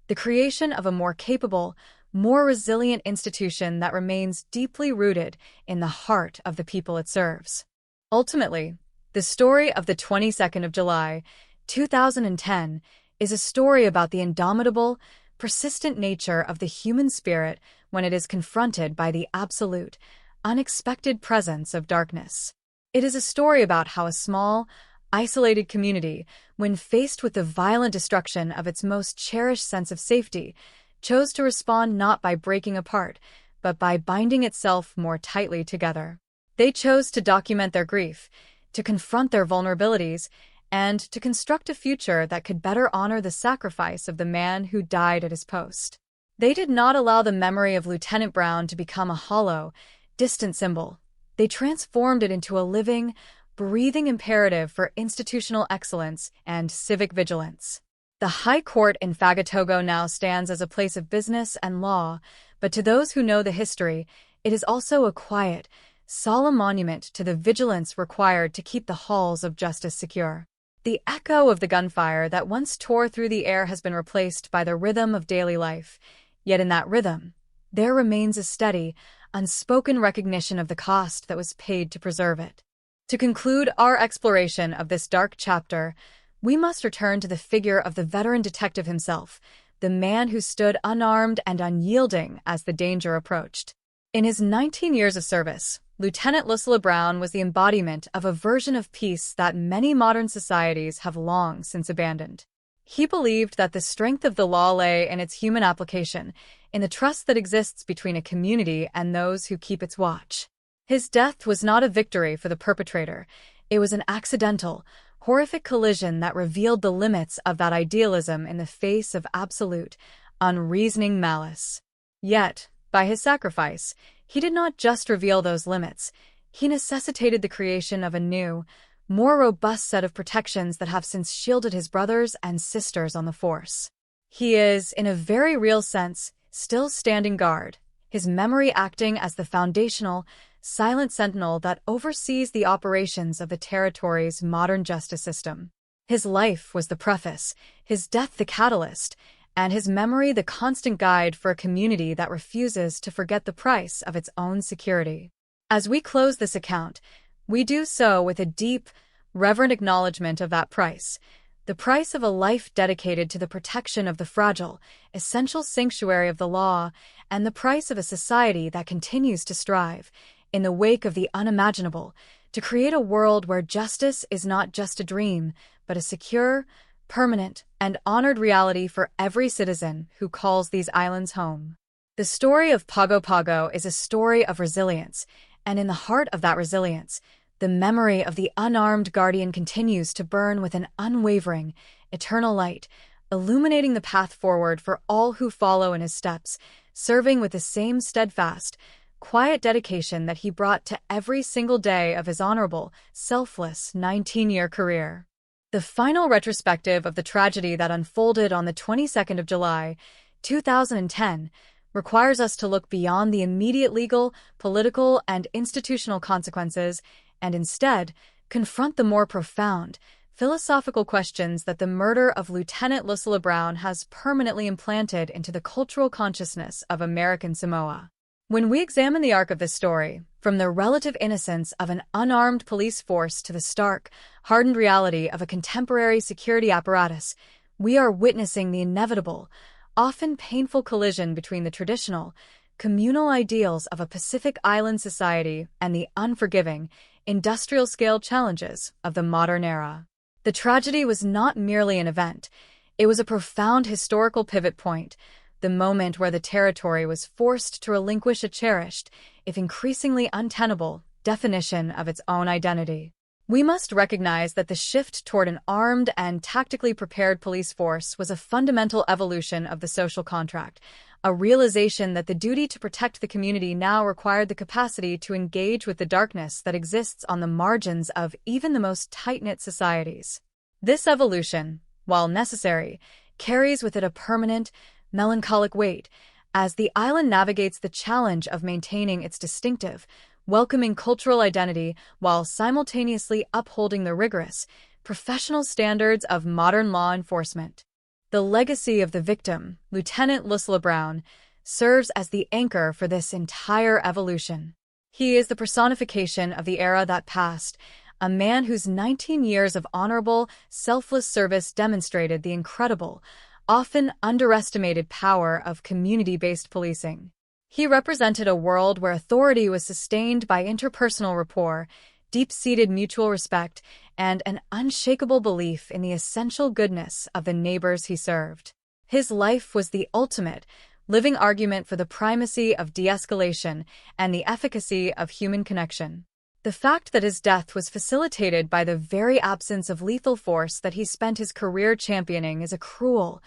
the creation of a more capable, more resilient institution that remains deeply rooted in the heart of the people it serves. Ultimately, the story of the 22nd of July, 2010, is a story about the indomitable, persistent nature of the human spirit when it is confronted by the absolute, unexpected presence of darkness. It is a story about how a small, isolated community, when faced with the violent destruction of its most cherished sense of safety, chose to respond not by breaking apart, but by binding itself more tightly together. They chose to document their grief, to confront their vulnerabilities, and to construct a future that could better honor the sacrifice of the man who died at his post. They did not allow the memory of Lieutenant Brown to become a hollow, distant symbol. They transformed it into a living, breathing imperative for institutional excellence and civic vigilance. The High Court in Fagatogo now stands as a place of business and law, but to those who know the history, it is also a quiet, solemn monument to the vigilance required to keep the halls of justice secure. The echo of the gunfire that once tore through the air has been replaced by the rhythm of daily life, yet in that rhythm, there remains a steady, unspoken recognition of the cost that was paid to preserve it. To conclude our exploration of this dark chapter, we must return to the figure of the veteran detective himself, the man who stood unarmed and unyielding as the danger approached. In his 19 years of service, Lieutenant Lucilla Brown was the embodiment of a version of peace that many modern societies have long since abandoned. He believed that the strength of the law lay in its human application, in the trust that exists between a community and those who keep its watch. His death was not a victory for the perpetrator. It was an accidental, horrific collision that revealed the limits of that idealism in the face of absolute, unreasoning malice. Yet, by his sacrifice, he did not just reveal those limits. He necessitated the creation of a new, more robust set of protections that have since shielded his brothers and sisters on the force. He is, in a very real sense, still standing guard, his memory acting as the foundational, silent sentinel that oversees the operations of the territory's modern justice system. His life was the preface, his death the catalyst, and his memory the constant guide for a community that refuses to forget the price of its own security. As we close this account, we do so with a deep, reverent acknowledgement of that price, the price of a life dedicated to the protection of the fragile, essential sanctuary of the law, and the price of a society that continues to strive, in the wake of the unimaginable, to create a world where justice is not just a dream, but a secure, permanent, and honored reality for every citizen who calls these islands home. The story of Pago Pago is a story of resilience, and in the heart of that resilience, the memory of the unarmed guardian continues to burn with an unwavering, eternal light, illuminating the path forward for all who follow in his steps, serving with the same steadfast, quiet dedication that he brought to every single day of his honorable, selfless 19-year career. The final retrospective of the tragedy that unfolded on the 22nd of July, 2010, requires us to look beyond the immediate legal, political, and institutional consequences and instead confront the more profound, philosophical questions that the murder of Lieutenant Lucilla Brown has permanently implanted into the cultural consciousness of American Samoa. When we examine the arc of this story, from the relative innocence of an unarmed police force to the stark, hardened reality of a contemporary security apparatus, we are witnessing the inevitable, often painful collision between the traditional, communal ideals of a Pacific Island society and the unforgiving, industrial-scale challenges of the modern era. The tragedy was not merely an event, it was a profound historical pivot point, the moment where the territory was forced to relinquish a cherished, if increasingly untenable, definition of its own identity. We must recognize that the shift toward an armed and tactically prepared police force was a fundamental evolution of the social contract, a realization that the duty to protect the community now required the capacity to engage with the darkness that exists on the margins of even the most tight-knit societies. This evolution, while necessary, carries with it a permanent, melancholic weight as the island navigates the challenge of maintaining its distinctive, welcoming cultural identity while simultaneously upholding the rigorous, professional standards of modern law enforcement. The legacy of the victim, Lieutenant Lucilla Brown, serves as the anchor for this entire evolution. He is the personification of the era that passed, a man whose 19 years of honorable, selfless service demonstrated the incredible, often underestimated power of community-based policing. He represented a world where authority was sustained by interpersonal rapport, deep-seated mutual respect, and an unshakable belief in the essential goodness of the neighbors he served. His life was the ultimate, living argument for the primacy of de-escalation and the efficacy of human connection. The fact that his death was facilitated by the very absence of lethal force that he spent his career championing is a cruel,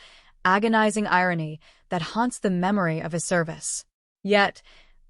agonizing irony that haunts the memory of his service. Yet,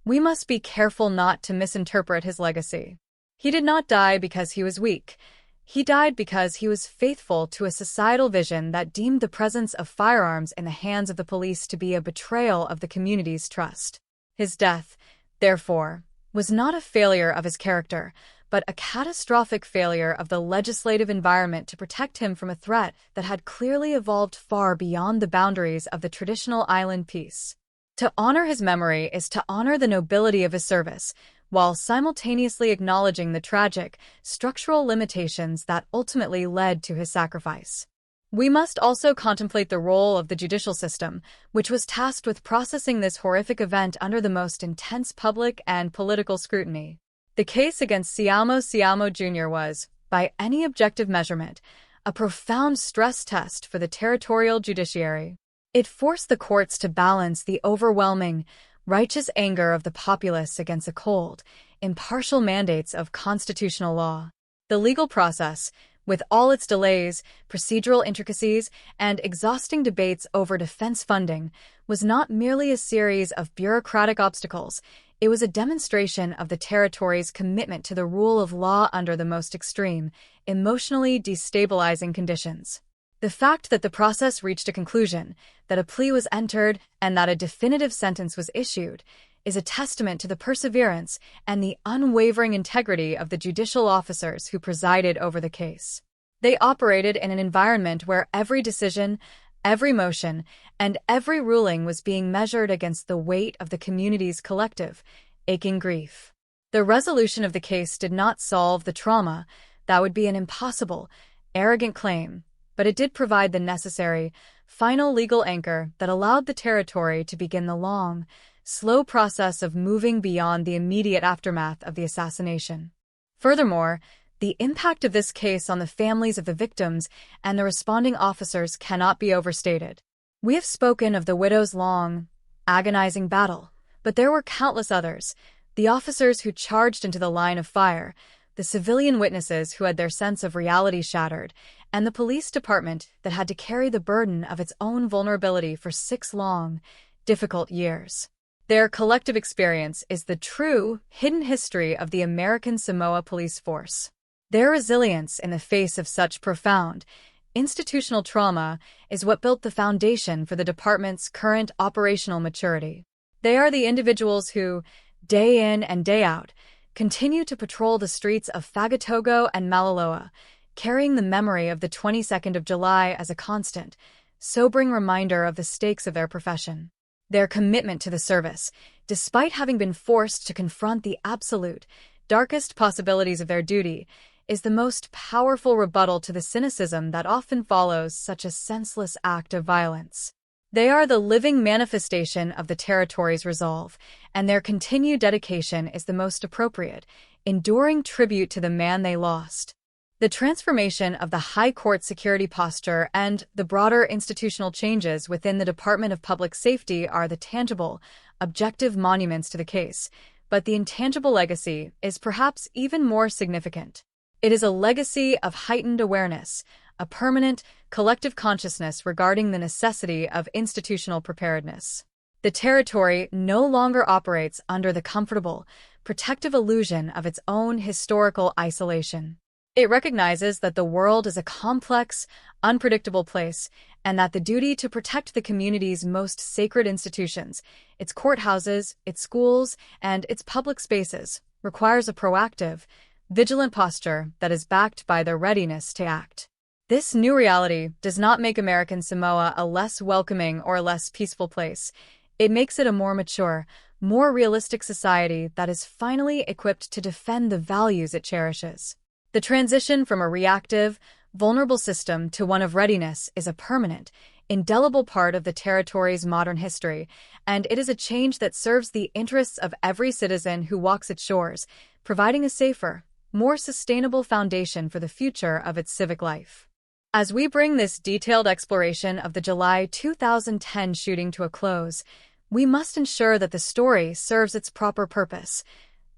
we must be careful not to misinterpret his legacy. He did not die because he was weak. He died because he was faithful to a societal vision that deemed the presence of firearms in the hands of the police to be a betrayal of the community's trust. His death, therefore, was not a failure of his character, but a catastrophic failure of the legislative environment to protect him from a threat that had clearly evolved far beyond the boundaries of the traditional island peace. To honor his memory is to honor the nobility of his service, while simultaneously acknowledging the tragic, structural limitations that ultimately led to his sacrifice. We must also contemplate the role of the judicial system, which was tasked with processing this horrific event under the most intense public and political scrutiny. The case against Siamo Jr. was, by any objective measurement, a profound stress test for the territorial judiciary. It forced the courts to balance the overwhelming, righteous anger of the populace against the cold, impartial mandates of constitutional law. The legal process, with all its delays, procedural intricacies, and exhausting debates over defense funding, was not merely a series of bureaucratic obstacles, it was a demonstration of the territory's commitment to the rule of law under the most extreme, emotionally destabilizing conditions. The fact that the process reached a conclusion, that a plea was entered, and that a definitive sentence was issued, is a testament to the perseverance and the unwavering integrity of the judicial officers who presided over the case. They operated in an environment where every decision, every motion, and every ruling was being measured against the weight of the community's collective, aching grief. The resolution of the case did not solve the trauma. That would be an impossible, arrogant claim, but it did provide the necessary, final legal anchor that allowed the territory to begin the long, slow process of moving beyond the immediate aftermath of the assassination. Furthermore, The impact of this case on the families of the victims and the responding officers cannot be overstated. We have spoken of the widow's long, agonizing battle, but there were countless others: the officers who charged into the line of fire, the civilian witnesses who had their sense of reality shattered, and the police department that had to carry the burden of its own vulnerability for 6 long, difficult years. Their collective experience is the true, hidden history of the American Samoa Police Force. Their resilience in the face of such profound, institutional trauma is what built the foundation for the department's current operational maturity. They are the individuals who, day in and day out, continue to patrol the streets of Fagatogo and Malaloa, carrying the memory of the 22nd of July as a constant, sobering reminder of the stakes of their profession. Their commitment to the service, despite having been forced to confront the absolute, darkest possibilities of their duty, is the most powerful rebuttal to the cynicism that often follows such a senseless act of violence. They are the living manifestation of the territory's resolve, and their continued dedication is the most appropriate, enduring tribute to the man they lost. The transformation of the high court security posture and the broader institutional changes within the Department of Public Safety are the tangible, objective monuments to the case, but the intangible legacy is perhaps even more significant. It is a legacy of heightened awareness, a permanent, collective consciousness regarding the necessity of institutional preparedness. The territory no longer operates under the comfortable, protective illusion of its own historical isolation. It recognizes that the world is a complex, unpredictable place, and that the duty to protect the community's most sacred institutions, its courthouses, its schools, and its public spaces, requires a proactive, vigilant posture that is backed by their readiness to act. This new reality does not make American Samoa a less welcoming or a less peaceful place. It makes it a more mature, more realistic society that is finally equipped to defend the values it cherishes. The transition from a reactive, vulnerable system to one of readiness is a permanent, indelible part of the territory's modern history, and it is a change that serves the interests of every citizen who walks its shores, providing a safer, more sustainable foundation for the future of its civic life. As we bring this detailed exploration of the July 2010 shooting to a close, we must ensure that the story serves its proper purpose,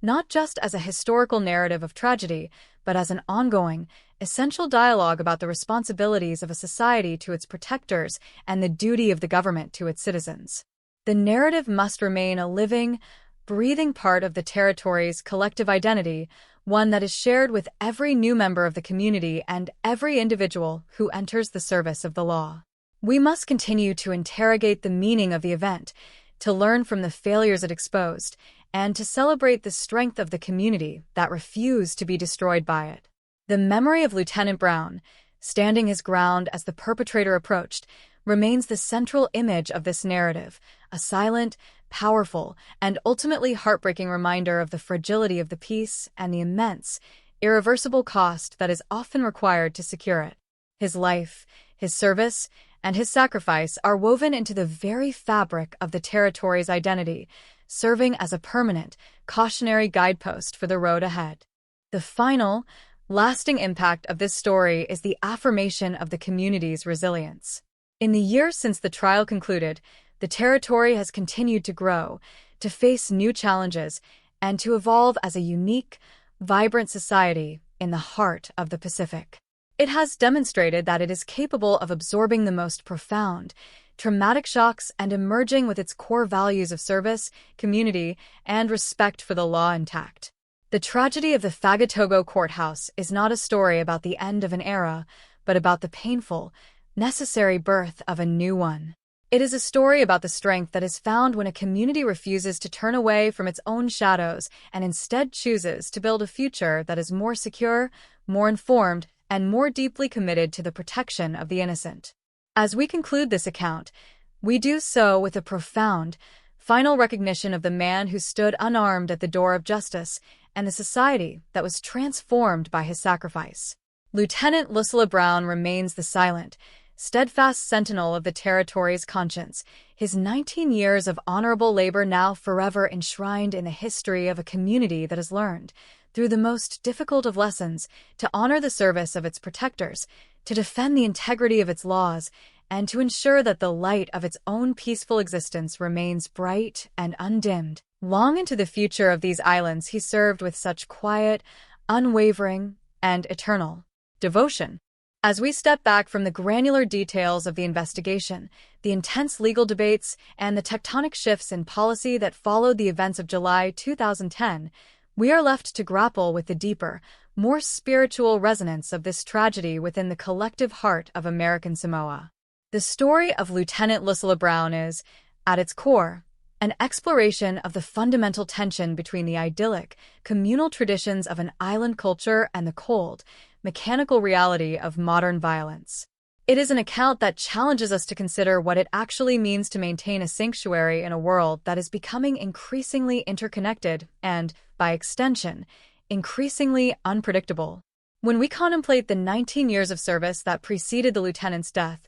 not just as a historical narrative of tragedy, but as an ongoing, essential dialogue about the responsibilities of a society to its protectors and the duty of the government to its citizens. The narrative must remain a living, breathing part of the territory's collective identity, one that is shared with every new member of the community and every individual who enters the service of the law. We must continue to interrogate the meaning of the event, to learn from the failures it exposed, and to celebrate the strength of the community that refused to be destroyed by it. The memory of Lieutenant Brown, standing his ground as the perpetrator approached, remains the central image of this narrative, a silent, powerful, and ultimately heartbreaking reminder of the fragility of the peace and the immense, irreversible cost that is often required to secure it. His life, his service, and his sacrifice are woven into the very fabric of the territory's identity, serving as a permanent, cautionary guidepost for the road ahead. The final, lasting impact of this story is the affirmation of the community's resilience. In the years since the trial concluded, the territory has continued to grow, to face new challenges, and to evolve as a unique, vibrant society in the heart of the Pacific. It has demonstrated that it is capable of absorbing the most profound, traumatic shocks and emerging with its core values of service, community, and respect for the law intact. The tragedy of the Fagatogo courthouse is not a story about the end of an era, but about the painful, necessary birth of a new one. It is a story about the strength that is found when a community refuses to turn away from its own shadows and instead chooses to build a future that is more secure, more informed, and more deeply committed to the protection of the innocent. As we conclude this account, we do so with a profound, final recognition of the man who stood unarmed at the door of justice and the society that was transformed by his sacrifice. Lieutenant Lucilla Brown remains the silent, steadfast sentinel of the territory's conscience, his 19 years of honorable labor now forever enshrined in the history of a community that has learned, through the most difficult of lessons, to honor the service of its protectors, to defend the integrity of its laws, and to ensure that the light of its own peaceful existence remains bright and undimmed. Long into the future of these islands, he served with such quiet, unwavering, and eternal devotion. As we step back from the granular details of the investigation, the intense legal debates, and the tectonic shifts in policy that followed the events of July 2010, we are left to grapple with the deeper, more spiritual resonance of this tragedy within the collective heart of American Samoa. The story of Lieutenant Lucilla Brown is, at its core, an exploration of the fundamental tension between the idyllic, communal traditions of an island culture and the cold, mechanical reality of modern violence. It is an account that challenges us to consider what it actually means to maintain a sanctuary in a world that is becoming increasingly interconnected and, by extension, increasingly unpredictable. When we contemplate the 19 years of service that preceded the lieutenant's death,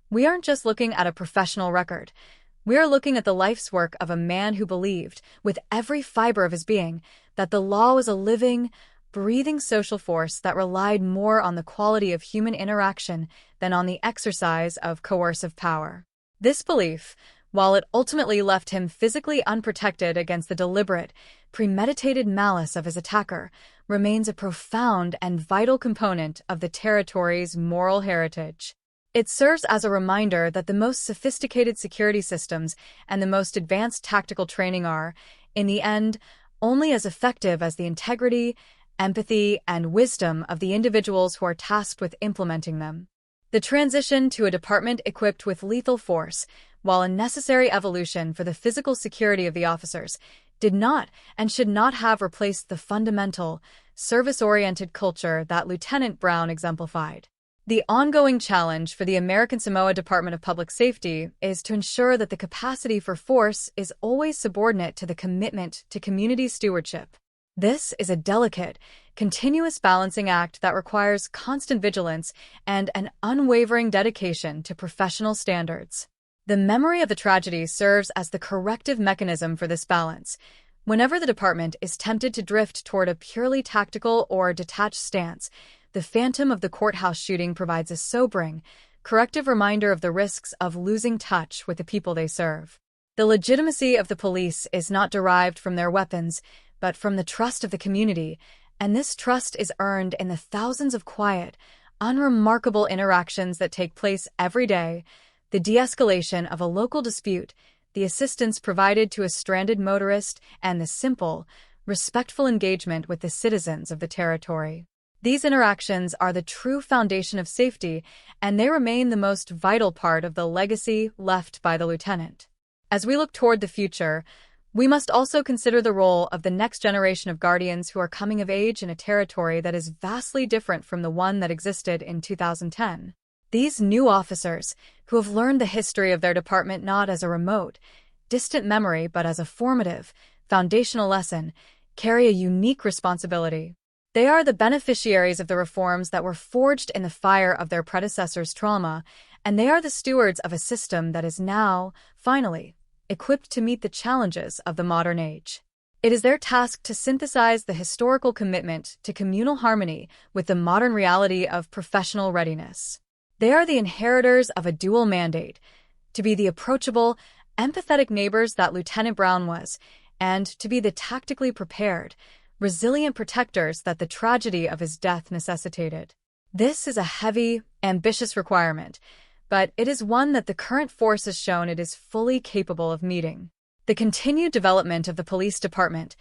we aren't just looking at a professional record. We are looking at the life's work of a man who believed, with every fiber of his being, that the law was a living, breathing social force that relied more on the quality of human interaction than on the exercise of coercive power. This belief, while it ultimately left him physically unprotected against the deliberate, premeditated malice of his attacker, remains a profound and vital component of the territory's moral heritage. It serves as a reminder that the most sophisticated security systems and the most advanced tactical training are, in the end, only as effective as the integrity, empathy, and wisdom of the individuals who are tasked with implementing them. The transition to a department equipped with lethal force, while a necessary evolution for the physical security of the officers, did not and should not have replaced the fundamental, service-oriented culture that Lieutenant Brown exemplified. The ongoing challenge for the American Samoa Department of Public Safety is to ensure that the capacity for force is always subordinate to the commitment to community stewardship. This is a delicate, continuous balancing act that requires constant vigilance and an unwavering dedication to professional standards. The memory of the tragedy serves as the corrective mechanism for this balance. Whenever the department is tempted to drift toward a purely tactical or detached stance, the phantom of the courthouse shooting provides a sobering, corrective reminder of the risks of losing touch with the people they serve. The legitimacy of the police is not derived from their weapons, but from the trust of the community, and this trust is earned in the thousands of quiet, unremarkable interactions that take place every day, the de-escalation of a local dispute, the assistance provided to a stranded motorist, and the simple, respectful engagement with the citizens of the territory. These interactions are the true foundation of safety, and they remain the most vital part of the legacy left by the lieutenant. As we look toward the future, we must also consider the role of the next generation of guardians who are coming of age in a territory that is vastly different from the one that existed in 2010. These new officers, who have learned the history of their department not as a remote, distant memory but as a formative, foundational lesson, carry a unique responsibility. They are the beneficiaries of the reforms that were forged in the fire of their predecessors' trauma, and they are the stewards of a system that is now, finally, equipped to meet the challenges of the modern age. It is their task to synthesize the historical commitment to communal harmony with the modern reality of professional readiness. They are the inheritors of a dual mandate, to be the approachable, empathetic neighbors that Lieutenant Brown was, and to be the tactically prepared, resilient protectors that the tragedy of his death necessitated. This is a heavy, ambitious requirement, but it is one that the current force has shown it is fully capable of meeting. The continued development of the police department,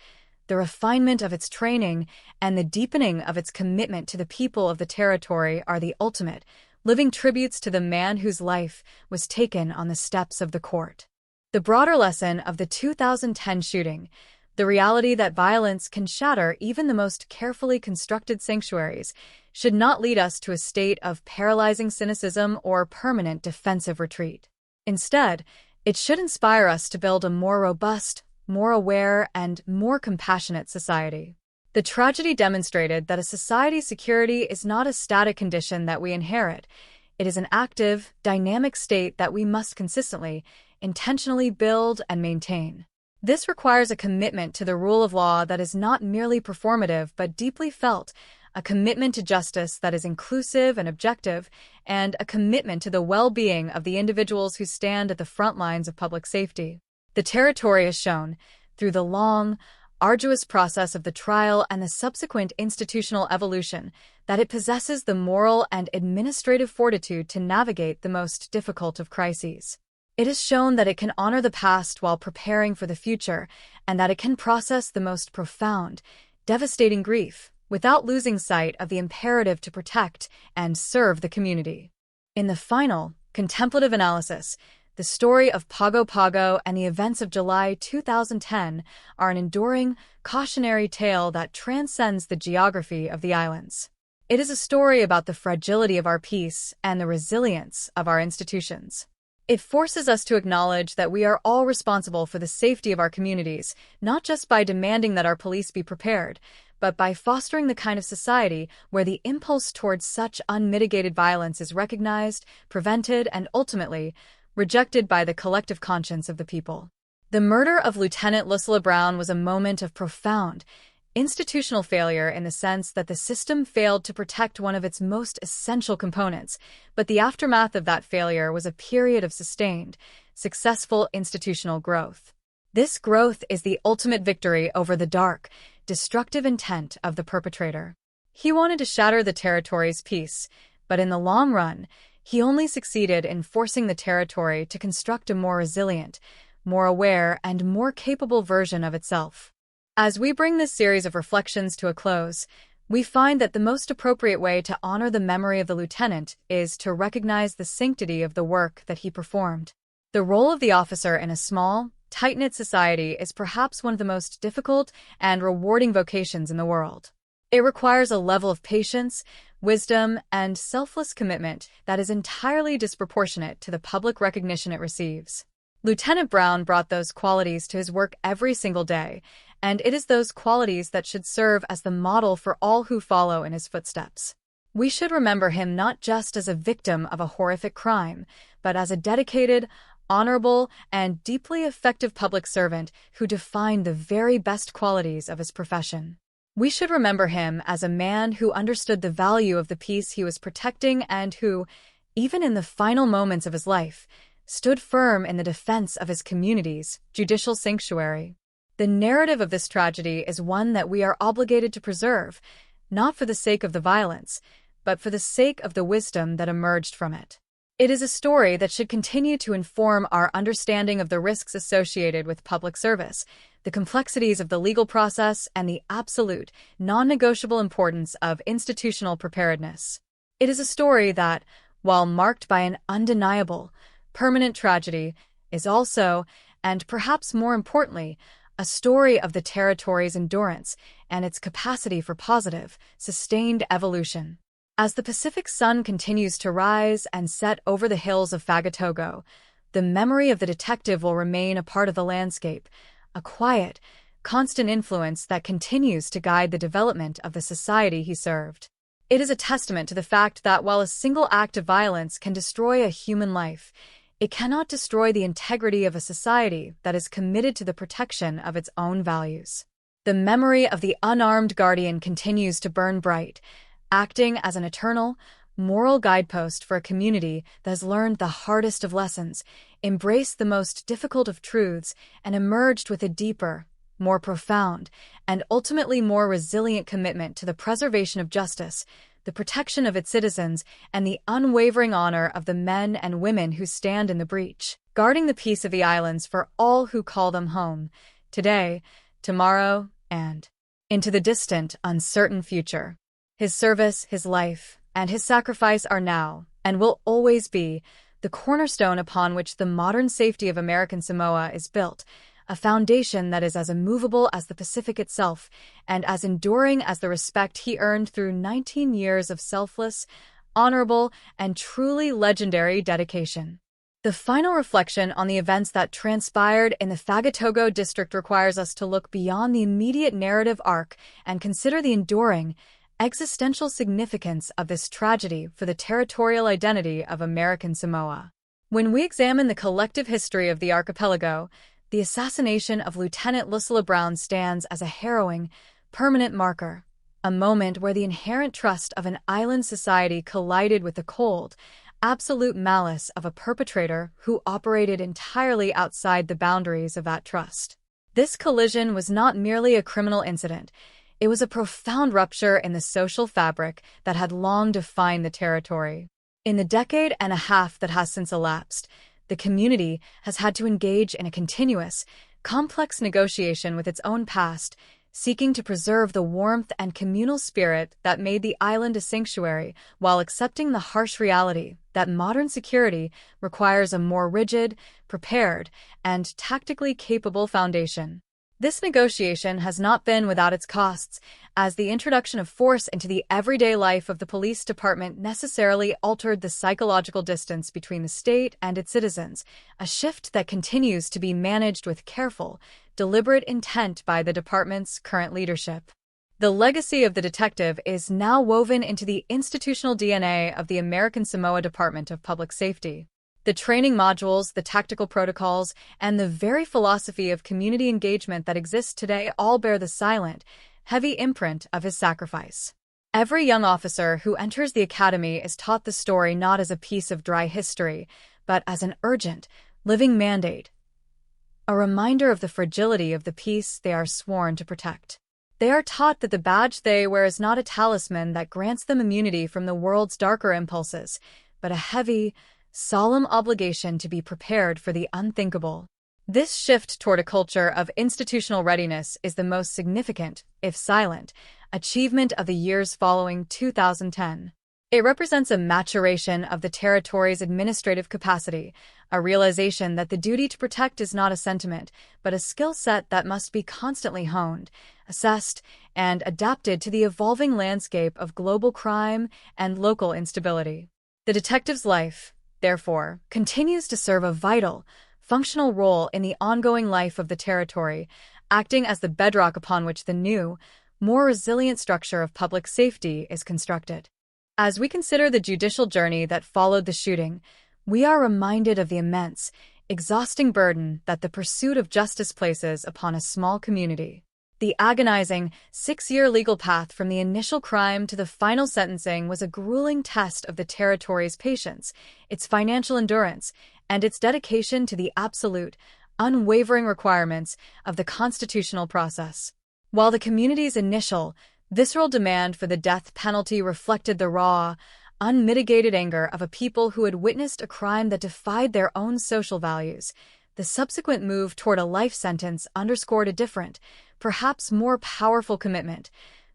the refinement of its training, and the deepening of its commitment to the people of the territory are the ultimate, living tributes to the man whose life was taken on the steps of the court. The broader lesson of the 2010 shooting, the reality that violence can shatter even the most carefully constructed sanctuaries, should not lead us to a state of paralyzing cynicism or permanent defensive retreat. Instead, it should inspire us to build a more robust, more aware, and more compassionate society. The tragedy demonstrated that a society's security is not a static condition that we inherit. It is an active, dynamic state that we must consistently, intentionally build and maintain. This requires a commitment to the rule of law that is not merely performative but deeply felt, a commitment to justice that is inclusive and objective, and a commitment to the well-being of the individuals who stand at the front lines of public safety. The territory has shown, through the long, arduous process of the trial and the subsequent institutional evolution, that it possesses the moral and administrative fortitude to navigate the most difficult of crises. It has shown that it can honor the past while preparing for the future, and that it can process the most profound, devastating grief without losing sight of the imperative to protect and serve the community. In the final, contemplative analysis, the story of Pago Pago and the events of July 2010 are an enduring, cautionary tale that transcends the geography of the islands. It is a story about the fragility of our peace and the resilience of our institutions. It forces us to acknowledge that we are all responsible for the safety of our communities, not just by demanding that our police be prepared, but by fostering the kind of society where the impulse towards such unmitigated violence is recognized, prevented, and ultimately rejected by the collective conscience of the people. The murder of Lieutenant Lucilla Brown was a moment of profound, institutional failure in the sense that the system failed to protect one of its most essential components, but the aftermath of that failure was a period of sustained, successful institutional growth. This growth is the ultimate victory over the dark, destructive intent of the perpetrator. He wanted to shatter the territory's peace, but in the long run, he only succeeded in forcing the territory to construct a more resilient, more aware, and more capable version of itself. As we bring this series of reflections to a close, we find that the most appropriate way to honor the memory of the lieutenant is to recognize the sanctity of the work that he performed. The role of the officer in a small, tight-knit society is perhaps one of the most difficult and rewarding vocations in the world. It requires a level of patience, wisdom, and selfless commitment that is entirely disproportionate to the public recognition it receives. Lieutenant Brown brought those qualities to his work every single day, and it is those qualities that should serve as the model for all who follow in his footsteps. We should remember him not just as a victim of a horrific crime, but as a dedicated, honorable, and deeply effective public servant who defined the very best qualities of his profession. We should remember him as a man who understood the value of the peace he was protecting and who, even in the final moments of his life, stood firm in the defense of his community's judicial sanctuary. The narrative of this tragedy is one that we are obligated to preserve, not for the sake of the violence, but for the sake of the wisdom that emerged from it. It is a story that should continue to inform our understanding of the risks associated with public service, the complexities of the legal process, and the absolute, non-negotiable importance of institutional preparedness. It is a story that, while marked by an undeniable, permanent tragedy, is also, and perhaps more importantly, a story of the territory's endurance and its capacity for positive, sustained evolution. As the Pacific sun continues to rise and set over the hills of Fagatogo, the memory of the detective will remain a part of the landscape, a quiet, constant influence that continues to guide the development of the society he served. It is a testament to the fact that while a single act of violence can destroy a human life, it cannot destroy the integrity of a society that is committed to the protection of its own values. The memory of the unarmed guardian continues to burn bright, acting as an eternal, moral guidepost for a community that has learned the hardest of lessons, embraced the most difficult of truths, and emerged with a deeper, more profound, and ultimately more resilient commitment to the preservation of justice, the protection of its citizens, and the unwavering honor of the men and women who stand in the breach, guarding the peace of the islands for all who call them home, today, tomorrow, and into the distant, uncertain future. His service, his life, and his sacrifice are now, and will always be, the cornerstone upon which the modern safety of American Samoa is built, a foundation that is as immovable as the Pacific itself, and as enduring as the respect he earned through 19 years of selfless, honorable, and truly legendary dedication. The final reflection on the events that transpired in the Fagatogo district requires us to look beyond the immediate narrative arc and consider the enduring, existential significance of this tragedy for the territorial identity of American Samoa. When we examine the collective history of the archipelago, the assassination of Lieutenant Lucilla Brown stands as a harrowing, permanent marker, a moment where the inherent trust of an island society collided with the cold, absolute malice of a perpetrator who operated entirely outside the boundaries of that trust. This collision was not merely a criminal incident. It was a profound rupture in the social fabric that had long defined the territory. In the decade and a half that has since elapsed, the community has had to engage in a continuous, complex negotiation with its own past, seeking to preserve the warmth and communal spirit that made the island a sanctuary, while accepting the harsh reality that modern security requires a more rigid, prepared, and tactically capable foundation. This negotiation has not been without its costs, as the introduction of force into the everyday life of the police department necessarily altered the psychological distance between the state and its citizens, a shift that continues to be managed with careful, deliberate intent by the department's current leadership. The legacy of the detective is now woven into the institutional DNA of the American Samoa Department of Public Safety. The training modules, the tactical protocols, and the very philosophy of community engagement that exists today all bear the silent, heavy imprint of his sacrifice. Every young officer who enters the academy is taught the story not as a piece of dry history, but as an urgent, living mandate, a reminder of the fragility of the peace they are sworn to protect. They are taught that the badge they wear is not a talisman that grants them immunity from the world's darker impulses, but a heavy, solemn obligation to be prepared for the unthinkable. This shift toward a culture of institutional readiness is the most significant, if silent, achievement of the years following 2010. It represents a maturation of the territory's administrative capacity, a realization that the duty to protect is not a sentiment, but a skill set that must be constantly honed, assessed, and adapted to the evolving landscape of global crime and local instability. The detective's life, therefore, continues to serve a vital, functional role in the ongoing life of the territory, acting as the bedrock upon which the new, more resilient structure of public safety is constructed. As we consider the judicial journey that followed the shooting, we are reminded of the immense, exhausting burden that the pursuit of justice places upon a small community. The agonizing, 6-year legal path from the initial crime to the final sentencing was a grueling test of the territory's patience, its financial endurance, and its dedication to the absolute, unwavering requirements of the constitutional process. While the community's initial, visceral demand for the death penalty reflected the raw, unmitigated anger of a people who had witnessed a crime that defied their own social values, the subsequent move toward a life sentence underscored a different, perhaps more powerful commitment,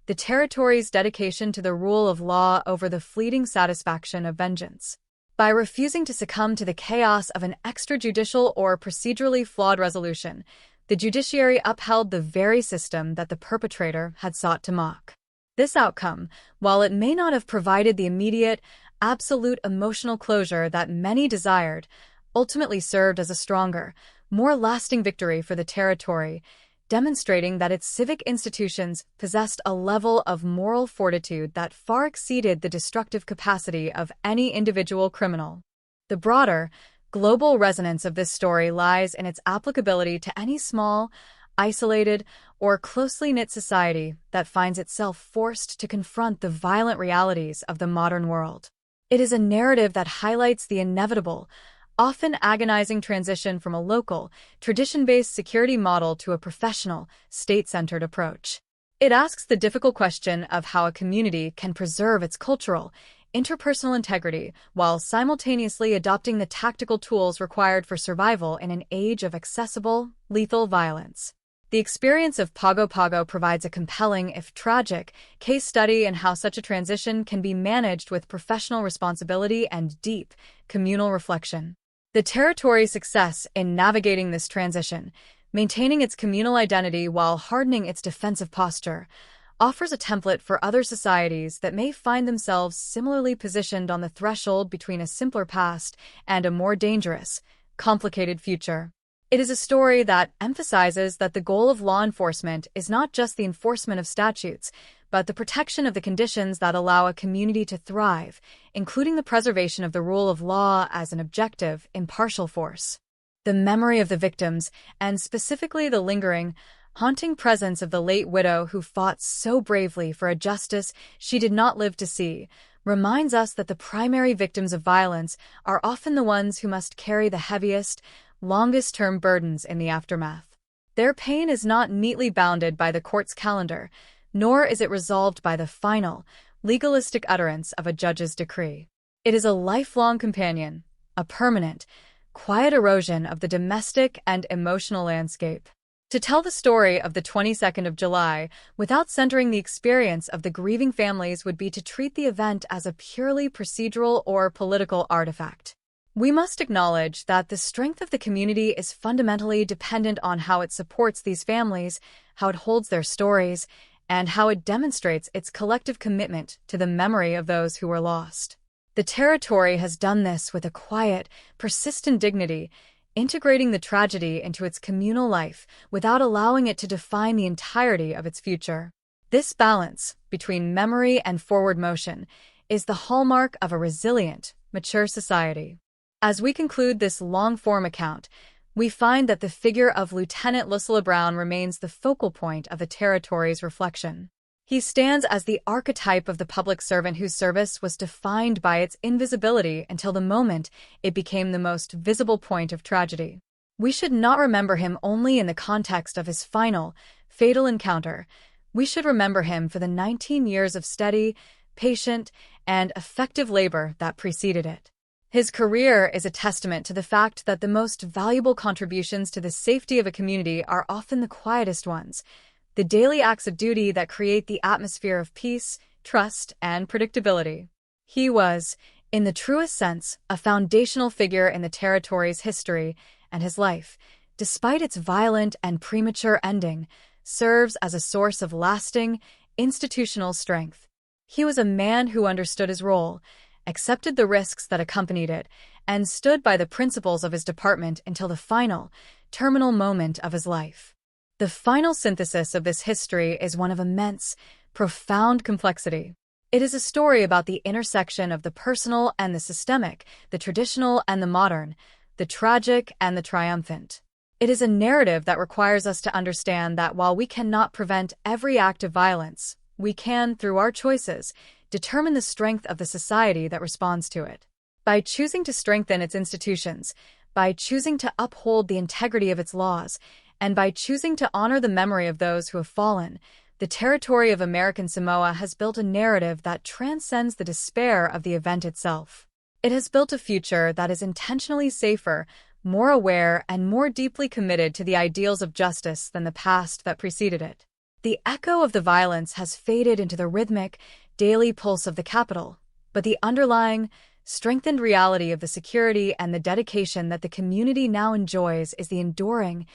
the territory's dedication to the rule of law over the fleeting satisfaction of vengeance. By refusing to succumb to the chaos of an extrajudicial or procedurally flawed resolution, the judiciary upheld the very system that the perpetrator had sought to mock. This outcome, while it may not have provided the immediate, absolute emotional closure that many desired, ultimately served as a stronger, more lasting victory for the territory, demonstrating that its civic institutions possessed a level of moral fortitude that far exceeded the destructive capacity of any individual criminal. The broader, global resonance of this story lies in its applicability to any small, isolated, or closely knit society that finds itself forced to confront the violent realities of the modern world. It is a narrative that highlights the inevitable, often agonizing transition from a local, tradition-based security model to a professional, state-centered approach. It asks the difficult question of how a community can preserve its cultural, interpersonal integrity while simultaneously adopting the tactical tools required for survival in an age of accessible, lethal violence. The experience of Pago Pago provides a compelling, if tragic, case study in how such a transition can be managed with professional responsibility and deep, communal reflection. The territory's success in navigating this transition, maintaining its communal identity while hardening its defensive posture, offers a template for other societies that may find themselves similarly positioned on the threshold between a simpler past and a more dangerous, complicated future. It is a story that emphasizes that the goal of law enforcement is not just the enforcement of statutes, but the protection of the conditions that allow a community to thrive, including the preservation of the rule of law as an objective, impartial force. The memory of the victims, and specifically the lingering, haunting presence of the late widow who fought so bravely for a justice she did not live to see, reminds us that the primary victims of violence are often the ones who must carry the heaviest, longest-term burdens in the aftermath. Their pain is not neatly bounded by the court's calendar, nor is it resolved by the final, legalistic utterance of a judge's decree. It is a lifelong companion, a permanent, quiet erosion of the domestic and emotional landscape. To tell the story of the 22nd of July without centering the experience of the grieving families would be to treat the event as a purely procedural or political artifact. We must acknowledge that the strength of the community is fundamentally dependent on how it supports these families, how it holds their stories, and how it demonstrates its collective commitment to the memory of those who were lost. The territory has done this with a quiet, persistent dignity, integrating the tragedy into its communal life without allowing it to define the entirety of its future. This balance between memory and forward motion is the hallmark of a resilient, mature society. As we conclude this long-form account, we find that the figure of Lieutenant Lucilla Brown remains the focal point of the territory's reflection. He stands as the archetype of the public servant whose service was defined by its invisibility until the moment it became the most visible point of tragedy. We should not remember him only in the context of his final, fatal encounter. We should remember him for the 19 years of steady, patient, and effective labor that preceded it. His career is a testament to the fact that the most valuable contributions to the safety of a community are often the quietest ones, the daily acts of duty that create the atmosphere of peace, trust, and predictability. He was, in the truest sense, a foundational figure in the territory's history, and his life, despite its violent and premature ending, serves as a source of lasting, institutional strength. He was a man who understood his role, accepted the risks that accompanied it, and stood by the principles of his department until the final, terminal moment of his life. The final synthesis of this history is one of immense, profound complexity. It is a story about the intersection of the personal and the systemic, the traditional and the modern, the tragic and the triumphant. It is a narrative that requires us to understand that while we cannot prevent every act of violence, we can, through our choices, determine the strength of the society that responds to it. By choosing to strengthen its institutions, by choosing to uphold the integrity of its laws, and by choosing to honor the memory of those who have fallen, the territory of American Samoa has built a narrative that transcends the despair of the event itself. It has built a future that is intentionally safer, more aware, and more deeply committed to the ideals of justice than the past that preceded it. The echo of the violence has faded into the rhythmic, daily pulse of the capital, but the underlying, strengthened reality of the security and the dedication that the community now enjoys is the enduring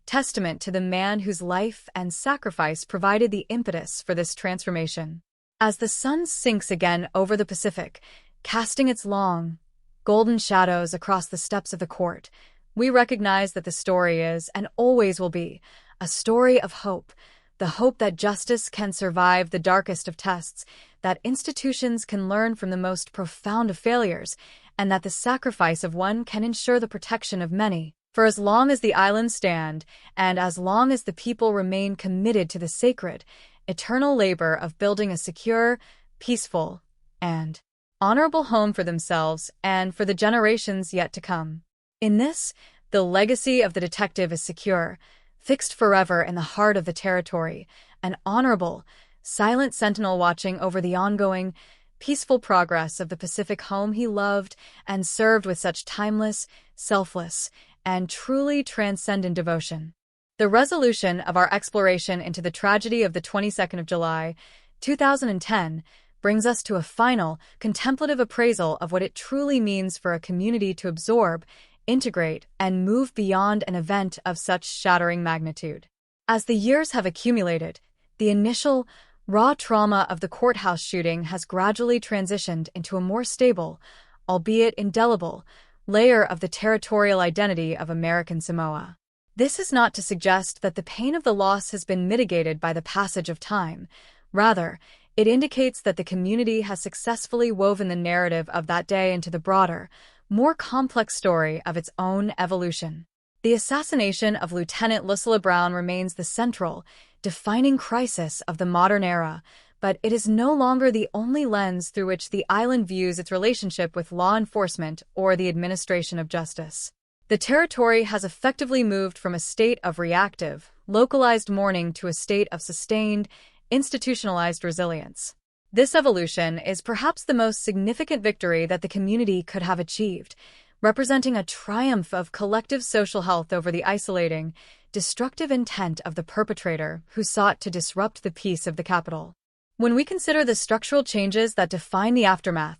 testament to the man whose life and sacrifice provided the impetus for this transformation. As the sun sinks again over the Pacific, casting its long, golden shadows across the steps of the court, we recognize that the story is, and always will be, a story of hope, the hope that justice can survive the darkest of tests, that institutions can learn from the most profound of failures, and that the sacrifice of one can ensure the protection of many. For as long as the islands stand, and as long as the people remain committed to the sacred, eternal labor of building a secure, peaceful, and honorable home for themselves and for the generations yet to come. In this, the legacy of the detective is secure, fixed forever in the heart of the territory, an honorable, silent sentinel watching over the ongoing, peaceful progress of the Pacific home he loved and served with such timeless, selfless, and truly transcendent devotion. The resolution of our exploration into the tragedy of the 22nd of July, 2010, brings us to a final, contemplative appraisal of what it truly means for a community to absorb, integrate, and move beyond an event of such shattering magnitude. As the years have accumulated, the initial, raw trauma of the courthouse shooting has gradually transitioned into a more stable, albeit indelible, layer of the territorial identity of American Samoa. This is not to suggest that the pain of the loss has been mitigated by the passage of time. Rather, it indicates that the community has successfully woven the narrative of that day into the broader, more complex story of its own evolution. The assassination of Lieutenant Lucilla Brown remains the central, defining crisis of the modern era, but it is no longer the only lens through which the island views its relationship with law enforcement or the administration of justice. The territory has effectively moved from a state of reactive, localized mourning to a state of sustained, institutionalized resilience. This evolution is perhaps the most significant victory that the community could have achieved, representing a triumph of collective social health over the isolating, destructive intent of the perpetrator who sought to disrupt the peace of the capital. When we consider the structural changes that define the aftermath,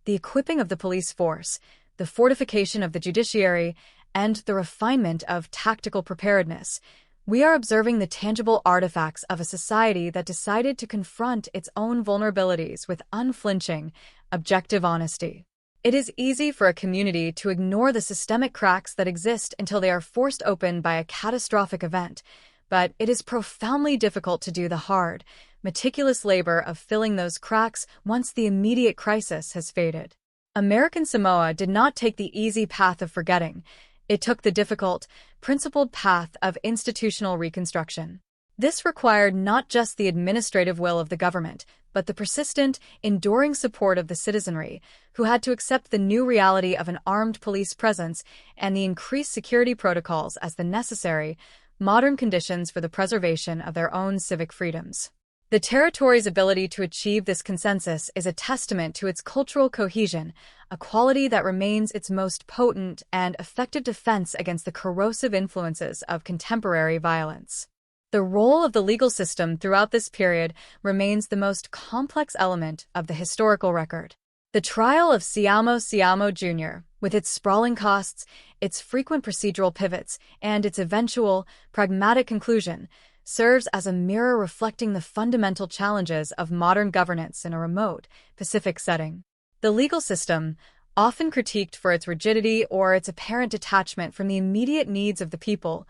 the equipping of the police force, the fortification of the judiciary, and the refinement of tactical preparedness, we are observing the tangible artifacts of a society that decided to confront its own vulnerabilities with unflinching, objective honesty. It is easy for a community to ignore the systemic cracks that exist until they are forced open by a catastrophic event, but it is profoundly difficult to do the hard, meticulous labor of filling those cracks once the immediate crisis has faded. American Samoa did not take the easy path of forgetting. It took the difficult, principled path of institutional reconstruction. This required not just the administrative will of the government, but the persistent, enduring support of the citizenry, who had to accept the new reality of an armed police presence and the increased security protocols as the necessary, modern conditions for the preservation of their own civic freedoms. The territory's ability to achieve this consensus is a testament to its cultural cohesion, a quality that remains its most potent and effective defense against the corrosive influences of contemporary violence. The role of the legal system throughout this period remains the most complex element of the historical record. The trial of Siamo Jr., with its sprawling costs, its frequent procedural pivots, and its eventual, pragmatic conclusion, serves as a mirror reflecting the fundamental challenges of modern governance in a remote, Pacific setting. The legal system, often critiqued for its rigidity or its apparent detachment from the immediate needs of the people,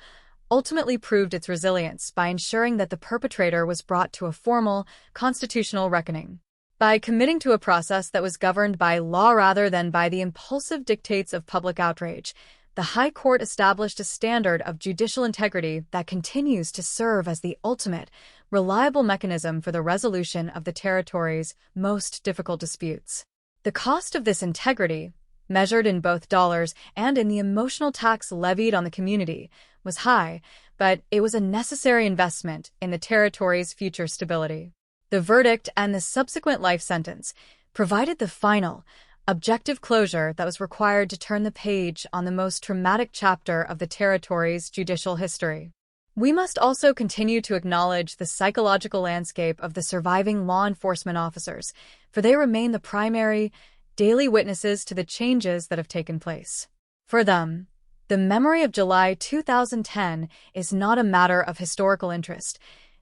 ultimately proved its resilience by ensuring that the perpetrator was brought to a formal, constitutional reckoning. By committing to a process that was governed by law rather than by the impulsive dictates of public outrage, the High Court established a standard of judicial integrity that continues to serve as the ultimate, reliable mechanism for the resolution of the territory's most difficult disputes. The cost of this integrity, measured in both dollars and in the emotional tax levied on the community, was high, but it was a necessary investment in the territory's future stability. The verdict and the subsequent life sentence provided the final, objective closure that was required to turn the page on the most traumatic chapter of the territory's judicial history. We must also continue to acknowledge the psychological landscape of the surviving law enforcement officers, for they remain the primary, daily witnesses to the changes that have taken place. For them, the memory of July 2010 is not a matter of historical interest.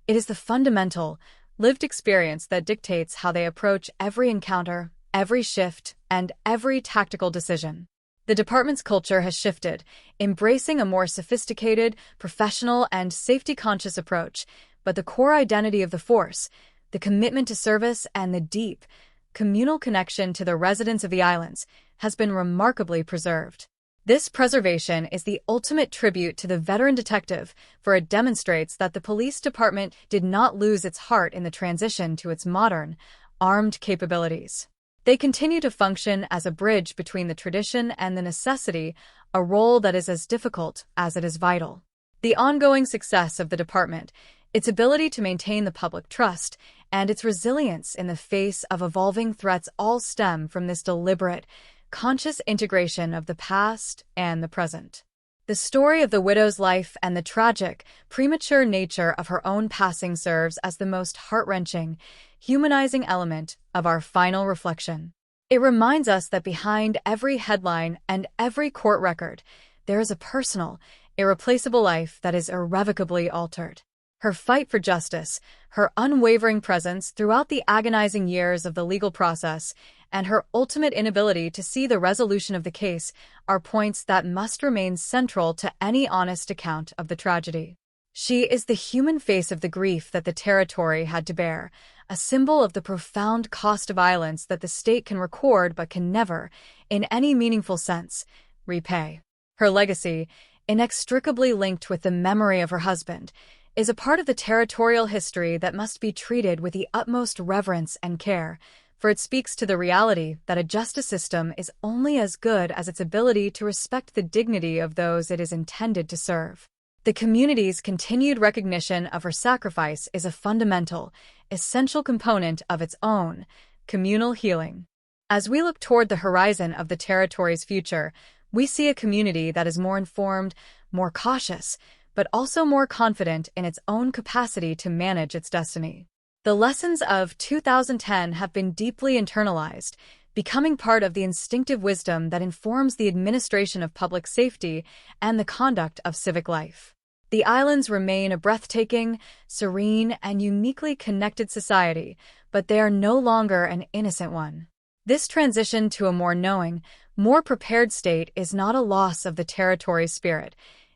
It is the fundamental, lived experience that dictates how they approach every encounter, every shift, and every tactical decision. The department's culture has shifted, embracing a more sophisticated, professional, and safety-conscious approach, but the core identity of the force, the commitment to service, and the deep, communal connection to the residents of the islands has been remarkably preserved. This preservation is the ultimate tribute to the veteran detective, for it demonstrates that the police department did not lose its heart in the transition to its modern, armed capabilities. They continue to function as a bridge between the tradition and the necessity, a role that is as difficult as it is vital. The ongoing success of the department, its ability to maintain the public trust, and its resilience in the face of evolving threats all stem from this deliberate, conscious integration of the past and the present. The story of the widow's life and the tragic, premature nature of her own passing serves as the most heart-wrenching, humanizing element of our final reflection. It reminds us that behind every headline and every court record, there is a personal, irreplaceable life that is irrevocably altered. Her fight for justice, her unwavering presence throughout the agonizing years of the legal process, and her ultimate inability to see the resolution of the case are points that must remain central to any honest account of the tragedy. She is the human face of the grief that the territory had to bear, a symbol of the profound cost of violence that the state can record but can never, in any meaningful sense, repay. Her legacy, inextricably linked with the memory of her husband, is a part of the territorial history that must be treated with the utmost reverence and care, for it speaks to the reality that a justice system is only as good as its ability to respect the dignity of those it is intended to serve. The community's continued recognition of her sacrifice is a fundamental, essential component of its own communal healing. As we look toward the horizon of the territory's future, we see a community that is more informed, more cautious, but also more confident in its own capacity to manage its destiny. The lessons of 2010 have been deeply internalized, becoming part of the instinctive wisdom that informs the administration of public safety and the conduct of civic life. The islands remain a breathtaking, serene, and uniquely connected society, but they are no longer an innocent one. This transition to a more knowing, more prepared state is not a loss of the territory's spirit.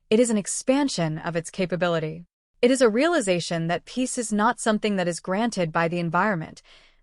It is an expansion of its capability. It is a realization that peace is not something that is granted by the environment,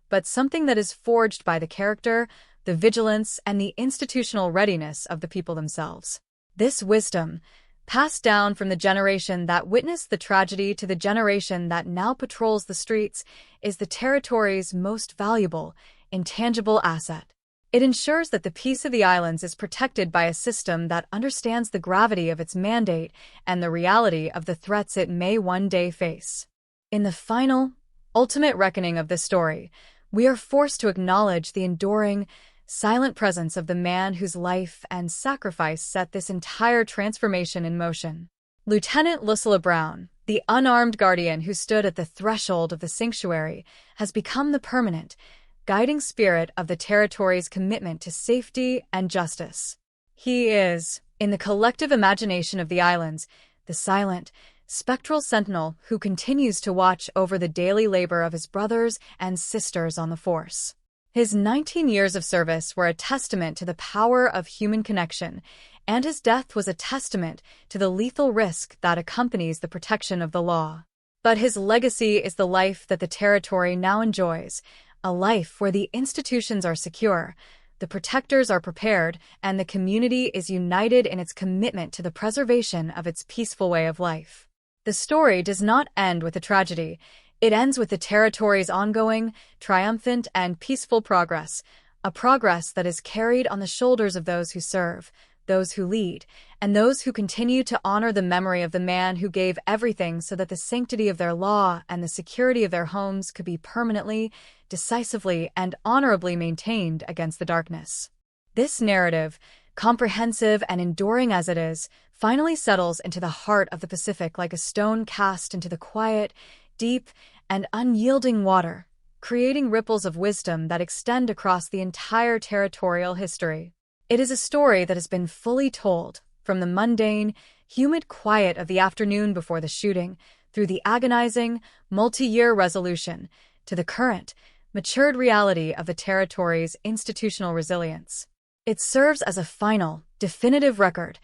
but something that is forged by the character, the vigilance, and the institutional readiness of the people themselves. This wisdom, passed down from the generation that witnessed the tragedy to the generation that now patrols the streets, is the territory's most valuable, intangible asset. It ensures that the peace of the islands is protected by a system that understands the gravity of its mandate and the reality of the threats it may one day face. In the final, ultimate reckoning of this story, we are forced to acknowledge the enduring, silent presence of the man whose life and sacrifice set this entire transformation in motion. Lieutenant Lucilla Brown, the unarmed guardian who stood at the threshold of the sanctuary, has become the permanent, guiding spirit of the territory's commitment to safety and justice. He is, in the collective imagination of the islands, the silent, spectral sentinel who continues to watch over the daily labor of his brothers and sisters on the force. His 19 years of service were a testament to the power of human connection, and his death was a testament to the lethal risk that accompanies the protection of the law. But his legacy is the life that the territory now enjoys, a life where the institutions are secure, the protectors are prepared, and the community is united in its commitment to the preservation of its peaceful way of life. The story does not end with a tragedy. It ends with the territory's ongoing, triumphant, and peaceful progress, a progress that is carried on the shoulders of those who serve, those who lead, and those who continue to honor the memory of the man who gave everything so that the sanctity of their law and the security of their homes could be permanently, decisively, and honorably maintained against the darkness. This narrative, comprehensive and enduring as it is, finally settles into the heart of the Pacific like a stone cast into the quiet, deep, and unyielding water, creating ripples of wisdom that extend across the entire territorial history. It is a story that has been fully told, from the mundane, humid quiet of the afternoon before the shooting, through the agonizing, multi-year resolution, to the current, matured reality of the territory's institutional resilience. It serves as a final, definitive record,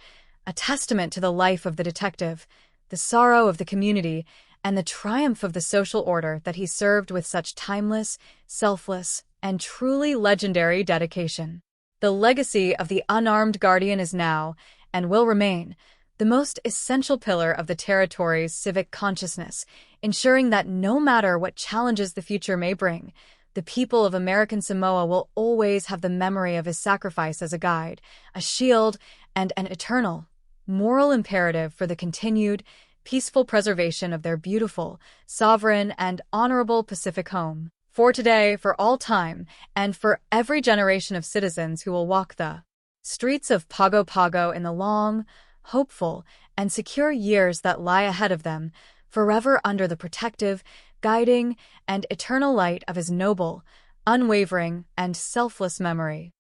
a testament to the life of the detective, the sorrow of the community, and the triumph of the social order that he served with such timeless, selfless, and truly legendary dedication. The legacy of the unarmed guardian is now, and will remain, the most essential pillar of the territory's civic consciousness, ensuring that no matter what challenges the future may bring, the people of American Samoa will always have the memory of his sacrifice as a guide, a shield, and an eternal, moral imperative for the continued, peaceful preservation of their beautiful, sovereign, and honorable Pacific home. For today, for all time, and for every generation of citizens who will walk the streets of Pago Pago in the long, hopeful, and secure years that lie ahead of them, forever under the protective, guiding, and eternal light of his noble, unwavering, and selfless memory.